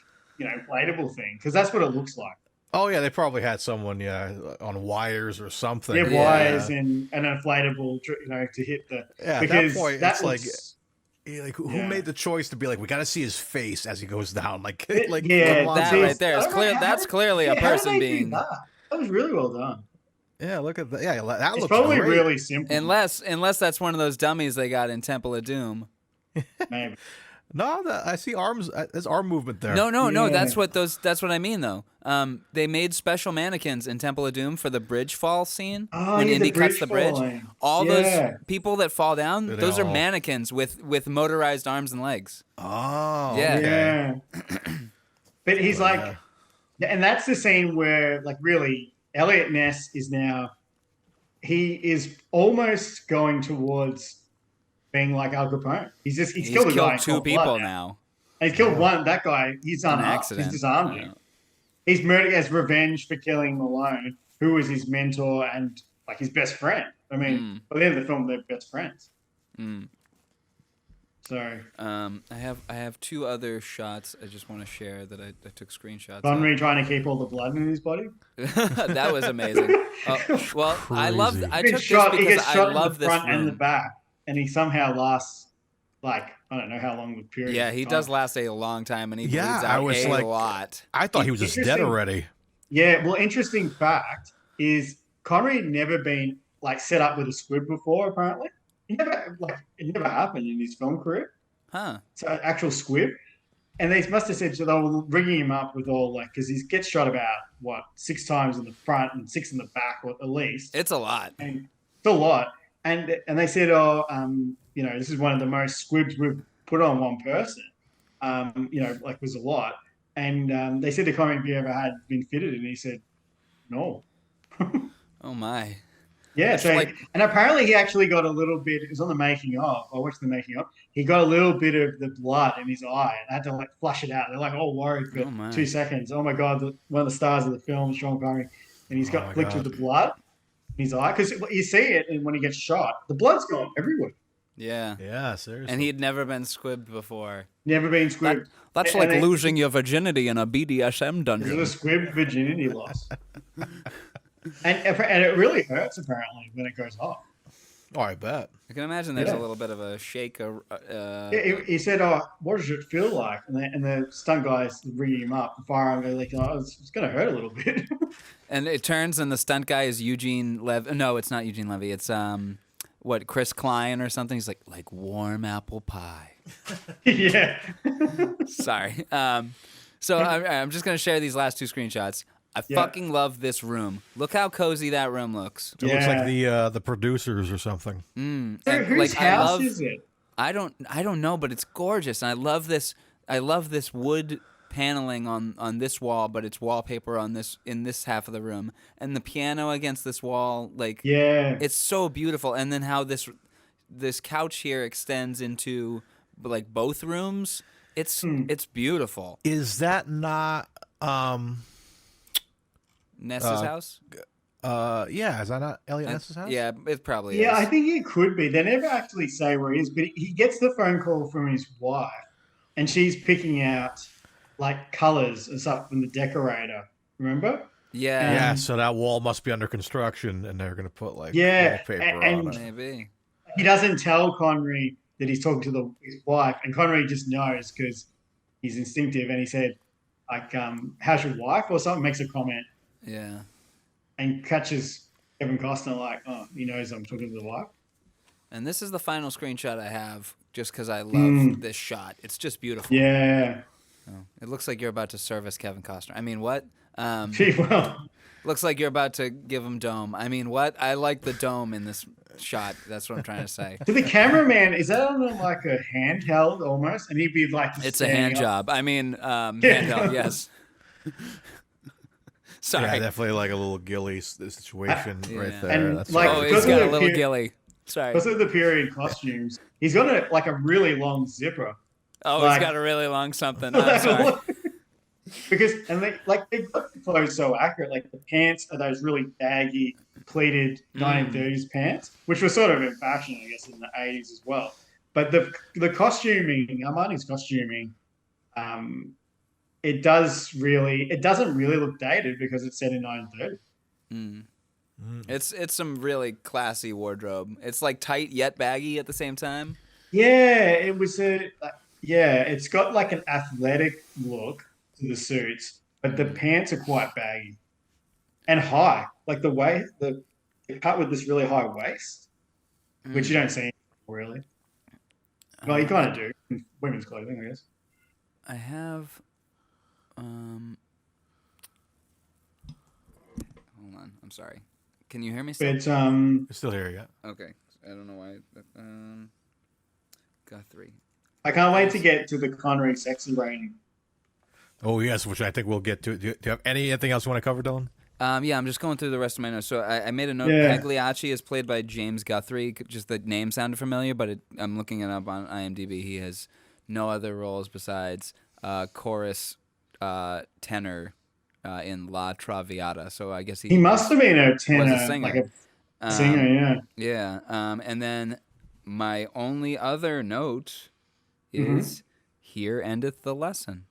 inflatable thing because that's what it looks like. Oh yeah, they probably had someone on wires or something. Yeah, wires and an inflatable, to hit the. Yeah, at because that point, that it's like, looks- who Yeah. made the choice to be like, we got to see his face as he goes down, like, Yeah, like yeah, come on. That see, right there is I don't know clear. how That's did- clearly a yeah, how did person they do being. that was really well done. Yeah, look at that. Yeah, that It's looks probably great. really simple. Unless that's one of those dummies they got in Temple of Doom. Maybe. No, I see arms. There's arm movement there. No. Yeah. That's what I mean though. They made special mannequins in Temple of Doom for the bridge fall scene Oh, when yeah, the Indy cuts bridge the bridge. falling. All Yeah. those people that fall down, They those are all- mannequins with motorized arms and legs. Oh, Yeah. okay. Yeah. But he's like, and that's the scene where, like, really, Elliot Ness he is almost going towards being like Al Capone. He's killed a guy in two cold people blood now. And he's killed one. That guy, he's An unarmed. accident. He's disarmed him. He's murdered as revenge for killing Malone, who was his mentor and like his best friend. I mean, by the end of the film, they're best friends. Mm. So I have two other shots I just want to share that I took screenshots. Connery trying to keep all the blood in his body. That was amazing. Well, I love. I He took gets shot, this he because gets I shot in love the this front and the room. back, and he somehow lasts like I don't know how long the period. Yeah, of he time. does last a long time, and he Yeah, bleeds I out was a like- lot. I thought he was just dead Interesting. already. Yeah, well, interesting fact is Connery had never been like set up with a squib before. Apparently, it never happened in his film career. Huh? So actual squib. and they must have said so they were rigging him up with all like because he gets shot about what 6 times in the front and 6 in the back, or at least. It's a lot. And it's a lot. And they said, oh, this is one of the most squibs we've put on one person. Like was a lot. And they said to Connery, have you ever had been fitted? And he said, no. Oh my. Yeah, so like- and apparently he actually got a little bit. It was on the making of. I watched the making of. He got a little bit of the blood in his eye, and had to like flush it out. They're like all worried for Oh, my. 2 seconds. Oh my god, one of the stars of the film, Sean Connery, and he's got flicked with the blood in his eye because you see it, and when he gets shot, the blood's gone everywhere. Yeah. Yeah, seriously. And he'd never been squibbed before. Never been squibbed. That's And like they- losing your virginity in a BDSM It's dungeon. a squibbed virginity loss, and it really hurts apparently when it goes off. Oh, I bet. I can imagine there's Yeah. a little bit of a shake. He said, "Oh, what does it feel like?" And the stunt guys rigging him up, the firearm, they're like, "Oh, it's going to hurt a little bit." And it turns, and the stunt guy is Eugene Levy. No, it's not Eugene Levy. It's Chris Klein or something. He's like warm apple pie. Yeah. Sorry. So I'm just gonna share these last 2 screenshots. I fucking love this room. Look how cozy that room looks. It looks like the producers or something. And, Whose house is it? I don't know, but it's gorgeous, and I love this. I love this wood paneling on this wall, but it's wallpaper in this half of the room, and the piano against this wall. Like, Yeah. it's so beautiful. And then how this couch here extends into like both rooms. It's beautiful. Is that not? Ness's house. Yeah, is that not Elliot Ness's house? Yeah, it probably Yeah, is. I think it could be. They never actually say where he is, but he gets the phone call from his wife, and she's picking out like colors and stuff from the decorator. Remember? Yeah, Yeah, so that wall must be under construction, and they're going to put like Yeah, wallpaper and- on it. maybe. He doesn't tell Connery that he's talking to his wife, and Connery just knows because he's instinctive. And he said, like, "How's your wife?" or something. Makes a comment Yeah. and catches Kevin Costner like, "Oh, he knows I'm talking to the wife." And this is the final screenshot I have, just because I love this shot. It's just beautiful. Yeah. Oh, it looks like you're about to service Kevin Costner. I mean, what? Well, Looks like you're about to give him dome. I mean, what? I like the dome in this shot. That's what I'm trying to say. to the cameraman, is that on like a handheld almost? And he'd be like, It's a hand job. I mean, handheld, yes. Sorry. Yeah, definitely like a little ghillie situation Yeah. right there. And, That's like, Oh, right. he's because got of a little the- gilly. Sorry. Because of the period costumes, he's got a really long zipper. Oh, like- he's got a really long something. I'm sorry. Because they got the clothes so accurate. Like the pants are those really baggy, pleated 1930s pants, which were sort of in fashion, I guess, in the 80s as well. But the costuming, Armani's costuming, it doesn't really look dated because it's set in 1930. It's some really classy wardrobe. It's like tight yet baggy at the same time. Yeah, it was it's got like an athletic look to the suits, but the pants are quite baggy and high. Like the cut with this really high waist, which you don't see really. Well, you kind of do in women's clothing, I guess. I have. Hold on. I'm sorry. Can you hear me still? But You're still here yet? Okay. I don't know why. Got 3. I can't wait to get to the Connery sexy rating. Oh yes, which I think we'll get to. Do you have anything else you want to cover, Dylan? Yeah, I'm just going through the rest of my notes. So I made a note. Yeah. Pagliacci is played by James Guthrie. Just the name sounded familiar, but I'm looking it up on IMDb. He has no other roles besides chorus tenor in La Traviata. So I guess He must have been a tenor, was a singer. like a singer, yeah. Yeah. And then my only other note is here endeth the lesson.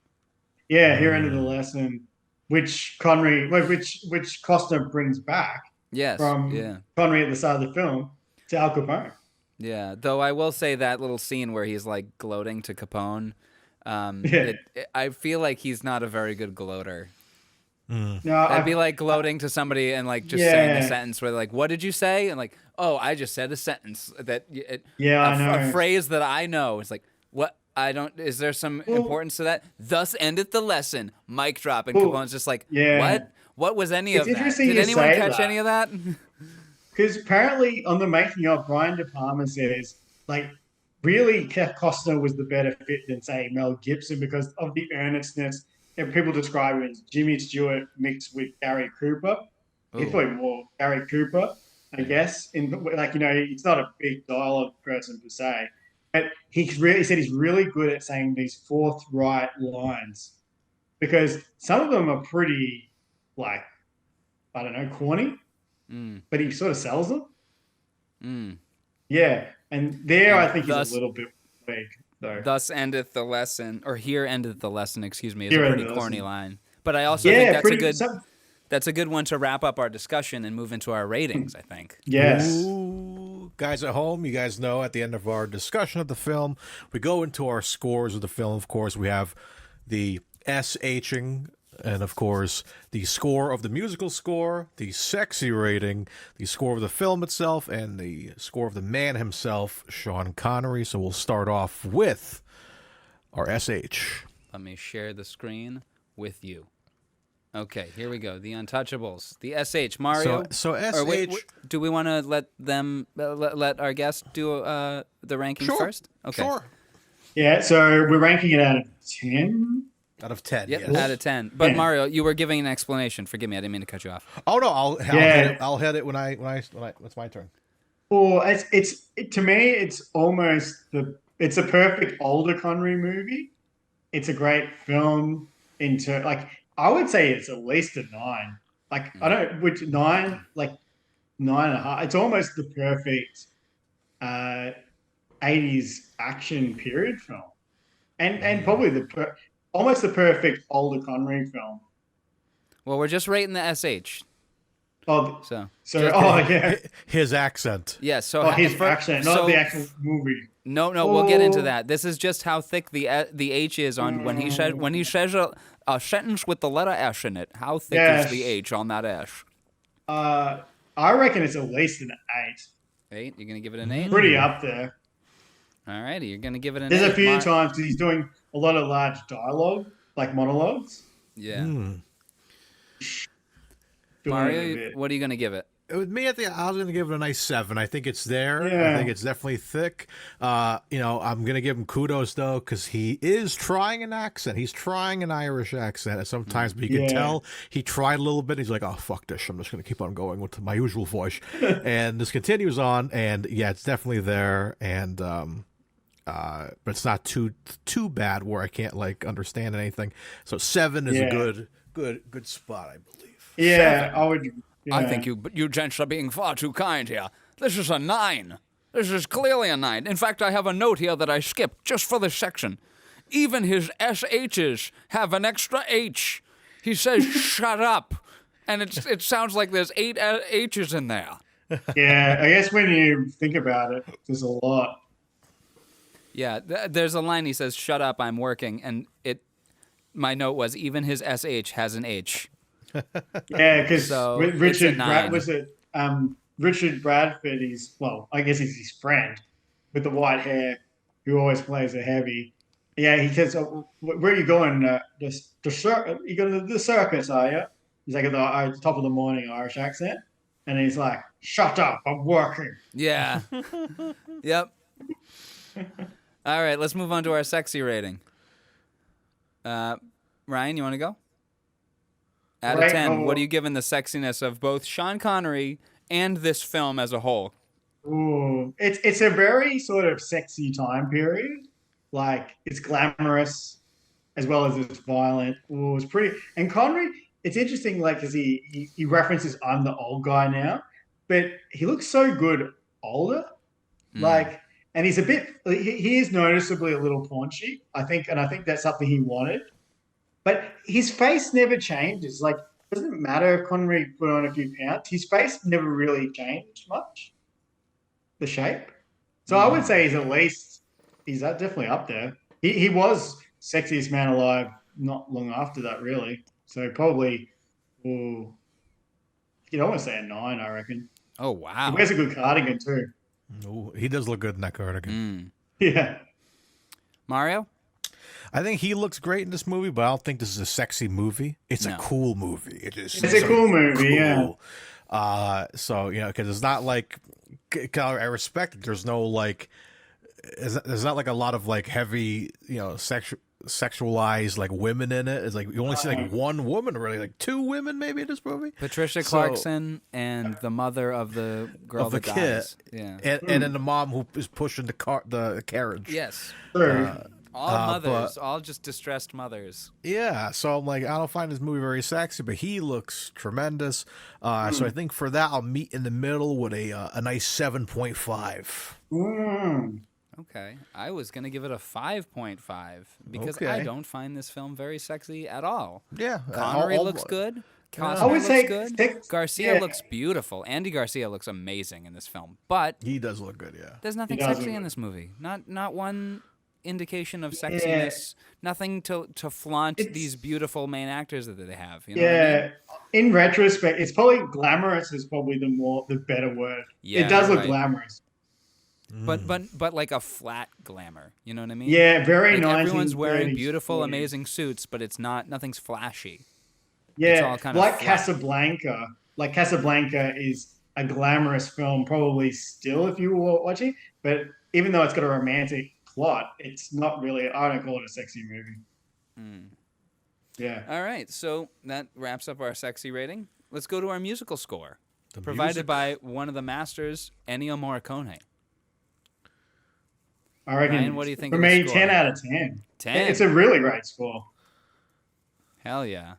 Yeah, here ended the lesson, which Costner brings back Yes. from Connery at the start of the film to Al Capone. Yeah, though I will say that little scene where he's like gloating to Capone, I feel like he's not a very good gloater. No, I'd be like gloating to somebody and like just saying a sentence where like, "What did you say?" And like, "Oh, I just said a sentence that I know. a phrase that I know." It's like, "What? I don't. Is there some Well- importance to that? Thus endeth the lesson. Mic drop, and Well, Capone's just like, yeah. what? What was any It's of that? interesting Did you anyone say catch that. any of that? Because apparently on the making of, Brian DePalma says, like, really Costner was the better fit than, say, Mel Gibson because of the earnestness. And people describe him as Jimmy Stewart mixed with Gary Cooper. He's Ooh. probably more Gary Cooper, I guess. He's not a big dialogue person per se. But he said he's really good at saying these forthright lines because some of them are pretty, like, I don't know, corny, but he sort of sells them. Yeah, and there I think he's a little bit weak, though. Thus endeth the lesson, or here endeth the lesson. Excuse me, is Here a pretty endeth the corny lesson. line. But I also think that's a good one to wrap up our discussion and move into our ratings. I think. Yes. Ooh, guys at home, you guys know at the end of our discussion of the film, we go into our scores of the film. Of course, we have the SHing, and of course, the score of the musical score, the sexy rating, the score of the film itself, and the score of the man himself, Sean Connery. So we'll start off with our SH. Let me share the screen with you. Okay, here we go. The Untouchables. The SH. Mario. So SH. Or wait, do we want to let them let our guest do the rankings first? Okay. Sure. Yeah, so we're ranking it out of 10. Out of 10, Yep, yes. out of 10. But Yeah. Mario, you were giving an explanation. Forgive me, I didn't mean to cut you off. Oh no, I'll hit it when it's my turn. Well, to me, it's almost it's a perfect older Connery movie. It's a great film I would say it's at least a 9. Like I don't which 9 like 9.5. It's almost the perfect 80s action period film, and probably almost the perfect older Connery film. Well, we're just rating the SH. Oh, So yeah. His accent. yeah, so His accent, not the actual movie. No, we'll get into that. This is just how thick the H is on when he says a sentence with the letter S in it. How thick is the H on that S? I reckon it's at least an 8. 8? You're gonna give it an 8? Pretty up there. Alrighty, you're gonna give it an 8. There's a few times because he's doing a lot of large dialogue, like monologues. Yeah. Doing Mario, it a bit. what are you gonna give it? With me, I was going to give it a nice 7. I think it's there. Yeah. I think it's definitely thick. I'm going to give him kudos, though, because he is trying an accent. He's trying an Irish accent at sometimes, but you can tell he tried a little bit. He's like, oh, fuck this. I'm just going to keep on going with my usual voice. And this continues on, and, yeah, it's definitely there. And but it's not too bad where I can't, understand anything. So 7 is a good spot, I believe. Yeah, I would. Yeah. I think you gents are being far too kind here. This is a 9. This is clearly a 9. In fact, I have a note here that I skipped just for this section. Even his SHs have an extra H. He says, shut up. And it sounds like there's 8 H's in there. Yeah, I guess when you think about it, there's a lot. Yeah, there's a line he says, shut up, I'm working. And my note was, even his SH has an H. Yeah, because So, Richard it's a 9. Richard Bradford is, well, I guess he's his friend with the white hair who always plays a heavy. Yeah, he says, oh, where are you going? You go to the circus, are you? He's like at the top of the morning Irish accent. And he's like, shut up, I'm working. Yeah. Yep. All right, let's move on to our sexy rating. Ryan, you want to go? Out of 10, what are you giving the sexiness of both Sean Connery and this film as a whole? Ooh, it's a very sort of sexy time period. Like it's glamorous as well as it's violent. Ooh, it's pretty. And Connery, it's interesting, like because he references I'm the old guy now, but he looks so good older. Like, and he's a bit. He is noticeably a little paunchy, I think, and I think that's something he wanted. But his face never changes. Like, it doesn't matter if Connery put on a few pounds. His face never really changed much, the shape. So I would say he's definitely up there. He was sexiest man alive not long after that, really. So probably, you could almost say a 9, I reckon. Oh, wow. He wears a good cardigan, too. Ooh, he does look good in that cardigan. Yeah. Mario? I think he looks great in this movie, but I don't think this is a sexy movie. It's a cool movie. It's a cool movie, yeah. So, because it's not like, I respect that there's no like, there's not like a lot of like heavy, sexualized like women in it. It's like you only see like one woman, really, like two women maybe in this movie. Patricia Clarkson and the mother of the girl that dies. Yeah, and then the mom who is pushing the carriage. Yes. Sure. All mothers, all just distressed mothers. Yeah, so I'm like, I don't find this movie very sexy, but he looks tremendous. So I think for that, I'll meet in the middle with a nice 7.5. Okay, I was gonna give it a 5.5 because I don't find this film very sexy at all. Yeah, Connery looks good. Costner I would looks say good. Garcia looks beautiful. Andy Garcia looks amazing in this film, but he does look good. Yeah, there's nothing sexy in this movie. Not one indication of sexiness. Nothing to flaunt these beautiful main actors that they have. You know what I mean? In retrospect, it's probably glamorous is probably the better word. Yeah, it does look glamorous. But like a flat glamour, you know what I mean? Yeah, very like nice. Everyone's wearing beautiful, amazing suits, but nothing's flashy. Yeah, it's all kind like of flat. Casablanca. Like Casablanca is a glamorous film, probably still if you were watching. But even though it's got a romantic plot, it's not really. I don't call it a sexy movie. Yeah. All right, so that wraps up our sexy rating. Let's go to our musical score, provided by one of the masters, Ennio Morricone. I reckon. Ryan, what do you think? For of the me, score? 10 out of 10. 10. It's a really great score. Hell yeah.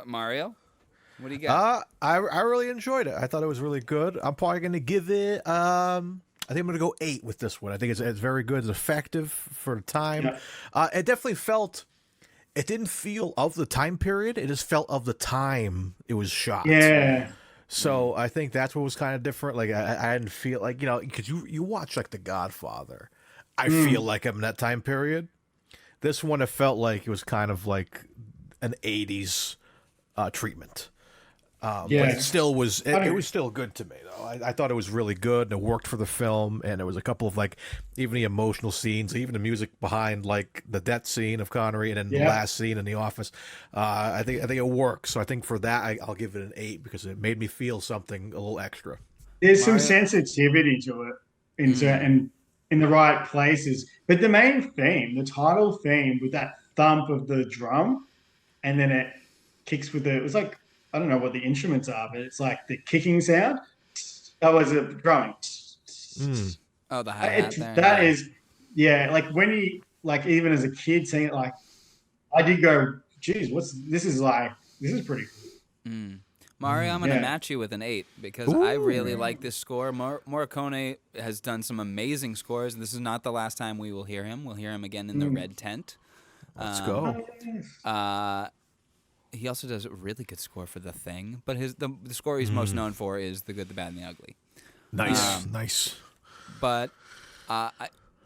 Mario, what do you got? I really enjoyed it. I thought it was really good. I'm probably going to give it. I think I'm going to go 8 with this one. I think it's very good. It's effective for the time. Yeah. It definitely felt. It didn't feel of the time period. It just felt of the time it was shot. Yeah. So I think that's what was kind of different. Like I didn't feel like because you watch like The Godfather. I feel like I'm in that time period. This one, it felt like it was kind of like an 80s treatment. But it still was. It was still good to me, though. I thought it was really good, and it worked for the film. And there was a couple of like even the emotional scenes, even the music behind like the death scene of Connery, and then the last scene in the office. I think it works. So I think for that, I'll give it an 8 because it made me feel something a little extra. There's some sensitivity to it in the right places. But the main theme, the title theme, with that thump of the drum, and then it kicks with it was like. I don't know what the instruments are, but it's like the kicking sound. That was a drumming. Oh, the hi-hat there. That is, like when you, like even as a kid seeing it, like I did go, geez, this is pretty cool. Mario, I'm going to match you with an 8 because I really like this score. Morricone has done some amazing scores. This is not the last time we will hear him. We'll hear him again in the Red Tent. Let's go. He also does a really good score for The Thing, but the score he's most known for is The Good, the Bad, and the Ugly. Nice. But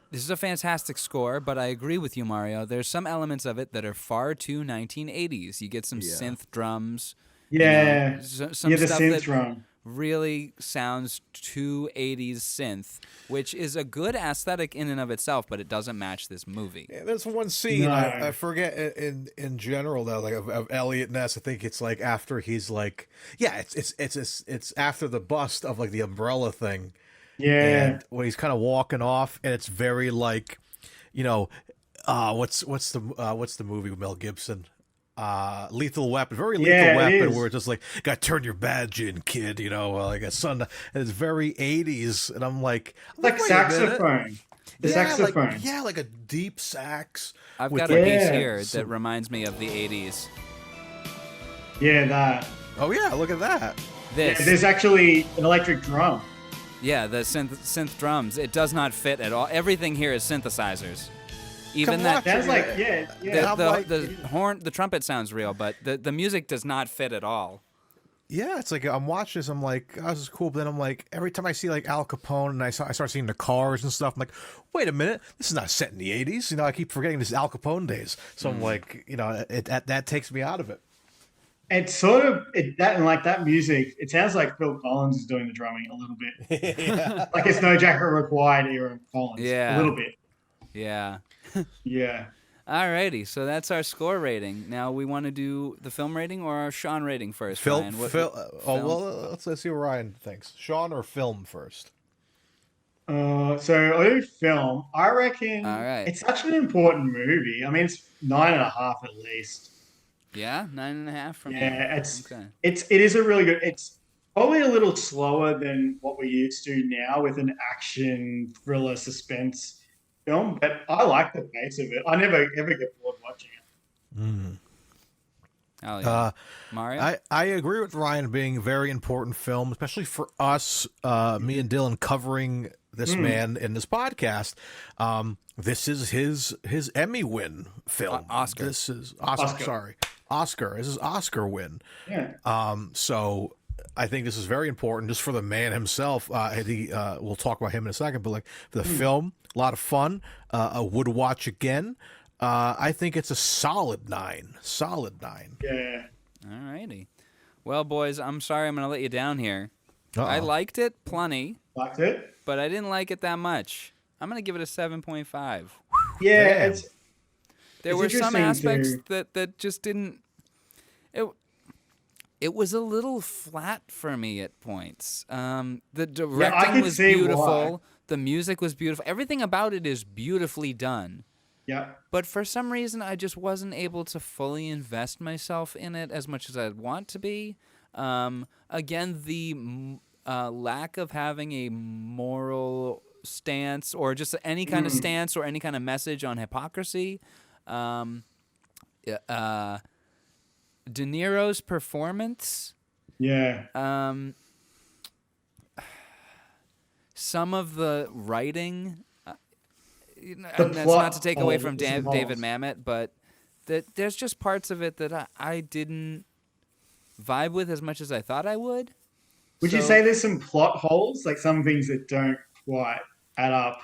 this is a fantastic score, but I agree with you, Mario. There's some elements of it that are far too 1980s. You get some synth drums. Yeah. Some the stuff synth that drum. really sounds too 80s synth, which is a good aesthetic in and of itself, but it doesn't match this movie. Yeah, there's one scene I forget in general though, like of Elliot Ness. I think it's like after he's like, it's after the bust of like the umbrella thing. Yeah, and when he's kind of walking off, and it's very like, what's the movie with Mel Gibson? Lethal Weapon, very Lethal Weapon, where it's just like, gotta turn your badge in, kid, like a son. And it's very 80s, and I'm like saxophone. The saxophone. Like a deep sax. I've got a piece here that reminds me of the 80s. Yeah, that. Oh yeah, look at that. There's actually an electric drum. Yeah, the synth drums. It does not fit at all. Everything here is synthesizers. Even that sounds like the horn, the trumpet sounds real, but the music does not fit at all. Yeah, it's like I'm watching this, I'm like, oh, this is cool, but then I'm like, every time I see like Al Capone and I start seeing the cars and stuff, I'm like, wait a minute, this is not set in the 80s. I keep forgetting this is Al Capone days. So I'm like, that takes me out of it. It's sort of that music. It sounds like Phil Collins is doing the drumming a little bit. Like it's No Jacket Required era of Collins. Yeah, a little bit. Yeah. Yeah. Alrighty, so that's our score rating. Now we want to do the film rating or our Sean rating first. Ryan? Let's see what Ryan thinks. Sean or film first? So I do film. I reckon All right. it's such an important movie. I mean, it's 9.5 at least. Yeah, 9.5 from you. Yeah, Okay. it is a really good. It's probably a little slower than what we used to now with an action thriller suspense film, but I like the pace of it. I never ever get bored watching it. Oh yeah. Mario. I agree with Ryan being a very important film, especially for us, me and Dylan covering this man in this podcast. This is his Emmy win film. Oscar. This is Oscar. Sorry, Oscar. This is Oscar win. Yeah. So I think this is very important just for the man himself. We'll talk about him in a second, but like the film, a lot of fun. I would watch again. I think it's a solid 9. Solid 9. Yeah. Alrighty. Well, boys, I'm sorry I'm going to let you down here. Uh-oh. I liked it plenty, Liked it. but I didn't like it that much. I'm going to give it a 7.5. Yeah. Damn. There It's were some interesting aspects to- that just didn't. It was a little flat for me at points. The directing can was see beautiful. why. The music was beautiful. Everything about it is beautifully done. Yeah. But for some reason, I just wasn't able to fully invest myself in it as much as I'd want to be. Again, the lack of having a moral stance or just any kind of stance or any kind of message on hypocrisy. DeNiro's performance. Yeah. Some of the writing. And The that's plot not to take away from is involved. David Mamet, but there's just parts of it that I didn't vibe with as much as I thought I would. Would you say there's some plot holes, like some things that don't quite add up?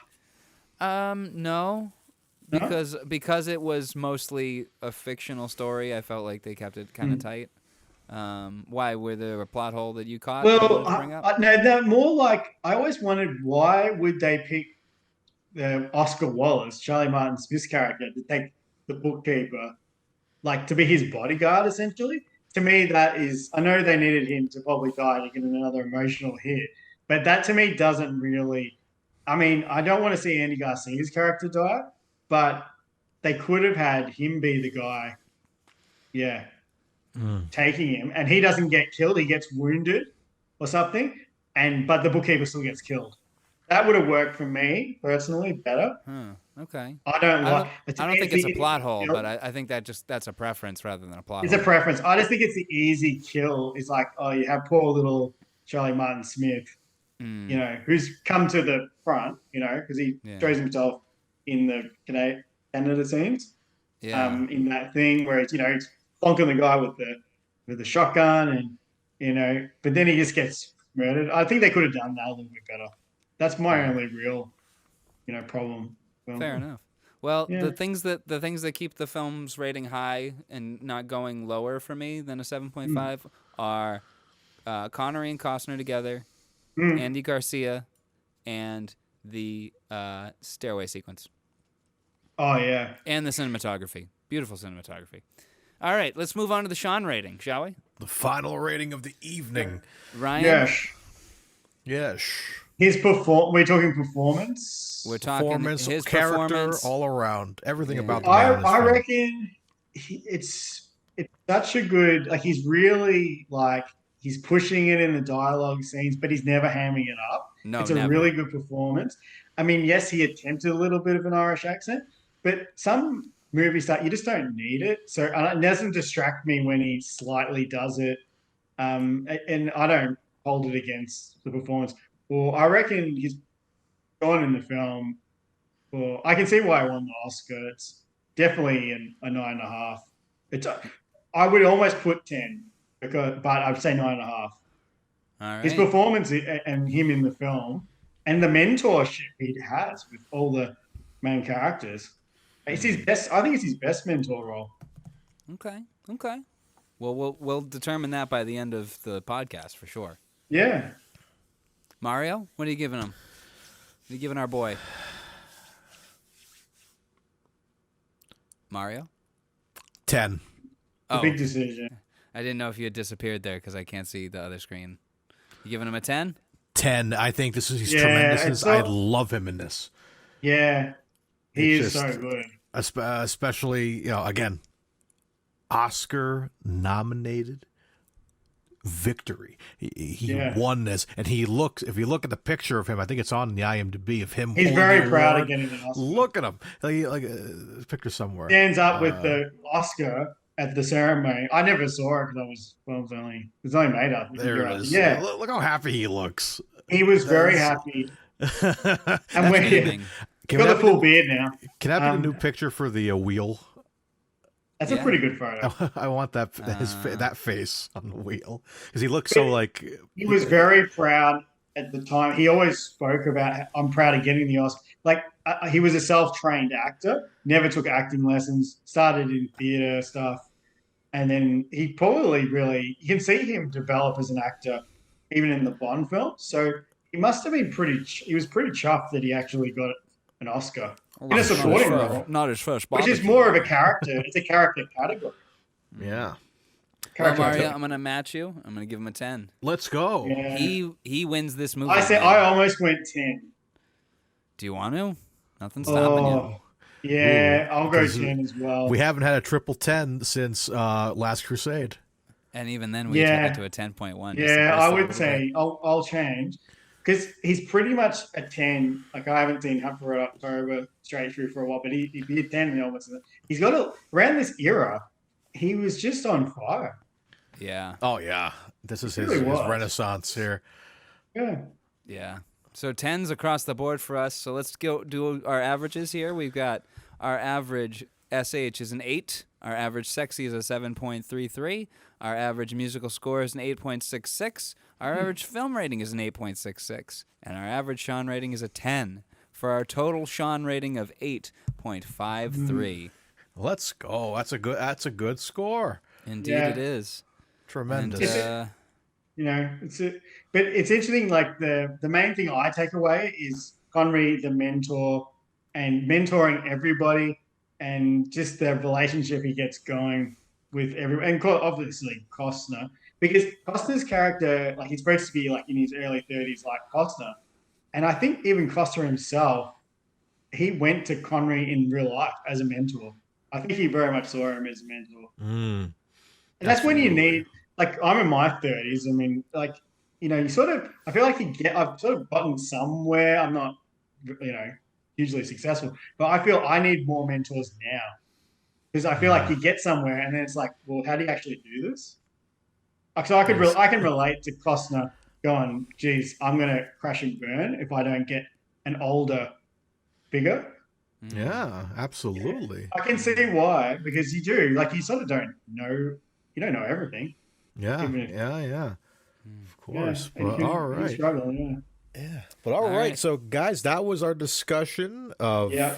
No, because it was mostly a fictional story. I felt like they kept it kind of tight. Why were there a plot hole that you caught? that you Well, wanted to bring up? no, more like I always wondered why would they pick Oscar Wallace, Charlie Martin Smith's character, to take the bookkeeper, like to be his bodyguard, essentially. To me, that is, I know they needed him to probably die to get another emotional hit, but that to me doesn't really, I mean, I don't want to see Andy Garcia's character die, but they could have had him be the guy, taking him, and he doesn't get killed, he gets wounded or something, but the bookkeeper still gets killed. That would have worked for me personally better. Okay. I don't think it's a plot hole, but I think that's a preference rather than a plot It's hole. a preference. I just think it's the easy kill. It's like, oh, you have poor little Charlie Martin Smith, who's come to the front, because he throws himself in the Canada scenes. In that thing where he's plonking the guy with the shotgun and but then he just gets murdered. I think they could have done that a little bit better. That's my only real, problem. Fair enough. Well, the things that keep the film's rating high and not going lower for me than a 7.5 are Connery and Costner together, Andy Garcia, and the stairway sequence. Oh yeah. And the cinematography. Beautiful cinematography. All right, let's move on to the Sean rating, shall we? The final rating of the evening. Ryan? Yes. We're talking performance. We're talking his character, performance. all around. Everything about the man in this I film. reckon it's such a good, like, he's really, like, he's pushing it in the dialogue scenes, but he's never hamming it up. No, it's a never. really good performance. I mean, yes, he attempted a little bit of an Irish accent, but some movies that you just don't need it. So it doesn't distract me when he slightly does it. And I don't hold it against the performance. Well, I reckon he's gone in the film. Well, I can see why he won the Oscar. It's definitely a 9.5. I would almost put 10, but I'd say 9.5. All right. His performance and him in the film, and the mentorship he has with all the main characters, it's his best. I think it's his best mentor role. Okay. Well, we'll determine that by the end of the podcast for sure. Yeah. Mario, what are you giving him? What are you giving our boy? Mario? 10. A big decision. I didn't know if you had disappeared there because I can't see the other screen. You giving him a 10? 10. I think he's Yeah, tremendous. I love him in this. Yeah, he It's is just- so good. Especially, again, Oscar nominated victory. He won this, and he looks. If you look at the picture of him, I think it's on the IMDb of him. He's holding very the proud award. of getting an Oscar. Look at him, like picture somewhere. Stands up with the Oscar at the ceremony. I never saw it because it was only made up. There it is. Yeah, Look how happy he looks. he was very happy. And when Amazing. he's got the full beard now. Can I have a new picture for the wheel? That's a pretty good photo. I want that that face on the wheel because he looks so like. He was very proud at the time. He always spoke about, I'm proud of getting the Oscar. Like, he was a self-trained actor, never took acting lessons, started in theater stuff. And then he probably you can see him develop as an actor, even in the Bond film. So he must have been he was pretty chuffed that he actually got an Oscar in a supporting role. Not his first Which barbecue. is more of a character. It's a character category. Yeah. Well, Character Mario, category. I'm going to match you. I'm going to give him a 10. Let's go. Yeah. He wins this movie. I almost went 10. Do you want to? Nothing's stopping you. Yeah, I'll go because 10 as well. We haven't had a triple 10 since Last Crusade. And even then, we took it to a 10.1. Yeah, I would say I'll change because he's pretty much a 10. Like, I haven't seen Hunt for October straight through for a while, but he'd be a 10 in almost. He's got around this era, he was just on fire. Yeah. Oh yeah, this is his renaissance here. Yeah. Yeah. So 10s across the board for us. So let's go do our averages here. We've got our average SH is an 8. Our average sexy is a 7.33. Our average musical score is an 8.66. Our average film rating is an 8.66. And our average Sean rating is a 10. For our total Sean rating of 8.53. Let's go. That's a good score. Indeed Yeah. it is. Tremendous. And, But it's interesting. Like, the main thing I take away is Connery, the mentor, and mentoring everybody, and just the relationship he gets going with everyone, and obviously Costner, because Costner's character, like, he's supposed to be like in his early 30s, like Costner, and I think even Costner himself, he went to Connery in real life as a mentor. I think he very much saw him as a mentor. And that's when you need, like, I'm in my 30s. I mean, like, you sort of, I feel like I've sort of gotten somewhere. I'm not, hugely successful, but I feel I need more mentors now because I feel like you get somewhere and then it's like, well, how do you actually do this? So I can relate to Costner going, geez, I'm going to crash and burn if I don't get an older figure. Yeah, absolutely. I can see why, because you do, like, you sort of don't know everything. Yeah, Even if- yeah. Of course. Yeah, But all right. Struggle, yeah. Yeah. But all right. So, guys, that was our discussion of Yeah.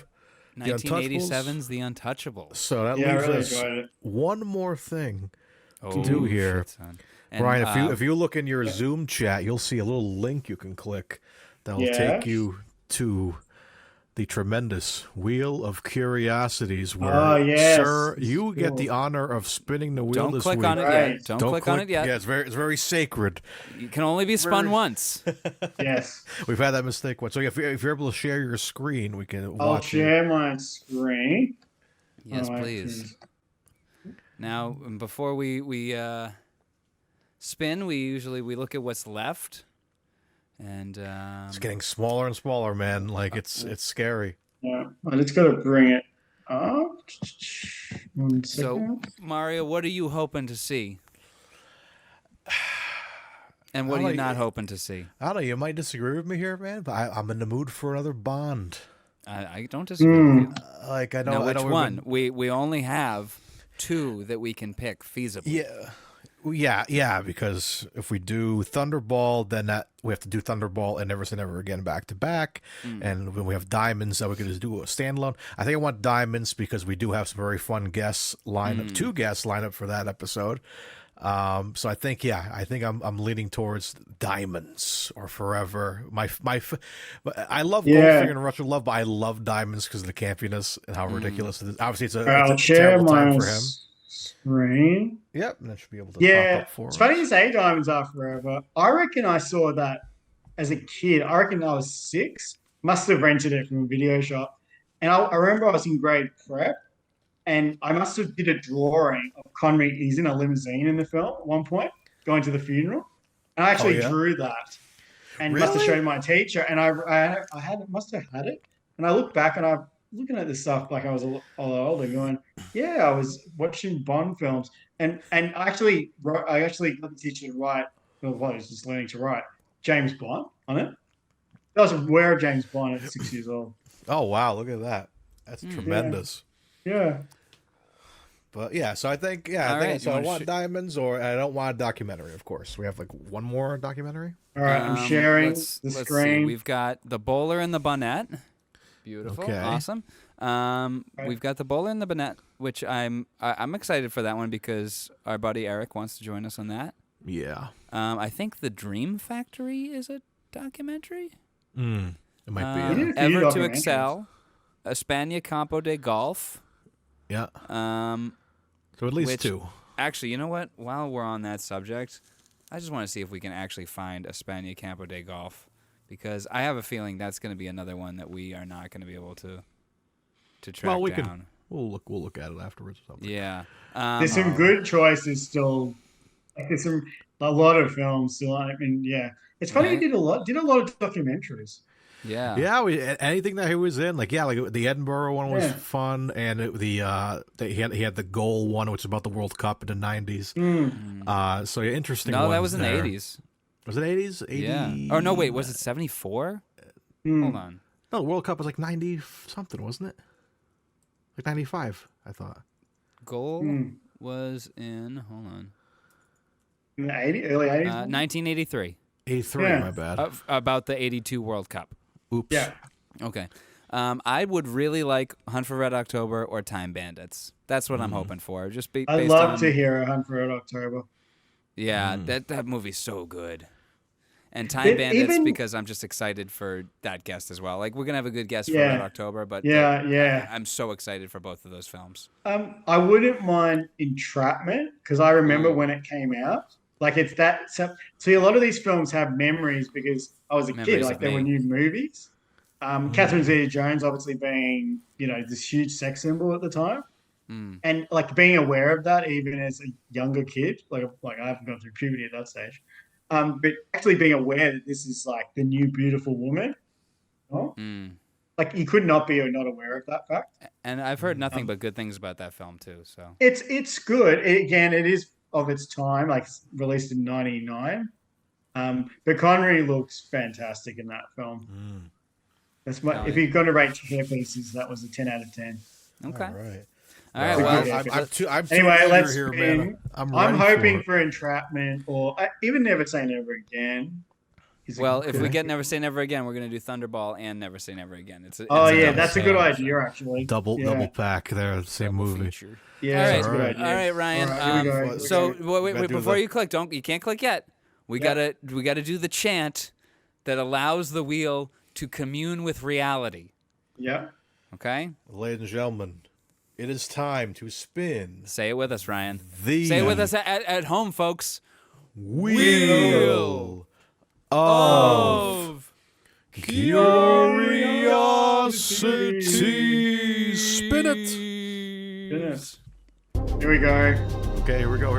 1987's The Untouchables. So that Yeah, I leaves really us enjoyed it. one more thing Oh, do here. shit, son. And, Brian, if you look in your Zoom chat, you'll see a little link you can click that will take you to the tremendous Wheel of Curiosities, where, sir, you get the honor of spinning the wheel don't this click week. on it Right. yet. Don't click on it yet. Yeah, it's very sacred. You can only be spun once. Yes. We've had that mistake once. So if you're able to share your screen, we can I'll watch share my screen. Yes, All right, please. Now, before we spin, we look at what's left, and It's getting smaller and smaller, man. Like it's scary. Yeah, I just got to bring it up. 1 so second. Mario, what are you hoping to see? And what are you not hoping to see? I don't know. You might disagree with me here, man, but I'm in the mood for another Bond. I don't disagree with you. Like I don't. Now, I which don't one? We only have 2 that we can pick feasibly. Yeah, because if we do Thunderball, then we have to do Thunderball and Never Say Never Again back to back. And when we have Diamonds, that we could just do a standalone. I think I want Diamonds because we do have some very fun guests lined up, 2 guests lined up for that episode. So I think I'm leaning towards Diamonds or Forever. I love Goldfinger and Rush of Love, but I love Diamonds because of the campiness and how ridiculous it is. Obviously, I'll it's a share terrible time my for him. screen. Yep, and that should be able to pop up for It's us. funny you say Diamonds Are Forever. I reckon I saw that as a kid. I reckon I was 6. Must have rented it from a video shop. And I remember I was in grade prep, and I must have did a drawing of Connery. He's in a limousine in the film at one point, going to the funeral. And I actually drew that and must have shown my teacher. And I must have had it. And I look back and I'm looking at this stuff like I was a lot older, going, yeah, I was watching Bond films. And I actually got the teacher to write, well, I was just learning to write James Bond on it. I was aware of James Bond at 6 years old. Oh, wow, look at that. That's tremendous. Yeah. But yeah, so I think I want Diamonds, or I don't want a documentary. Of course, we have like one more documentary. All right, I'm sharing the let's screen. See. We've got The Bowler and the Bonnet. Beautiful, awesome. We've got The Bowler and the Bonnet, which I'm excited for that one because our buddy Eric wants to join us on that. Yeah. I think The Dream Factory is a documentary. It might be. Ever to Excel, España Campo de Golf. Yeah. So at least 2. Actually, you know what? While we're on that subject, I just want to see if we can actually find España Campo de Golf, because I have a feeling that's going to be another one that we are not going to be able to track down. We'll look at it afterwards or something. Yeah. There's some good choices still. There's a lot of films still. I mean, yeah. It's funny he did a lot of documentaries. Yeah. Yeah, anything that he was in, like the Edinburgh one was fun, and he had the Goal one, which is about the World Cup in the 90s. So interesting. No, that was in there. the 80s. Was it 80s? 80? Yeah. Oh no, wait, was it 74? Hold on. No, the World Cup was like 90 something, wasn't it? Like 95, I thought. Goal was in. Hold on. In the early 80s. 1983. 83, my bad. About the 82 World Cup. Oops. Yeah. Okay. I would really like Hunt for Red October or Time Bandits. That's what I'm hoping for. Just based I'd love to hear a Hunt for Red October. Yeah, that movie's so good. And Time Bandits, because I'm just excited for that guest as well. Like, we're going to have a good guest for Red October, but I'm so excited for both of those films. I wouldn't mind Entrapment, because I remember when it came out. Like, it's that. So, see, a lot of these films have memories because I was a kid. Like, they were new movies. Catherine Zeta-Jones obviously being, this huge sex symbol at the time. And, like, being aware of that even as a younger kid. Like I haven't gone through puberty at that stage. But actually being aware that this is, like, the new beautiful woman. Like, you could not be not aware of that fact. And I've heard nothing but good things about that film, too. So It's good. It is of its time, like released in 99. But Connery looks fantastic in that film. That's if you're going to rate hair pieces, that was a 10 out of 10. Okay. All right. Well, anyway, let's spin. I'm hoping for Entrapment or even Never Say Never Again. Well, if we get Never Say Never Again, we're going to do Thunderball and Never Say Never Again. It's that's a good idea, actually. Double pack there, same movie. Feature. Yeah, all right, Ryan. All right, so wait, before you click, you can't click yet. We gotta do the chant that allows the wheel to commune with reality. Yeah. Okay. Ladies and gentlemen, it is time to spin. Say it with us, Ryan. Say it with us at home, folks. Wheel of Curiosity. Spin it. Here we go. Okay, here we go.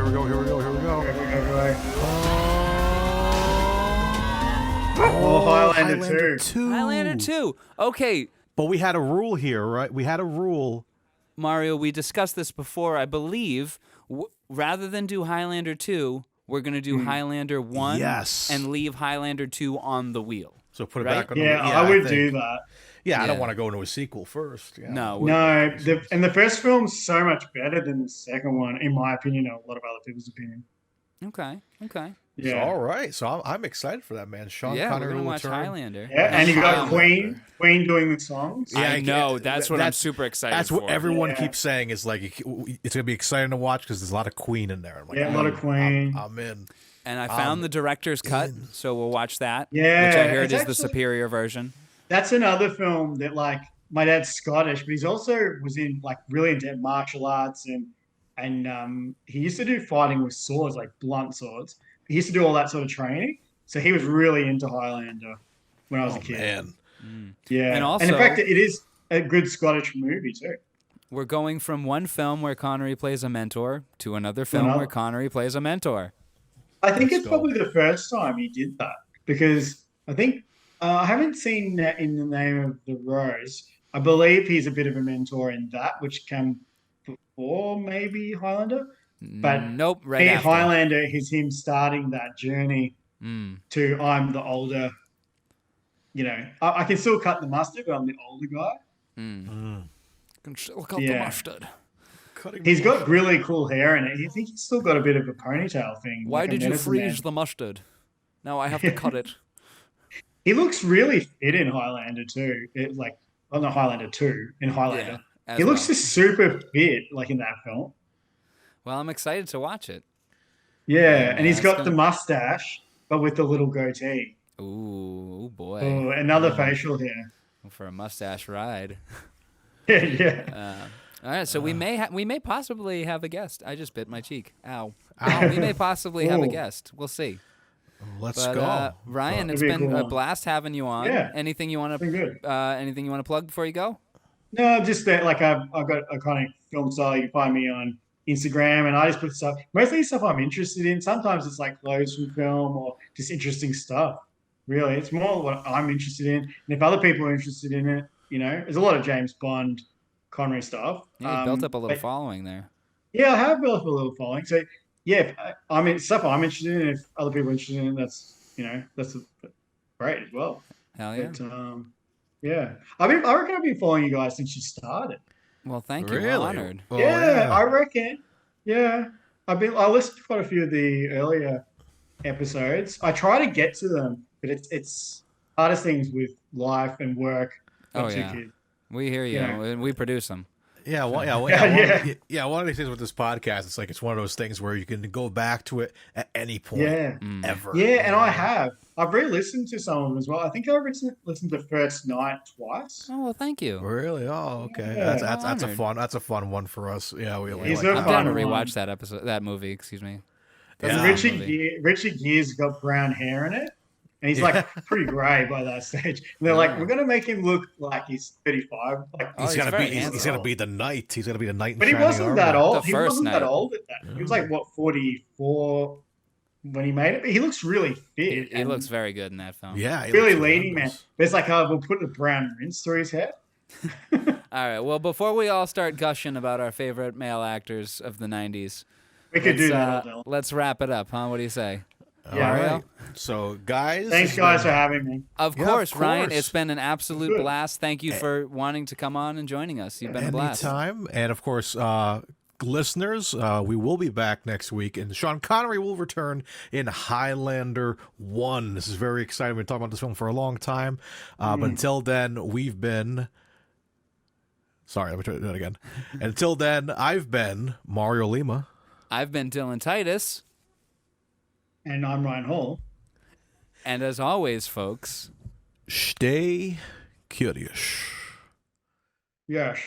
Highlander 2. Highlander 2. Okay. But we had a rule here, right? We had a rule. Mario, we discussed this before, I believe. Rather than do Highlander 2, we're going to do Highlander 1 and leave Highlander 2 on the wheel. So put it back on the wheel. I would do that. Yeah, I don't want to go into a sequel first. Yeah. No. The first film's so much better than the second one, in my opinion, and a lot of other people's opinion. Okay. Yeah. All right. So I'm excited for that, man. Sean Yeah, we're Connery gonna will watch return. Highlander. Yeah, and you got Highlander. Queen doing the songs. Yeah, I know. That's what I'm super excited That's for. what everyone Yeah. keeps saying is like it's gonna be exciting to watch because there's a lot of Queen in there. I'm like, Yeah, a lot of Queen. I'm in. And I found the director's cut, so we'll watch that. Yeah, which I heard it's is the actually- superior version. That's another film that like my dad's Scottish, but he's also was in like really into martial arts and he used to do fighting with swords, like blunt swords. He used to do all that sort of training. So he was really into Highlander when I was a kid. Man. Yeah. And also- in fact it is a good Scottish movie too. We're going from one film where Connery plays a mentor to another film another. where Connery plays a mentor. I think it's go. probably the first time he did that because I think I haven't seen that in The Name of the Rose. I believe he's a bit of a mentor in that, which came before maybe Highlander. But Nope, right after. Highlander is him starting that journey Mm. to I'm the older. You know, I can still cut the mustard, but I'm the older guy. Can still cut the Yeah. mustard. He's got really cool hair in it. I think he's still got a bit of a ponytail thing. Why like a did you medicine man. freeze the mustard? Now I have to cut it. He looks really fit in Highlander too. Not Highlander 2, in Highlander. as He looks well. just super fit, like in that film. Well, I'm excited to watch it. Yeah, and he's that's got gonna- the mustache, but with the little goatee. Ooh, boy. Oh, another facial hair. For a mustache ride. Yeah. All right, so we may possibly have a guest. I just bit my cheek. Ow. Ow. We may possibly have a Ooh. guest. We'll see. Let's But go. Ryan, it's That'd be a been cool a one. blast having you on. Yeah. Anything you want Been good. to anything you want to plug before you go? No, just that, like, I've got a kind of film style. You can find me on Instagram, and I just put stuff, mostly stuff I'm interested in. Sometimes it's like clothes from film or just interesting stuff. Really, it's more what I'm interested in. And if other people are interested in it, you know, there's a lot of James Bond, Connery stuff. Yeah, you built up a little but- following there. Yeah, I have built up a little following. So yeah, I mean, stuff I'm interested in. If other people are interested in it, that's great as well. Hell yeah. But yeah, I reckon I've been following you guys since you started. Well, thank you. Really? We're honored. Oh, yeah, I reckon. Yeah, I listened to quite a few of the earlier episodes. I try to get to them, but it's hardest things with life and work. Oh, Got two yeah. kids. We hear you, Yeah. and we produce them. Yeah, well, one of these things with this podcast, it's like it's one of those things where you can go back to it at any point, Yeah. ever. Yeah, and I have. I've re-listened to some of them as well. I think I listened to First Night twice. Oh well, thank you. Really? Oh, okay. Yeah. That's a Honored. fun one for us. Yeah, we He's like a that. I'm down to fun one. rewatch that movie. Excuse me. Yeah. That's a good movie. Richard Gere's got brown hair in it, and he's like pretty grey by that stage. And they're like, we're gonna make him look like he's 35. Like, Oh, He's he's gonna very be. He's handsome. gonna be the knight. He's gonna be the knight. In but he shining wasn't armor. that old. The He first wasn't night. that old at that. He was like what 44 when he made it. But he looks really fit. He and looks very good in that film. Yeah, he really looks leany, man. tremendous. But it's like, we'll put a brown rinse through his head. All right. Well, before we all start gushing about our favorite male actors of the '90s, We could do that. let's, all day. let's wrap it up, huh? What do you say? All Yeah. right. So, guys, Thanks, guys, for having me. Of Yeah, course, of Ryan. course. It's been an absolute Good. blast. Thank you for wanting to come on and joining us. You've been a blast. anytime, and of course, listeners, we will be back next week, and Sean Connery will return in Highlander 1. This is very exciting. We've been talking about this film for a long time, but until then, we've been. Sorry, let me try that again. Until then, I've been Mario Lima. I've been Dylan Titus, And I'm Ryan Hall. and as always, folks. Stay curious. Yes.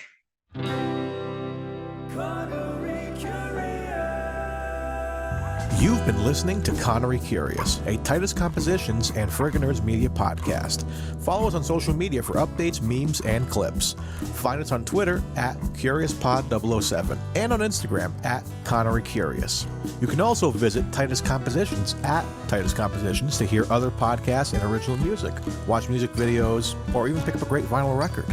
You've been listening to Connery Curious, a Titus Compositions and Friggin' Nerds Media podcast. Follow us on social media for updates, memes, and clips. Find us on Twitter at CuriousPod007 and on Instagram at Connery Curious. You can also visit Titus Compositions at Titus Compositions to hear other podcasts and original music, watch music videos, or even pick up a great vinyl record.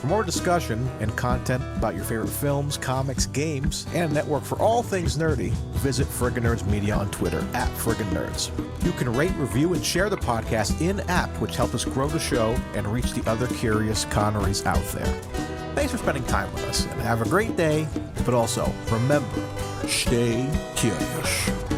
For more discussion and content about your favorite films, comics, games, and a network for all things nerdy, visit Friggin' Nerds Media on Twitter at Friggin' Nerds. You can rate, review, and share the podcast in-app, which helps us grow the show and reach the other curious Connerys out there. Thanks for spending time with us, and have a great day, but also, remember, stay curious.